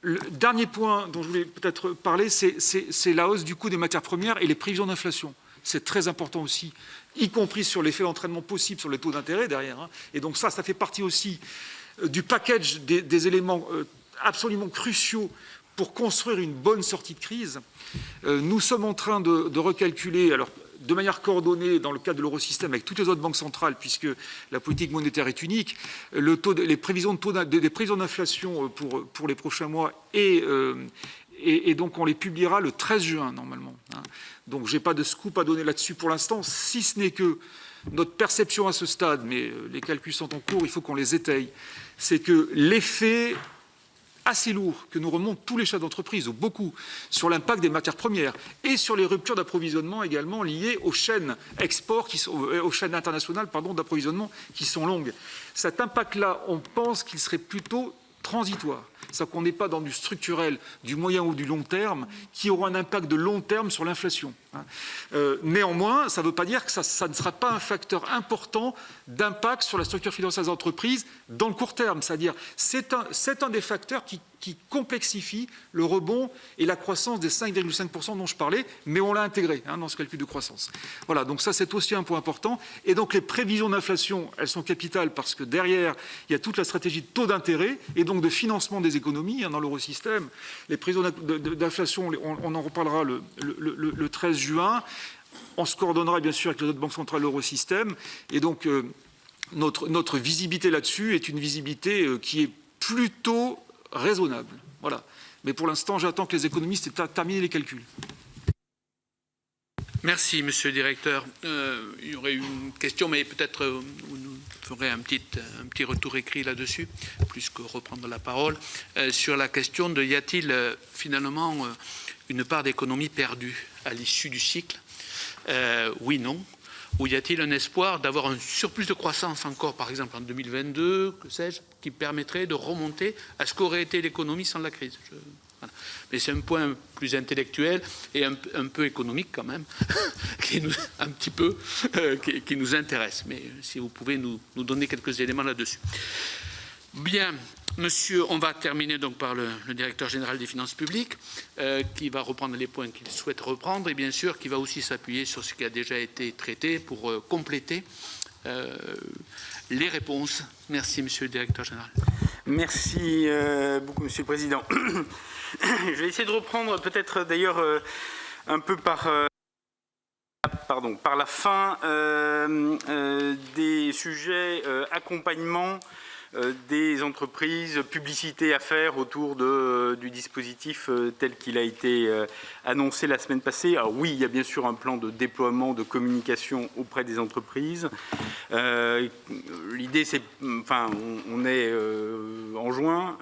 Le dernier point dont je voulais peut-être parler, c'est la hausse du coût des matières premières et les prévisions d'inflation. C'est très important aussi, y compris sur l'effet d'entraînement possible sur les taux d'intérêt derrière. Et donc ça fait partie aussi du package des éléments absolument cruciaux pour construire une bonne sortie de crise. Nous sommes en train de recalculer, alors de manière coordonnée dans le cadre de l'eurosystème avec toutes les autres banques centrales, puisque la politique monétaire est unique, les prévisions d'inflation pour les prochains mois et donc on les publiera le 13 juin normalement. Donc je n'ai pas de scoop à donner là-dessus pour l'instant, si ce n'est que notre perception à ce stade, mais les calculs sont en cours, il faut qu'on les étaye, c'est que l'effet assez lourd que nous remontent tous les chefs d'entreprise, ou beaucoup, sur l'impact des matières premières et sur les ruptures d'approvisionnement également liées aux chaînes aux chaînes internationales d'approvisionnement qui sont longues. Cet impact-là, on pense qu'il serait plutôt transitoire. C'est-à-dire qu'on n'est pas dans du structurel, du moyen ou du long terme, qui aura un impact de long terme sur l'inflation. Néanmoins, ça ne veut pas dire que ça ne sera pas un facteur important d'impact sur la structure financière des entreprises dans le court terme. C'est-à-dire, c'est un des facteurs qui complexifie le rebond et la croissance des 5,5% dont je parlais, mais on l'a intégré dans ce calcul de croissance. Voilà, donc ça c'est aussi un point important. Et donc les prévisions d'inflation, elles sont capitales parce que derrière, il y a toute la stratégie de taux d'intérêt et donc de financement des économies dans l'eurosystème. Les prévisions d'inflation, on en reparlera le 13 juin. On se coordonnera bien sûr avec les autres banques centrales de l'eurosystème. Et donc notre visibilité là-dessus est une visibilité qui est plutôt raisonnable. Voilà. Mais pour l'instant, j'attends que les économistes aient terminé les calculs. Merci, monsieur le directeur. Il y aurait une question, mais peut-être vous nous ferez un petit retour écrit là-dessus, plus que reprendre la parole, sur la question de y a-t-il finalement une part d'économie perdue à l'issue du cycle? Oui, non. Ou y a-t-il un espoir d'avoir un surplus de croissance encore, par exemple en 2022, que sais-je, qui permettrait de remonter à ce qu'aurait été l'économie sans la crise? Voilà. Mais c'est un point plus intellectuel et un peu économique quand même, qui nous intéresse. Mais si vous pouvez nous donner quelques éléments là-dessus. Bien. Monsieur, on va terminer donc par le directeur général des finances publiques, qui va reprendre les points qu'il souhaite reprendre et bien sûr qui va aussi s'appuyer sur ce qui a déjà été traité pour compléter les réponses. Merci, monsieur le directeur général. Merci beaucoup, monsieur le président. Je vais essayer de reprendre peut-être d'ailleurs un peu par la fin des sujets accompagnement des entreprises, publicité à faire autour du dispositif tel qu'il a été annoncé la semaine passée. Alors oui, il y a bien sûr un plan de déploiement de communication auprès des entreprises. L'idée, c'est, enfin, on est en juin,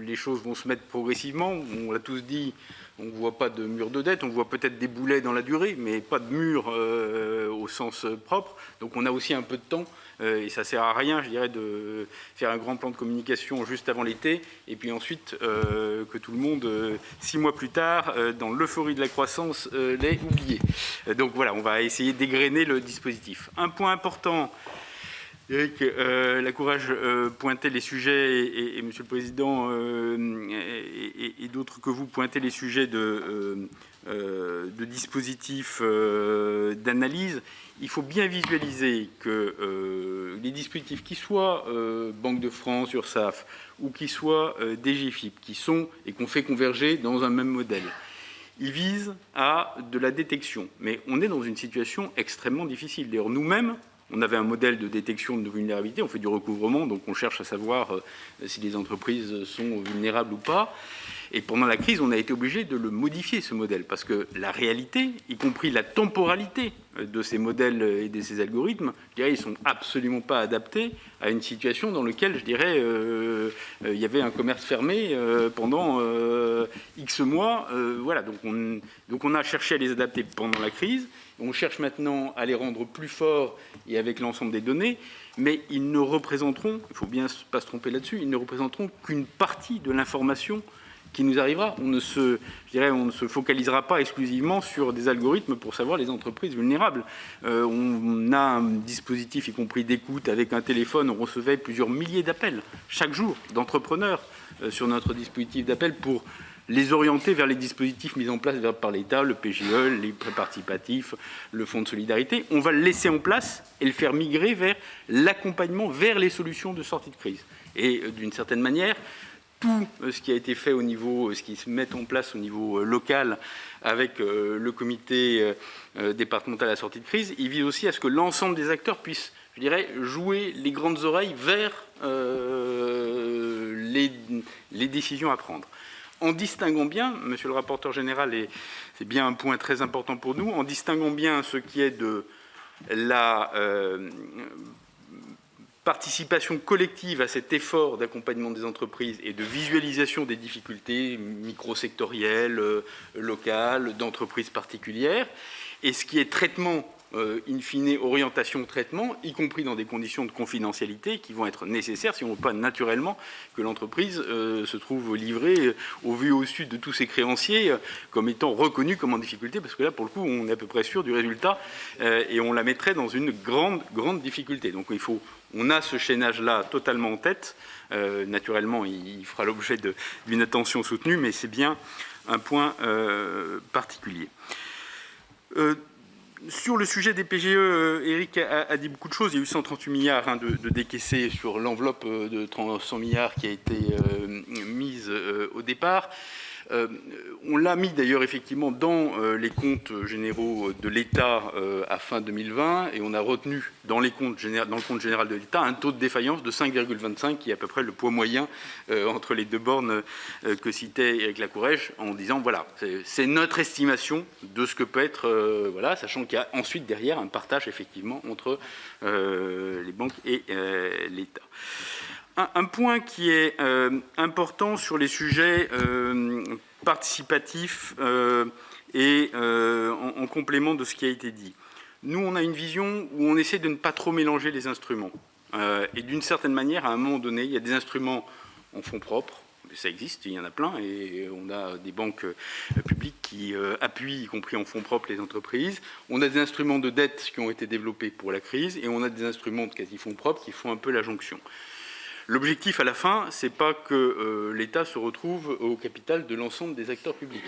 les choses vont se mettre progressivement. On l'a tous dit, on ne voit pas de mur de dette, on voit peut-être des boulets dans la durée, mais pas de mur au sens propre. Donc on a aussi un peu de temps. Et ça ne sert à rien, je dirais, de faire un grand plan de communication juste avant l'été, et puis ensuite que tout le monde, 6 mois plus tard, dans l'euphorie de la croissance, l'ait oublié. Donc voilà, on va essayer d'égrener le dispositif. Un point important, Eric Lacourage pointait les sujets, et Monsieur le Président et d'autres que vous pointez les sujets de dispositifs d'analyse. Il faut bien visualiser que les dispositifs, qui soient Banque de France, URSSAF, ou qui soient DGFiP, qui sont et qu'on fait converger dans un même modèle, ils visent à de la détection. Mais on est dans une situation extrêmement difficile. D'ailleurs, nous-mêmes, on avait un modèle de détection de vulnérabilité, on fait du recouvrement, donc on cherche à savoir si les entreprises sont vulnérables ou pas. Et pendant la crise, on a été obligé de le modifier, ce modèle, parce que la réalité, y compris la temporalité de ces modèles et de ces algorithmes, je dirais, ils ne sont absolument pas adaptés à une situation dans laquelle, je dirais, il y avait un commerce fermé pendant X mois. Voilà, donc on a cherché à les adapter pendant la crise. On cherche maintenant à les rendre plus forts et avec l'ensemble des données, mais ils ne représenteront, il ne faut bien pas se tromper là-dessus, ils ne représenteront qu'une partie de l'information qui nous arrivera. On ne se focalisera pas exclusivement sur des algorithmes pour savoir les entreprises vulnérables. On a un dispositif, y compris d'écoute, avec un téléphone. On recevait plusieurs milliers d'appels chaque jour d'entrepreneurs sur notre dispositif d'appel pour les orienter vers les dispositifs mis en place par l'État, le PGE, les prêts participatifs, le Fonds de solidarité. On va le laisser en place et le faire migrer vers l'accompagnement, vers les solutions de sortie de crise. Et d'une certaine manière, tout ce qui a été fait au niveau, ce qui se met en place au niveau local avec le comité départemental à la sortie de crise, il vise aussi à ce que l'ensemble des acteurs puissent, je dirais, jouer les grandes oreilles vers les décisions à prendre. En distinguant bien, monsieur le rapporteur général, et c'est bien un point très important pour nous, en distinguant bien ce qui est de la participation collective à cet effort d'accompagnement des entreprises et de visualisation des difficultés micro-sectorielles, locales, d'entreprises particulières, et ce qui est traitement in fine, orientation, traitement, y compris dans des conditions de confidentialité qui vont être nécessaires si on ne veut pas naturellement que l'entreprise se trouve livrée au vu et au sud de tous ses créanciers comme étant reconnue comme en difficulté, parce que là, pour le coup, on est à peu près sûr du résultat et on la mettrait dans une grande difficulté. Donc on a ce chaînage-là totalement en tête. Naturellement, il fera l'objet d'une attention soutenue, mais c'est bien un point particulier. Sur le sujet des PGE, Éric a dit beaucoup de choses. Il y a eu 138 milliards de décaissés sur l'enveloppe de 100 milliards qui a été mise au départ. On l'a mis d'ailleurs effectivement dans les comptes généraux de l'État à fin 2020 et on a retenu dans le compte général de l'État un taux de défaillance de 5,25 qui est à peu près le poids moyen entre les deux bornes que citait Éric Lacourège en disant voilà, c'est notre estimation de ce que peut être, voilà, sachant qu'il y a ensuite derrière un partage effectivement entre les banques et l'État. Un point qui est important sur les sujets participatifs et en complément de ce qui a été dit. Nous, on a une vision où on essaie de ne pas trop mélanger les instruments. Et d'une certaine manière, à un moment donné, il y a des instruments en fonds propres, ça existe, il y en a plein, et on a des banques publiques qui appuient, y compris en fonds propres, les entreprises. On a des instruments de dette qui ont été développés pour la crise, et on a des instruments de quasi-fonds propres qui font un peu la jonction. L'objectif à la fin, ce n'est pas que l'État se retrouve au capital de l'ensemble des acteurs publics.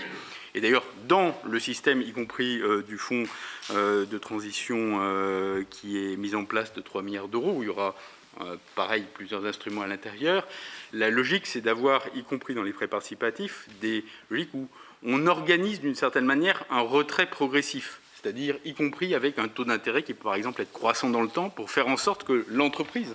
Et d'ailleurs, dans le système, y compris du fonds de transition qui est mis en place de 3 milliards d'euros, où il y aura, pareil, plusieurs instruments à l'intérieur, la logique, c'est d'avoir, y compris dans les prêts participatifs, des logiques où on organise d'une certaine manière un retrait progressif, c'est-à-dire y compris avec un taux d'intérêt qui peut par exemple être croissant dans le temps pour faire en sorte que l'entreprise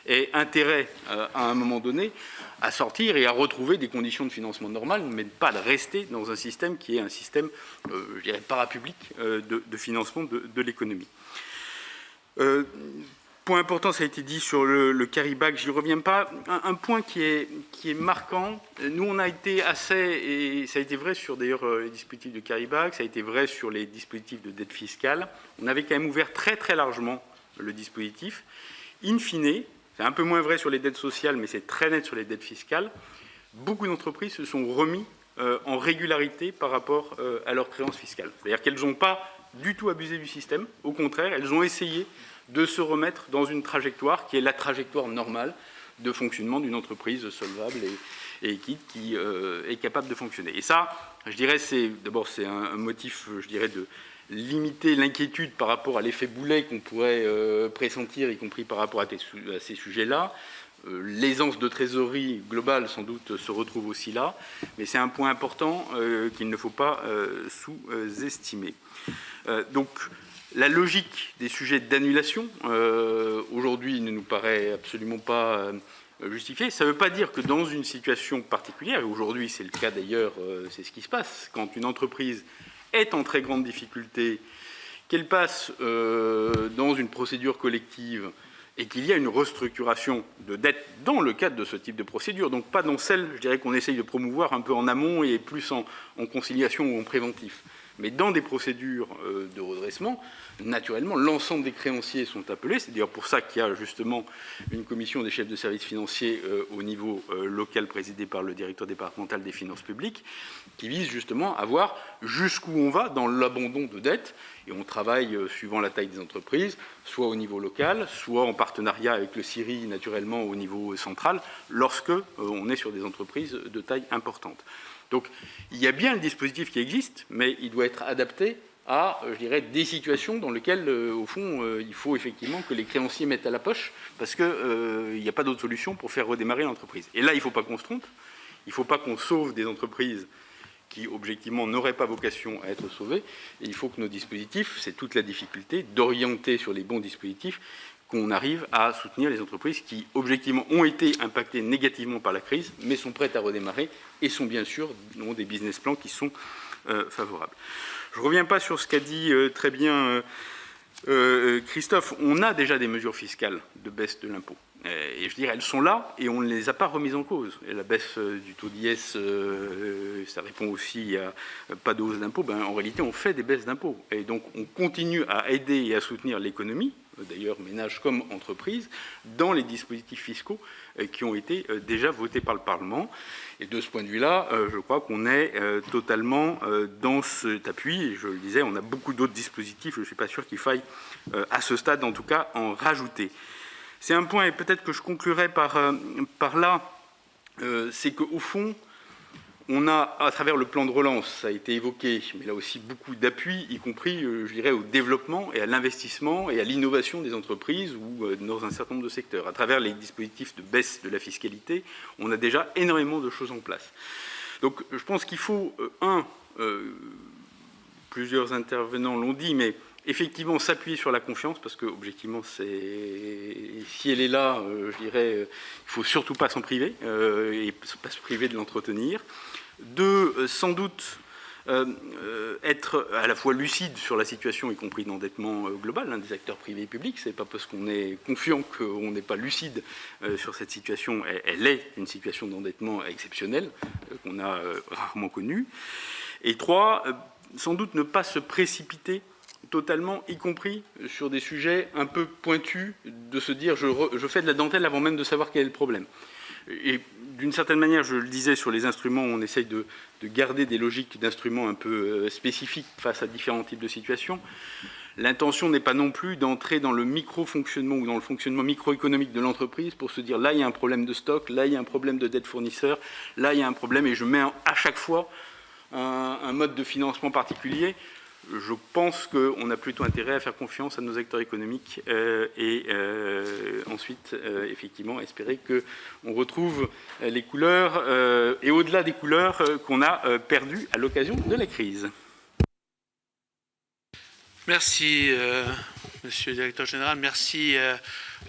ait intérêt à un moment donné à sortir et à retrouver des conditions de financement normales, mais pas de rester dans un système qui est un système, je dirais, parapublic de financement de l'économie. Point important, ça a été dit sur le carry back, j'y reviens pas. Un point qui est marquant, nous on a été assez, et ça a été vrai sur d'ailleurs les dispositifs de carry back, ça a été vrai sur les dispositifs de dette fiscale, on avait quand même ouvert très largement le dispositif. In fine, c'est un peu moins vrai sur les dettes sociales, mais c'est très net sur les dettes fiscales. Beaucoup d'entreprises se sont remis en régularité par rapport à leurs créances fiscales. C'est-à-dire qu'elles n'ont pas du tout abusé du système. Au contraire, elles ont essayé de se remettre dans une trajectoire qui est la trajectoire normale de fonctionnement d'une entreprise solvable et liquide qui est capable de fonctionner. Et ça, je dirais, d'abord c'est un motif, je dirais, de limiter l'inquiétude par rapport à l'effet boulet qu'on pourrait pressentir, y compris par rapport à ces sujets-là. L'aisance de trésorerie globale, sans doute, se retrouve aussi là, mais c'est un point important qu'il ne faut pas sous-estimer. Donc, la logique des sujets d'annulation, aujourd'hui, ne nous paraît absolument pas justifiée. Ça ne veut pas dire que dans une situation particulière, et aujourd'hui c'est le cas d'ailleurs, c'est ce qui se passe, quand une entreprise est en très grande difficulté, qu'elle passe dans une procédure collective et qu'il y a une restructuration de dette dans le cadre de ce type de procédure, donc pas dans celle, je dirais, qu'on essaye de promouvoir un peu en amont et plus en conciliation ou en préventif. Mais dans des procédures de redressement, naturellement, l'ensemble des créanciers sont appelés. C'est d'ailleurs pour ça qu'il y a justement une commission des chefs de services financiers au niveau local présidée par le directeur départemental des finances publiques qui vise justement à voir jusqu'où on va dans l'abandon de dette. Et on travaille suivant la taille des entreprises, soit au niveau local, soit en partenariat avec le CIRI, naturellement, au niveau central, lorsque on est sur des entreprises de taille importante. Donc, il y a bien le dispositif qui existe, mais il doit être adapté à, je dirais, des situations dans lesquelles, au fond, il faut effectivement que les créanciers mettent à la poche, parce qu'il n'y a pas d'autre solution pour faire redémarrer l'entreprise. Et là, il ne faut pas qu'on se trompe, il ne faut pas qu'on sauve des entreprises qui, objectivement, n'auraient pas vocation à être sauvées, et il faut que nos dispositifs, c'est toute la difficulté, d'orienter sur les bons dispositifs, qu'on arrive à soutenir les entreprises qui, objectivement, ont été impactées négativement par la crise, mais sont prêtes à redémarrer et sont, bien sûr, ont des business plans qui sont favorables. Je ne reviens pas sur ce qu'a dit très bien Christophe. On a déjà des mesures fiscales de baisse de l'impôt. Et je dirais, elles sont là et on ne les a pas remises en cause. Et la baisse du taux d'IS, ça répond aussi à pas de hausse d'impôts. En réalité, on fait des baisses d'impôts. Et donc, on continue à aider et à soutenir l'économie, d'ailleurs ménages comme entreprises, dans les dispositifs fiscaux qui ont été déjà votés par le Parlement. Et de ce point de vue-là, je crois qu'on est totalement dans cet appui. Et je le disais, on a beaucoup d'autres dispositifs. Je ne suis pas sûr qu'il faille, à ce stade en tout cas, en rajouter. C'est un point, et peut-être que je conclurai par là, c'est qu'au fond, on a, à travers le plan de relance, ça a été évoqué, mais là aussi beaucoup d'appui, y compris, je dirais, au développement et à l'investissement et à l'innovation des entreprises ou dans un certain nombre de secteurs. À travers les dispositifs de baisse de la fiscalité, on a déjà énormément de choses en place. Donc je pense qu'il faut, plusieurs intervenants l'ont dit, mais effectivement s'appuyer sur la confiance, parce que objectivement, si elle est là, je dirais, il ne faut surtout pas s'en priver, et pas se priver de l'entretenir. 2, sans doute, être à la fois lucide sur la situation, y compris d'endettement global, des acteurs privés et publics. Ce n'est pas parce qu'on est confiant qu'on n'est pas lucide sur cette situation. Elle est une situation d'endettement exceptionnelle, qu'on a rarement connue. Et 3, sans doute ne pas se précipiter totalement, y compris sur des sujets un peu pointus, de se dire je fais de la dentelle avant même de savoir quel est le problème. Et d'une certaine manière, je le disais, sur les instruments, on essaye de garder des logiques d'instruments un peu spécifiques face à différents types de situations. L'intention n'est pas non plus d'entrer dans le micro-fonctionnement ou dans le fonctionnement microéconomique de l'entreprise pour se dire là, il y a un problème de stock, là, il y a un problème de dette fournisseur, là, il y a un problème et je mets à chaque fois un mode de financement particulier. Je pense qu'on a plutôt intérêt à faire confiance à nos acteurs économiques et ensuite, effectivement, espérer qu'on retrouve les couleurs et au-delà des couleurs qu'on a perdues à l'occasion de la crise. Merci, Monsieur le Directeur Général. Merci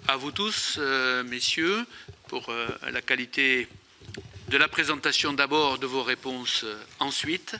à vous tous, messieurs, pour la qualité de la présentation d'abord, de vos réponses ensuite.